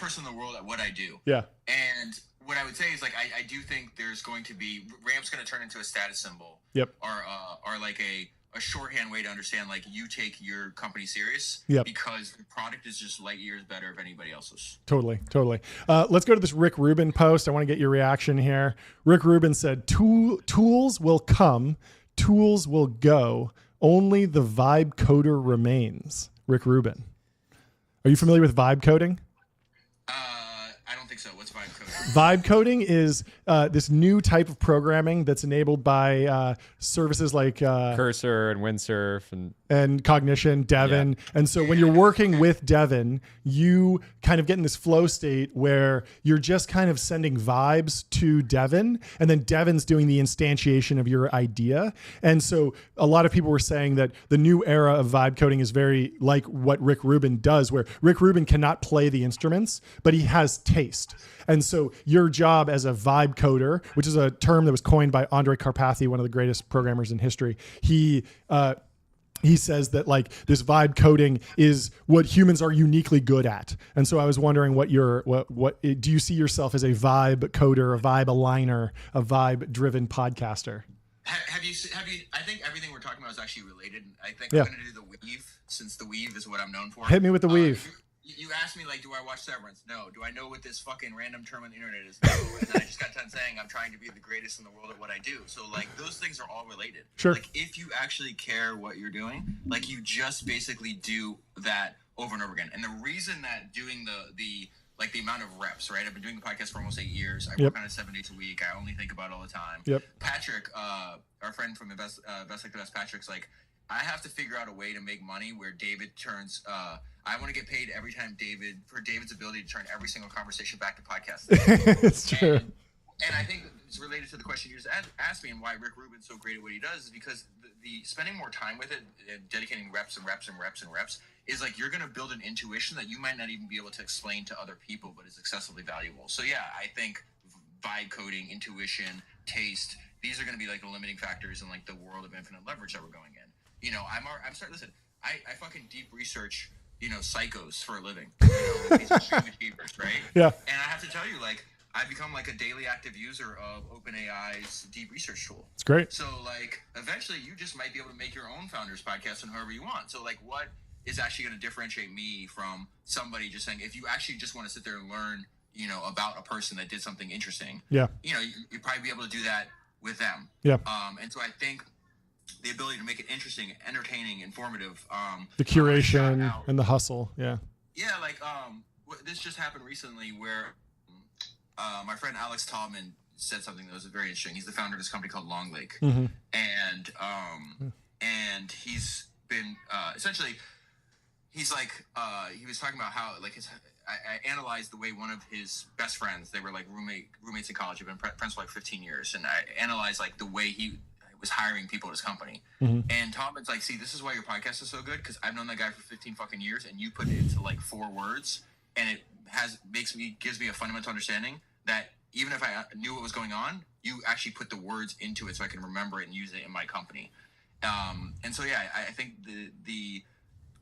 person in the world at what I do. Yeah. And what I would say is, like, I do think there's going to be, Ramp's going to turn into a status symbol. Yep. Or like a shorthand way to understand, like, you take your company serious. Yep. Because the product is just light years better of anybody else's. Totally. Let's go to this Rick Rubin post. I want to get your reaction here. Rick Rubin said, tools will come, tools will go. Only the vibe coder remains. Rick Rubin. Are you familiar with vibe coding? I don't think so. What's vibe coding? Vibe coding is this new type of programming that's enabled by services like Cursor and Windsurf and Cognition, Devin. Yeah. And so when you're working with Devin, you kind of get in this flow state where you're just kind of sending vibes to Devin, and then Devin's doing the instantiation of your idea. And so a lot of people were saying that the new era of vibe coding is very like what Rick Rubin does, where Rick Rubin cannot play the instruments, but he has taste. And so your job as a vibe coder, which is a term that was coined by Andrej Karpathy, one of the greatest programmers in history, he says that like this vibe coding is what humans are uniquely good at. And so I was wondering what do you see yourself as a vibe coder, a vibe aligner, a vibe driven podcaster? Have you, I think everything we're talking about is actually related. I think I'm going to do the weave, since the weave is what I'm known for. Hit me with the weave. You asked me, like, do I watch Severance? No. Do I know what this fucking random term on the internet is? No. And then I just got done saying I'm trying to be the greatest in the world at what I do. So, like, those things are all related. Sure. Like, if you actually care what you're doing, like, you just basically do that over and over again. And the reason that doing the amount of reps, right? I've been doing the podcast for almost 8 years. I work on it 7 days a week. I only think about it all the time. Yep. Patrick, our friend from Invest Like the Best, Patrick's like, I have to figure out a way to make money where David turns. I want to get paid every time David's ability to turn every single conversation back to podcasting. It's true. And I think it's related to the question you just asked me, and why Rick Rubin's so great at what he does is because the spending more time with it and dedicating reps and reps and reps and reps is like you're going to build an intuition that you might not even be able to explain to other people, but is excessively valuable. So yeah, I think vibe coding, intuition, taste, these are going to be like the limiting factors in like the world of infinite leverage that we're going in. I'm starting. Listen, I fucking deep research, psychos for a living. These extreme achievers, right? Yeah. And I have to tell you, like, I've become like a daily active user of OpenAI's deep research tool. It's great. So, like, eventually, you just might be able to make your own founders podcast and however you want. So, like, what is actually going to differentiate me from somebody just saying, if you actually just want to sit there and learn, about a person that did something interesting? Yeah. You'd probably be able to do that with them. Yeah. And so I think the ability to make it interesting, entertaining, informative. The curation and the hustle. Yeah. Yeah. Like, this just happened recently where my friend Alex Tallman said something that was very interesting. He's the founder of this company called Long Lake. Mm-hmm. And he's been, essentially, he's like, he was talking about how, like, I analyzed the way one of his best friends, they were like roommates in college, have been friends for like 15 years. And I analyzed like the way he was hiring people at his company. Mm-hmm. And Tom's like, see, this is why your podcast is so good, because I've known that guy for 15 fucking years, and you put it into like 4 words, and it gives me a fundamental understanding that even if I knew what was going on, you actually put the words into it so I can remember it and use it in my company. And so yeah, I think the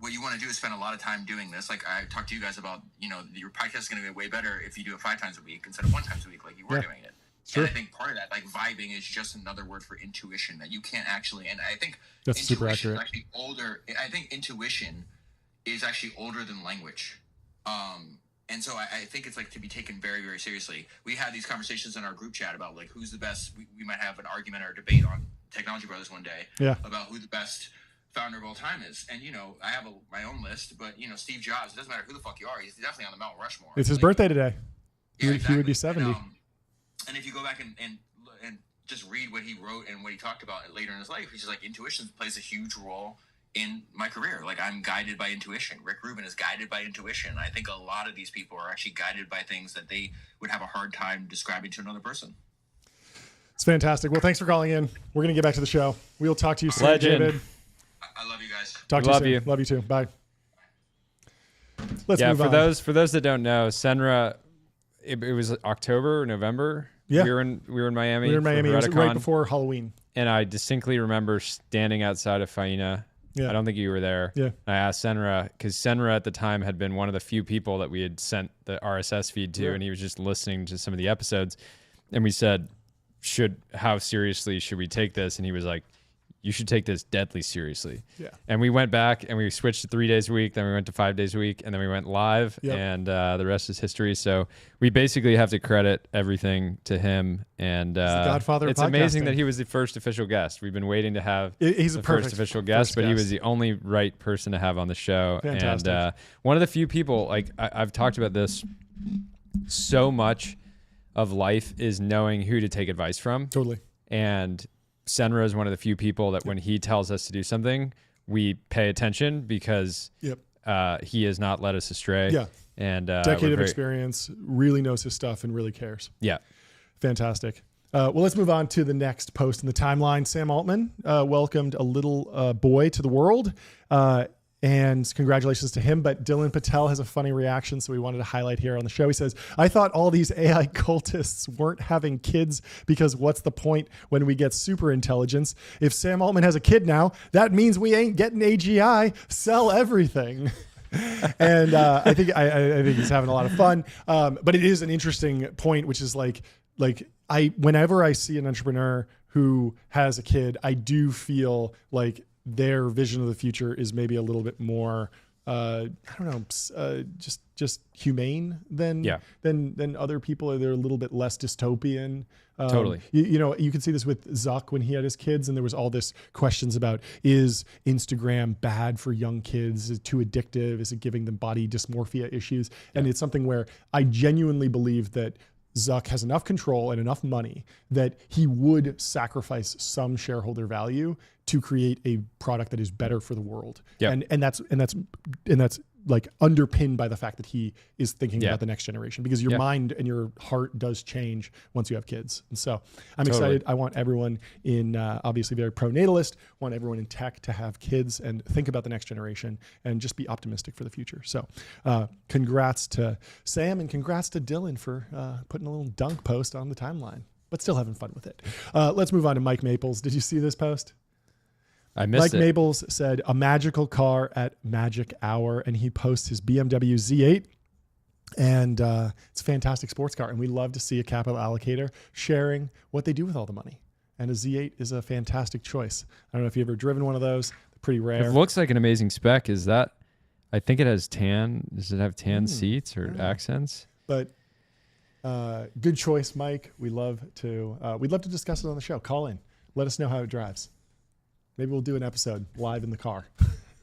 what you want to do is spend a lot of time doing this. Like I talked to you guys about, your podcast is going to be way better if you do it 5 times a week instead of 1 time a week, like you were doing it. Sure. And I think part of that, like vibing, is just another word for intuition that you can't actually. And I think that's super intuition accurate. is actually older. I think intuition is actually older than language. And so I think it's like to be taken very, very seriously. We had these conversations in our group chat about like who's the best. We might have an argument or a debate on Technology Brothers one day about who the best founder of all time is. And, I have my own list, but, Steve Jobs, it doesn't matter who the fuck you are. He's definitely on the Mount Rushmore. It's his birthday today. Yeah, He would be 70. And if you go back and just read what he wrote and what he talked about later in his life, he's just like, intuition plays a huge role in my career. Like I'm guided by intuition. Rick Rubin is guided by intuition. I think a lot of these people are actually guided by things that they would have a hard time describing to another person. It's fantastic. Well, thanks for calling in. We're going to get back to the show. We'll talk to you soon, Legend. David. I love you guys. Talk to you soon. Love you too. Bye. Let's move on. For those that don't know, Senra, it was October or November. Yeah. We were in Miami. We were in Miami. It was Redicon, right before Halloween. and I distinctly remember standing outside of Faina. Yeah. I don't think you were there. Yeah. I asked Senra, because Senra at the time had been one of the few people that we had sent the RSS feed to, and he was just listening to some of the episodes. And we said, how seriously should we take this? And he was like, you should take this deadly seriously. Yeah. And we went back and we switched to 3 days a week. Then we went to 5 days a week, and then we went live. Yep. And the rest is history. So we basically have to credit everything to him. And the godfather of it's amazing podcasting. that he was the first official guest. We've been waiting to have He's the a perfect first official guest, but he was the only right person to have on the show. Fantastic. And one of the few people, like I've talked about this, so much of life is knowing who to take advice from. Totally. And Senra is one of the few people that when he tells us to do something, we pay attention because he has not led us astray. Yeah. And decade of experience, really knows his stuff and really cares. Yeah. Fantastic. Well, let's move on to the next post in the timeline. Sam Altman welcomed a little boy to the world. And congratulations to him. But Dylan Patel has a funny reaction, so we wanted to highlight here on the show. He says, I thought all these AI cultists weren't having kids because what's the point when we get super intelligence? If Sam Altman has a kid now, that means we ain't getting AGI. Sell everything. And I think he's having a lot of fun. But it is an interesting point, which is whenever I see an entrepreneur who has a kid, I do feel like their vision of the future is maybe a little bit more, just humane than other people. They're a little bit less dystopian. Totally. You can see this with Zuck when he had his kids, and there was all this questions about, is Instagram bad for young kids? Is it too addictive? Is it giving them body dysmorphia issues? And it's something where I genuinely believe that Zuck has enough control and enough money that he would sacrifice some shareholder value to create a product that is better for the world. Yep. And that's like underpinned by the fact that he is thinking about the next generation, because your mind and your heart does change once you have kids. And so I'm excited. I want everyone in, obviously very pro-natalist, want everyone in tech to have kids and think about the next generation and just be optimistic for the future. So congrats to Sam and congrats to Dylan for putting a little dunk post on the timeline, but still having fun with it. Let's move on to Mike Maples. Did you see this post? I missed Mike Maples said a magical car at magic hour, and he posts his BMW Z8, and it's a fantastic sports car, and we love to see a capital allocator sharing what they do with all the money, and a Z8 is a fantastic choice. I don't know if you've ever driven one of those. They're pretty rare. It looks like an amazing spec. Is that, I think it has tan. Does it have tan seats or accents? But good choice, Mike. We'd love to discuss it on the show. Call in. Let us know how it drives. Maybe we'll do an episode live in the car.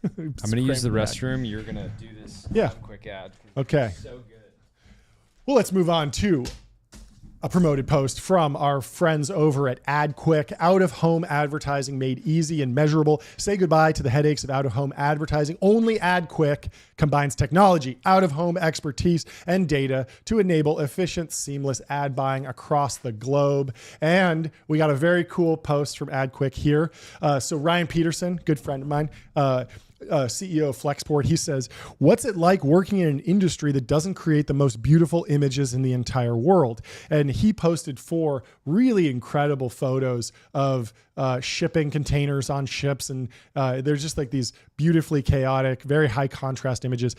I'm going to use the restroom. You're going to do this quick ad. Okay. So good. Well, let's move on to a promoted post from our friends over at AdQuick. Out-of-home advertising made easy and measurable. Say goodbye to the headaches of out-of-home advertising. Only AdQuick combines technology, out-of-home expertise, and data to enable efficient, seamless ad buying across the globe. And we got a very cool post from AdQuick here. So Ryan Peterson, good friend of mine, CEO of Flexport, he says, what's it like working in an industry that doesn't create the most beautiful images in the entire world? And he posted 4 really incredible photos of shipping containers on ships. And there's just like these beautifully chaotic, very high contrast images.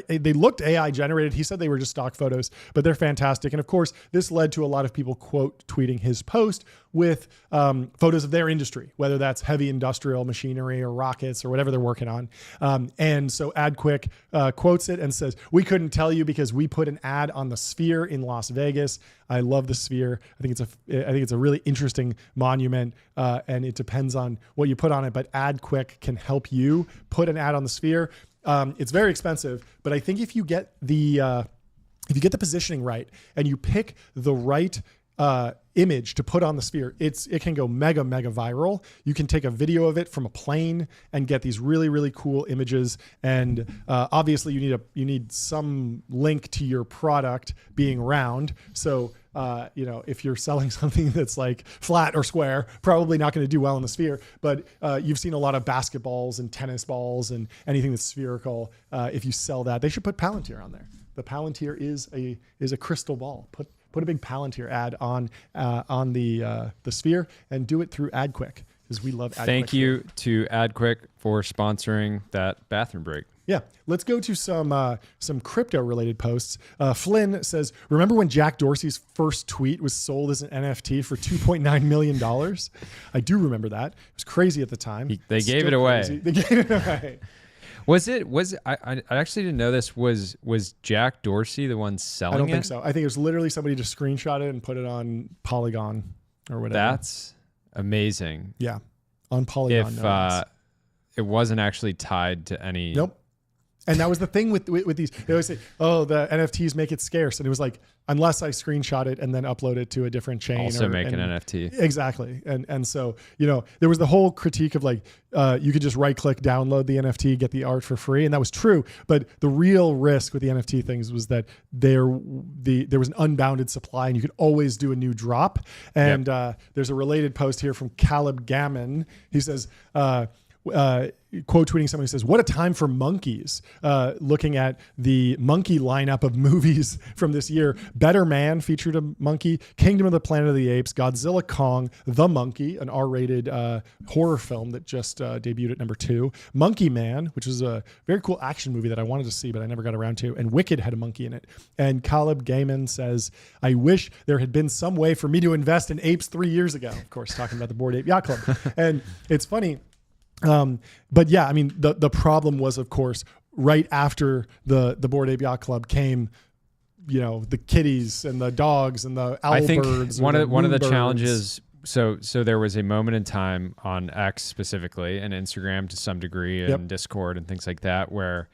They looked AI generated. He said they were just stock photos, but they're fantastic. And of course, this led to a lot of people quote tweeting his post with photos of their industry, whether that's heavy industrial machinery or rockets or whatever they're working on. And so AdQuick quotes it and says, "We couldn't tell you because we put an ad on the Sphere in Las Vegas." I love the Sphere. I think it's a really interesting monument, and it depends on what you put on it. But AdQuick can help you put an ad on the Sphere. It's very expensive, but I think if you get the positioning right and you pick the right image to put on the Sphere, it can go mega viral. You can take a video of it from a plane and get these really cool images. And obviously, you need some link to your product being round. So if you're selling something that's like flat or square, probably not going to do well in the Sphere. But you've seen a lot of basketballs and tennis balls and anything that's spherical. If you sell that, they should put Palantir on there. The Palantir is a crystal ball. Put a big Palantir ad on the Sphere and do it through AdQuick, because we love AdQuick. Thank you to AdQuick for sponsoring that bathroom break. Yeah, let's go to some crypto related posts. Flynn says, "Remember when Jack Dorsey's first tweet was sold as an NFT for $2.9 million? I do remember that. It was crazy at the time. They gave it away. They gave it away. I actually didn't know this. Was Jack Dorsey the one selling it? I don't think so. I think it was literally somebody just screenshot it and put it on Polygon or whatever. That's amazing. Yeah, on Polygon. If it wasn't actually tied to any. Nope. And that was the thing with these. They always say, "Oh, the NFTs make it scarce," and it was like, unless I screenshot it and then upload it to a different chain. Also make an NFT. Exactly. And so, there was the whole critique of like, you could just right click, download the NFT, get the art for free. And that was true. But the real risk with the NFT things was that there was an unbounded supply and you could always do a new drop. And there's a related post here from Caleb Gammon. He says, quote tweeting somebody who says, "What a time for monkeys," looking at the monkey lineup of movies from this year. Better Man featured a monkey, Kingdom of the Planet of the Apes, Godzilla Kong, The Monkey, an R-rated horror film that just debuted at number 2, Monkey Man, which is a very cool action movie that I wanted to see but I never got around to, and Wicked had a monkey in it. And Caleb Gaiman says, "I wish there had been some way for me to invest in apes 3 years ago." Of course, talking about the Bored Ape Yacht Club. And it's funny. But yeah, I mean, the problem was, of course, right after the Bored Ape Yacht Club came, the kitties and the dogs and the owl birds. One of the challenges. So there was a moment in time on X specifically and Instagram to some degree and Discord and things like that, where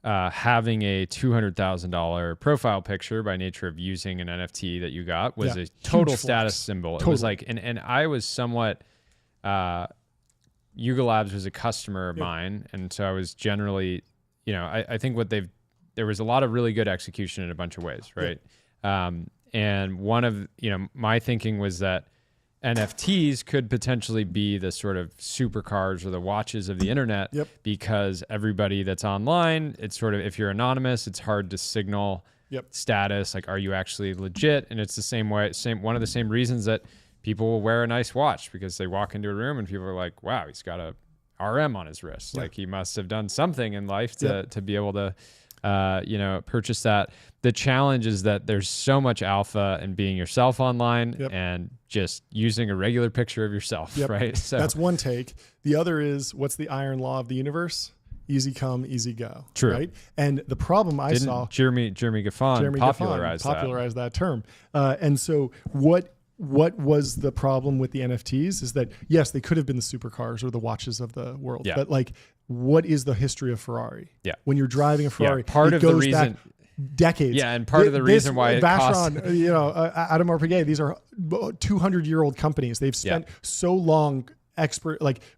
having a $200,000 profile picture by nature of using an NFT that you got was a total status symbol. Totally. It was like, and I was somewhat, Yuga Labs was a customer of mine. And so I was generally, I think there was a lot of really good execution in a bunch of ways. Right. And one of, my thinking was that NFTs could potentially be the sort of supercars or the watches of the internet, because everybody that's online, it's sort of, if you're anonymous, it's hard to signal status. Like, are you actually legit? And it's the same way, one of the same reasons that people will wear a nice watch, because they walk into a room and people are like, wow, he's got a RM on his wrist. Like, he must have done something in life to be able to, purchase that. The challenge is that there's so much alpha in being yourself online and just using a regular picture of yourself, right? So that's one take. The other is, what's the iron law of the universe? Easy come, easy go. True. Right? And the problem I saw... Jeremy Gaffon popularized that term. And so what was the problem with the NFTs is that, yes, they could have been the supercars or the watches of the world, but like, what is the history of Ferrari? Yeah. When you're driving a Ferrari, part of the reason, decades. Yeah, and part of the reason why it costs... Adam Piguet, these are 200-year-old companies. They've spent so long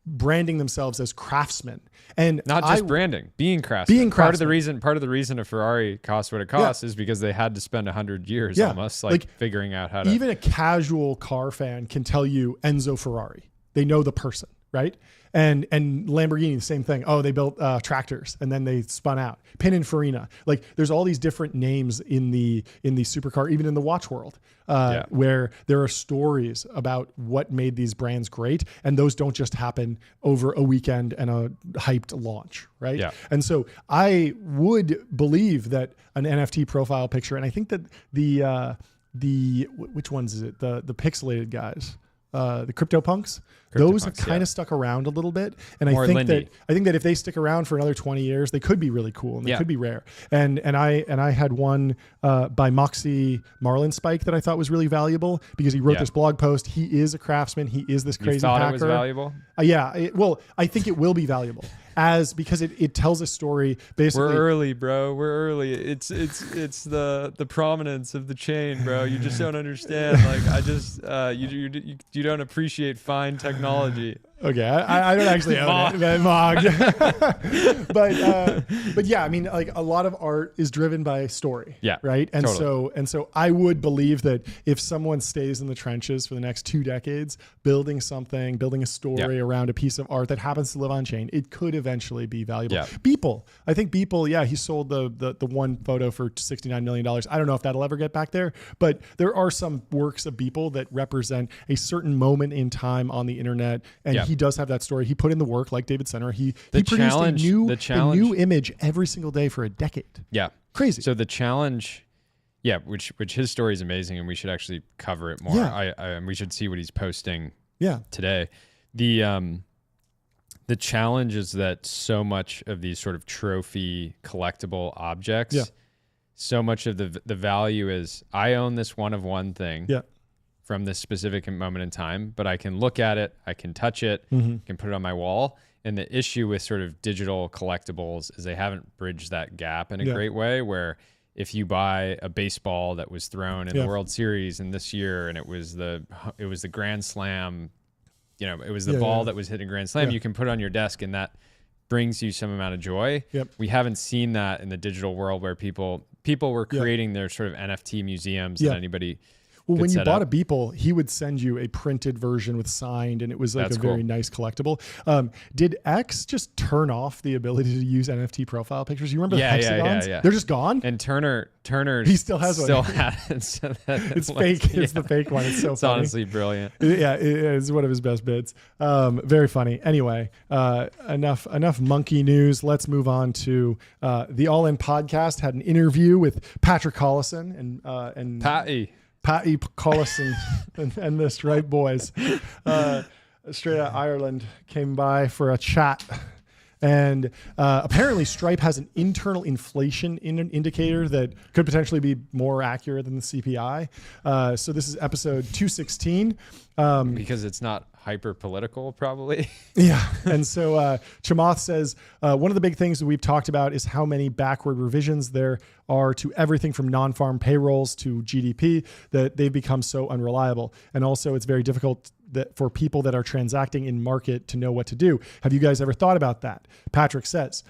branding themselves as craftsmen. And not just branding, being craftsmen. Part of the reason a Ferrari costs what it costs is because they had to spend 100 years almost figuring out how to... Even a casual car fan can tell you Enzo Ferrari. They know the person, right? And Lamborghini, the same thing. Oh, they built tractors and then they spun out. Pininfarina. Like there's all these different names in the supercar, even in the watch world, where there are stories about what made these brands great, and those don't just happen over a weekend and a hyped launch, right? Yeah. And so I would believe that an NFT profile picture, and I think that the which ones is it? The pixelated guys. The CryptoPunks, those have kind of stuck around a little bit, and I think that if they stick around for another 20 years, they could be really cool and they could be rare. And I had one by Moxie Marlinspike that I thought was really valuable because he wrote this blog post. He is a craftsman. He is this crazy hacker. It was valuable? Well, I think it will be valuable because it tells a story. Basically, we're early, bro. We're early. It's the prominence of the chain, bro. You just don't understand. Like I just you don't appreciate fine technology. Okay, I don't actually own it, Mog. but yeah, I mean, like a lot of art is driven by story. Yeah, right. And totally. so I would believe that if someone stays in the trenches for the next 2 decades, building a story around a piece of art that happens to live on chain, it could eventually be valuable. Yeah. Beeple, I think Beeple, he sold the one photo for $69 million. I don't know if that'll ever get back there, but there are some works of Beeple that represent a certain moment in time on the internet, and he does have that story. He put in the work, like David Center. He produced a new image every single day for a decade. Yeah, crazy. So the challenge, which his story is amazing, and we should actually cover it more. And we should see what he's posting. Today. The challenge is that so much of these sort of trophy collectible objects, so much of the value is I own this one of one thing. From this specific moment in time, but I can look at it, I can touch it, can put it on my wall. And the issue with sort of digital collectibles is they haven't bridged that gap in a great way, where if you buy a baseball that was thrown in the World Series in this year and it was the Grand Slam, it was the ball that was hitting Grand Slam, you can put it on your desk and that brings you some amount of joy. We haven't seen that in the digital world where people were creating their sort of NFT museums that anybody. Well, when you bought a Beeple, he would send you a printed version with signed, and it was like very nice collectible. Did X just turn off the ability to use NFT profile pictures? You remember the hexagons? Yeah. They're just gone? And Turner he still has one. Still had it. So it's fake. It's the fake one. It's so funny. Honestly brilliant. Yeah, it's one of his best bits. Very funny. Anyway, enough monkey news. Let's move on to the All In podcast. Had an interview with Patrick Collison and Patty Collison and the Stripe boys, straight out of Ireland, came by for a chat. And apparently Stripe has an internal inflation indicator that could potentially be more accurate than the CPI. So this is episode 216. Because it's not hyper political, probably. Yeah. And so Chamath says, one of the big things that we've talked about is how many backward revisions there are to everything from non-farm payrolls to GDP, that they've become so unreliable. And also it's very difficult for people that are transacting in market to know what to do. Have you guys ever thought about that? Patrick says,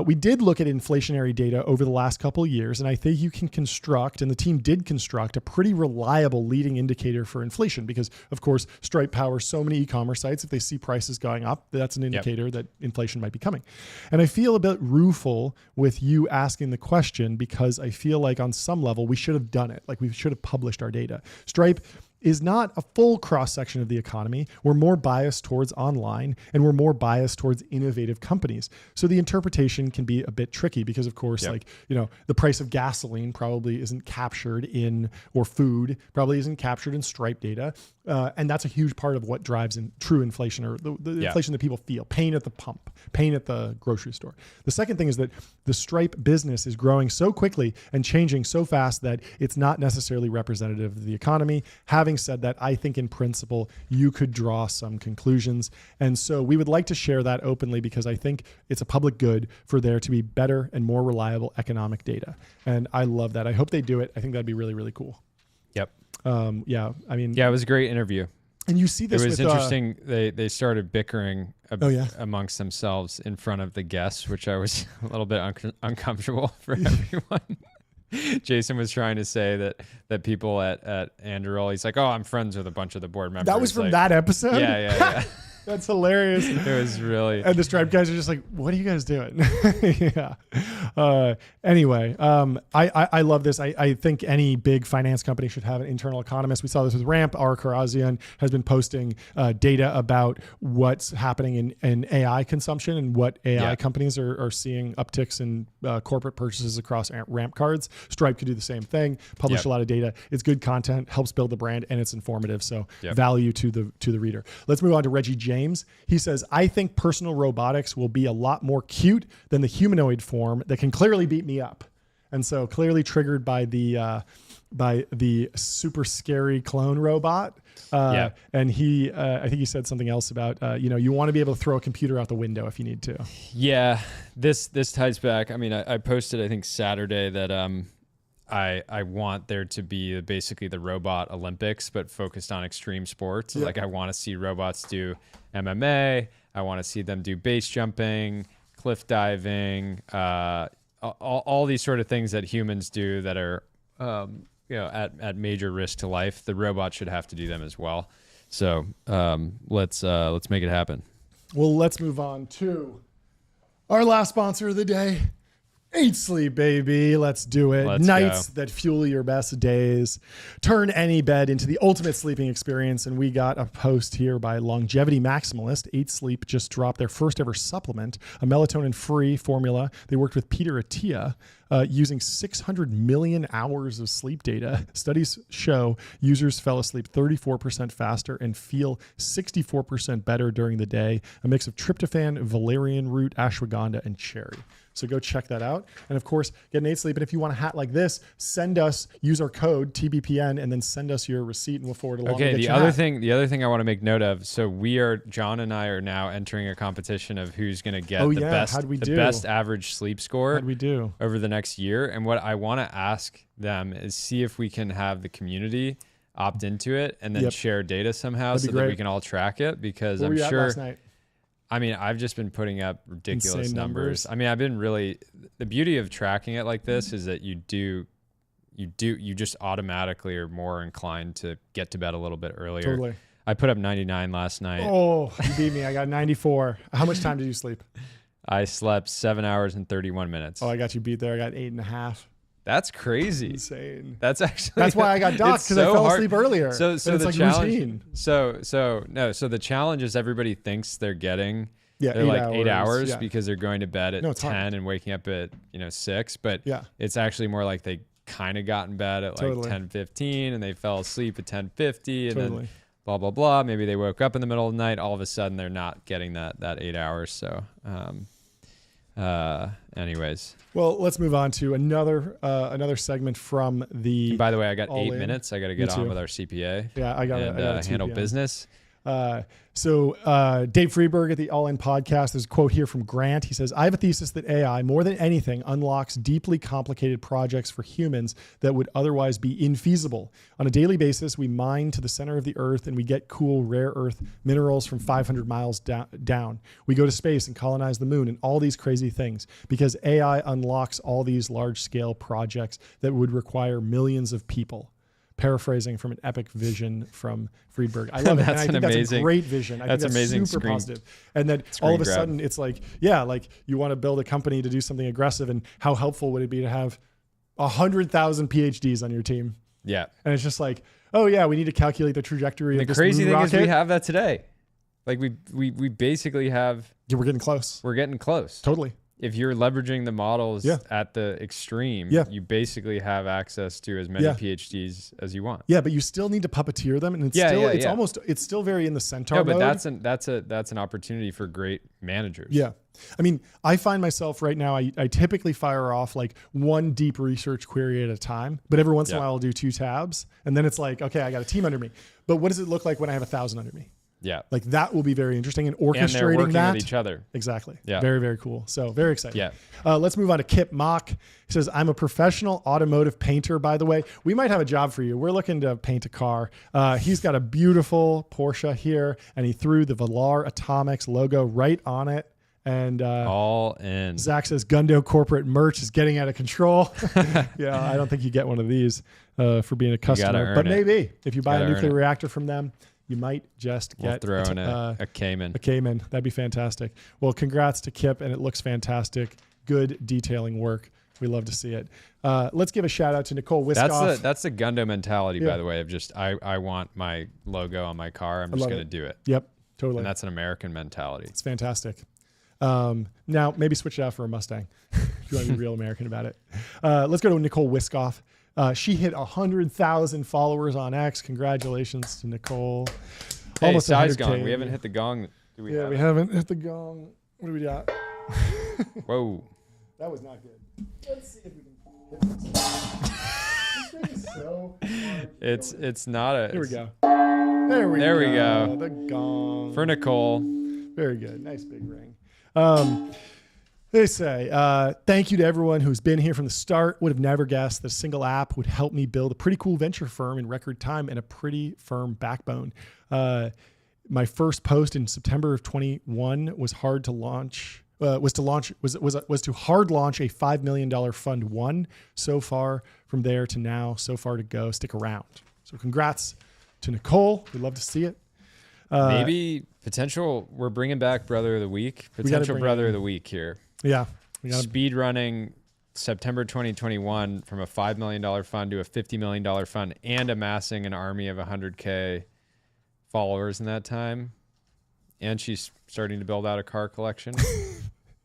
we did look at inflationary data over the last couple of years, and I think you can construct, and the team did construct, a pretty reliable leading indicator for inflation because, of course, Stripe powers so many e-commerce sites. If they see prices going up, that's an indicator that inflation might be coming. And I feel a bit rueful with you asking the question because I feel like on some level we should have done it. Like we should have published our data. Stripe is not a full cross-section of the economy. We're more biased towards online and we're more biased towards innovative companies. So the interpretation can be a bit tricky because of course, the price of gasoline probably isn't captured in, or food probably isn't captured in Stripe data. And that's a huge part of what drives in true inflation, or the inflation that people feel, pain at the pump, pain at the grocery store. The second thing is that the Stripe business is growing so quickly and changing so fast that it's not necessarily representative of the economy. Having said that, I think in principle, you could draw some conclusions. And so we would like to share that openly because I think it's a public good for there to be better and more reliable economic data. And I love that. I hope they do it. I think that'd be really, really cool. Yep. It was a great interview. And you see this. It was interesting. They started bickering amongst themselves in front of the guests, which I was a little bit uncomfortable for everyone. Jason was trying to say that people at Adderall, he's like, oh, I'm friends with a bunch of the board members. That was from that episode? Yeah. That's hilarious. It was really. And the Stripe guys are just like, what are you guys doing? Yeah. Anyway, I love this. I think any big finance company should have an internal economist. We saw this with Ramp. Our Karazian has been posting data about what's happening in AI consumption and what AI companies are seeing upticks in corporate purchases across Ramp cards. Stripe could do the same thing, publish a lot of data. It's good content, helps build the brand, and it's informative. So value to the reader. Let's move on to Reggie James. He says, I think personal robotics will be a lot more cute than the humanoid form that can clearly beat me up. And so clearly triggered by the super scary clone robot. And he, I think he said something else about, you want to be able to throw a computer out the window if you need to. Yeah, this ties back. I mean, I posted, I think Saturday that I want there to be basically the robot Olympics, but focused on extreme sports. Like I want to see robots do MMA. I want to see them do base jumping, cliff diving, all these sort of things that humans do that are, at major risk to life. The robot should have to do them as well. So let's make it happen. Well, let's move on to our last sponsor of the day. Eat Sleep, baby. Let's do it. Nights that fuel your best days. Turn any bed into the ultimate sleeping experience. And we got a post here by Longevity Maximalist. Eat Sleep just dropped their first ever supplement, a melatonin-free formula. They worked with Peter Attia using 600 million hours of sleep data. Studies show users fell asleep 34% faster and feel 64% better during the day. A mix of tryptophan, valerian root, ashwagandha, and cherry. So go check that out. And of course, get an 8 Sleep. And if you want a hat like this, use our code TBPN and then send us your receipt and we'll forward it along. Okay, the other thing I want to make note of. So John and I are now entering a competition of who's going to get the best average sleep score over the next year. And what I want to ask them is see if we can have the community opt into it and then share data somehow so that we can all track it, because I'm sure last night? I mean, I've just been putting up ridiculous insane numbers. I mean, the beauty of tracking it like this is that you just automatically are more inclined to get to bed a little bit earlier. Totally. I put up 99 last night. Oh, you beat me. I got 94. How much time did you sleep? I slept 7 hours and 31 minutes. Oh, I got you beat there. I got 8.5. That's crazy. Insane. That's why I got docked, because I fell asleep earlier. So it's the like challenge. Routine. So the challenge is everybody thinks they're getting. Yeah, they're 8 hours because they're going to bed at 10 hard. And waking up at 6. But it's actually more like they kind of got in bed at like 10:15 and they fell asleep at 10:50 and then blah blah blah. Maybe they woke up in the middle of the night. All of a sudden they're not getting that 8 hours. So. Anyways. Well, let's move on to another segment from the. And by the way, I got 8 minutes. I got to get on with our CPA. Yeah, I got to handle business. So Dave Freeberg at the All In podcast, there's a quote here from Grant. He says, I have a thesis that AI, more than anything, unlocks deeply complicated projects for humans that would otherwise be infeasible. On a daily basis, we mine to the center of the earth and we get cool, rare earth minerals from 500 miles down. We go to space and colonize the moon and all these crazy things because AI unlocks all these large scale projects that would require millions of people. Paraphrasing from an epic vision from Friedberg. I love it. And I think that's a great vision. I think that's amazing. Super positive. And then all of a sudden it's like, like you want to build a company to do something aggressive, and how helpful would it be to have 100,000 PhDs on your team? Yeah. And it's just like, oh yeah, we need to calculate the trajectory of this crazy moon thing rocket. is we have that today. Like we basically have. Yeah, we're getting close. We're getting close. Totally. If you're leveraging the models at the extreme, you basically have access to as many PhDs as you want. Yeah, but you still need to puppeteer them, and it's still very in the centaur mode. But that's an opportunity for great managers. Yeah. I mean, I find myself right now, I typically fire off like one deep research query at a time, but every once in a while I'll do 2 tabs, and then it's like, okay, I got a team under me. But what does it look like when I have 1,000 under me? Yeah. Like that will be very interesting, and orchestrating and they're working that with each other. Exactly. Yeah. Very, very cool. So very exciting. Yeah. Let's move on to Kip Mock. He says, I'm a professional automotive painter, by the way. We might have a job for you. We're looking to paint a car. He's got a beautiful Porsche here, and he threw the Velar Atomics logo right on it. And all in. Zach says Gundo corporate merch is getting out of control. Yeah, I don't think you get one of these for being a customer, but maybe if you buy a nuclear reactor from them, you might just We'll get throw in a Cayman. A Cayman. That'd be fantastic. Well, congrats to Kip, and it looks fantastic. Good detailing work. We love to see it. Let's give a shout out to Nicole Wiskoff. That's the Gundo mentality, by the way, of just I want my logo on my car. I'm just going to do it. Yep, totally. And that's an American mentality. It's fantastic. Now, maybe switch it out for a Mustang if you want to be real American about it. Let's go to Nicole Wiskoff. She hit 100,000 followers on X. Congratulations to Nicole. Hey, almost size 100K. gong. We haven't hit the gong. Do we? Yeah, we haven't hit the gong. What do we got? Whoa. That was not good. Let's see if we can hit this. This thing is so hard. It's not a. Here we go. There we go. The gong. For Nicole. Very good. Nice big ring. They say, thank you to everyone who's been here from the start. Would have never guessed that a single app would help me build a pretty cool venture firm in record time and a pretty firm backbone. My first post in September of 21 was hard to launch. Was to hard launch a $5 million fund one. So far from there to now, so far to go. Stick around. So congrats to Nicole. We'd love to see it. Maybe potential. We're bringing back Brother of the Week. Potential Brother of the Week here. Yeah. Speed running September 2021 from a $5 million fund to a $50 million fund and amassing an army of 100K followers in that time. And she's starting to build out a car collection,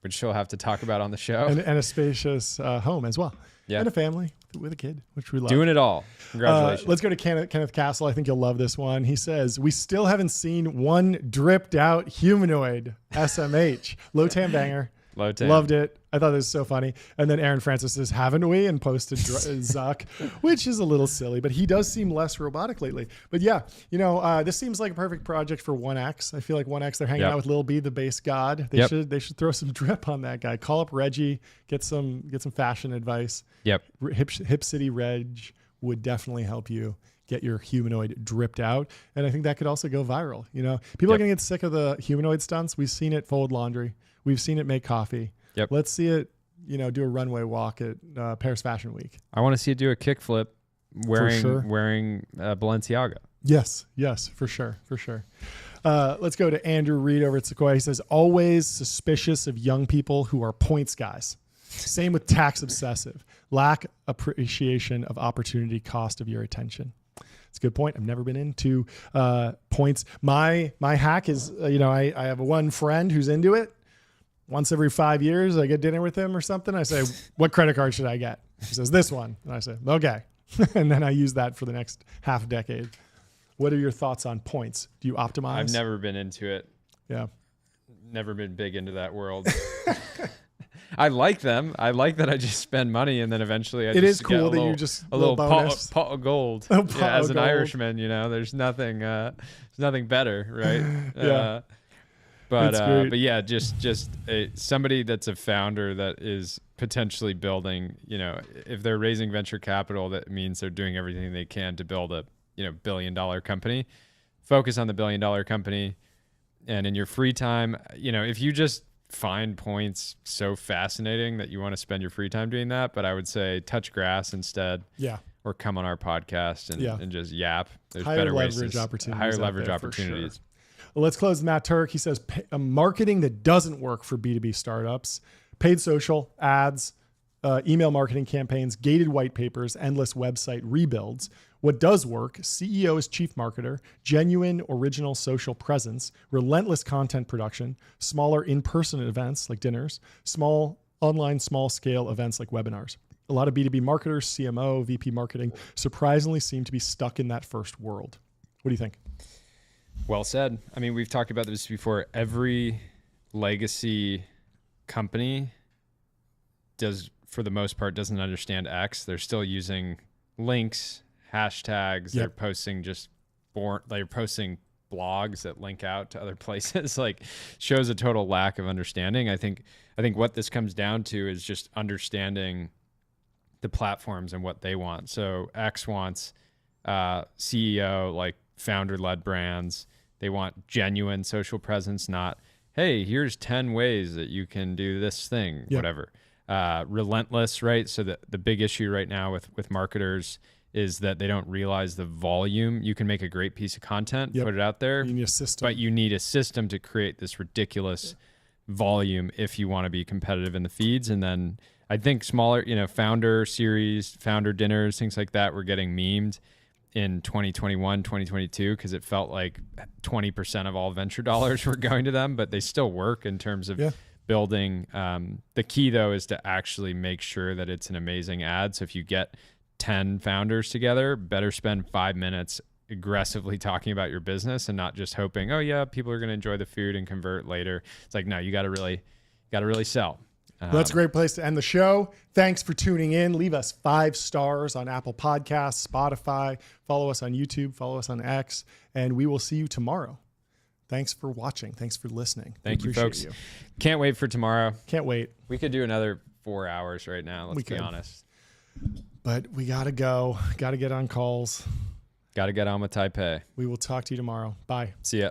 which she'll have to talk about on the show. And a spacious home as well. Yeah. And a family with a kid, which we love. Doing it all. Congratulations. Let's go to Kenneth Castle. I think you'll love this one. He says, we still haven't seen one dripped out humanoid, SMH. Low-Tam banger. Low-Tam. Loved it. I thought it was so funny. And then Aaron Francis says, haven't we? And posted Zuck, which is a little silly, but he does seem less robotic lately. But yeah, this seems like a perfect project for 1X. I feel like 1X, they're hanging out with Lil B, the base god. They should throw some drip on that guy. Call up Reggie, get some fashion advice. Yep. Hip City Reg would definitely help you get your humanoid dripped out. And I think that could also go viral. People are going to get sick of the humanoid stunts. We've seen it fold laundry. We've seen it make coffee. Yep. Let's see it, do a runway walk at Paris Fashion Week. I want to see it do a kickflip wearing Balenciaga. Yes, for sure. Let's go to Andrew Reed over at Sequoia. He says, always suspicious of young people who are points guys. Same with tax obsessive. Lack appreciation of opportunity cost of your attention. It's a good point. I've never been into points. My hack is, I have one friend who's into it. Once every 5 years, I get dinner with him or something. I say, what credit card should I get? He says, this one. And I say, okay. And then I use that for the next half decade. What are your thoughts on points? Do you optimize? I've never been into it. Yeah. Never been big into that world. I like them. I like that I just spend money and then eventually I just get a little pot of gold. As an Irishman, there's nothing better, right? Yeah. But yeah, just somebody that's a founder that is potentially building, if they're raising venture capital, that means they're doing everything they can to build a, $1 billion company. Focus on the $1 billion company. And in your free time, if you just find points so fascinating that you want to spend your free time doing that, but I would say touch grass instead. Yeah. Or come on our podcast and just yap. There's better ways. Higher leverage opportunities. Sure. Well, let's close with Matt Turk. He says, marketing that doesn't work for B2B startups, paid social, ads, email marketing campaigns, gated white papers, endless website rebuilds. What does work, CEO as chief marketer, genuine original social presence, relentless content production, smaller in-person events like dinners, small online, small-scale events like webinars. A lot of B2B marketers, CMO, VP marketing, surprisingly seem to be stuck in that first world. What do you think? Well said. I mean, we've talked about this before. Every legacy company for the most part, doesn't understand X. They're still using links, hashtags. Yep. They're posting blogs that link out to other places. Like, shows a total lack of understanding. I think what this comes down to is just understanding the platforms and what they want. So X wants CEO, like founder-led brands. They want genuine social presence, not, hey, here's 10 ways that you can do this thing, whatever. Relentless, right? So the big issue right now with marketers is that they don't realize the volume. You can make a great piece of content, put it out there, you need a system. but you need a system to create this ridiculous volume if you want to be competitive in the feeds. And then I think smaller, founder series, founder dinners, things like that were getting memed in 2021, 2022, because it felt like 20% of all venture dollars were going to them, but they still work in terms of building. The key, though, is to actually make sure that it's an amazing ad. So if you get 10 founders together, better spend 5 minutes aggressively talking about your business and not just hoping, oh yeah, people are going to enjoy the food and convert later. It's like, no, you got to really sell. Well, that's a great place to end the show. Thanks for tuning in. Leave us 5 stars on Apple Podcasts, Spotify. Follow us on YouTube. Follow us on X. And we will see you tomorrow. Thanks for watching. Thanks for listening. Thank you, folks. Can't wait for tomorrow. Can't wait. We could do another 4 hours right now. Let's be honest. But we got to go. Got to get on calls. Got to get on with Taipei. We will talk to you tomorrow. Bye. See ya.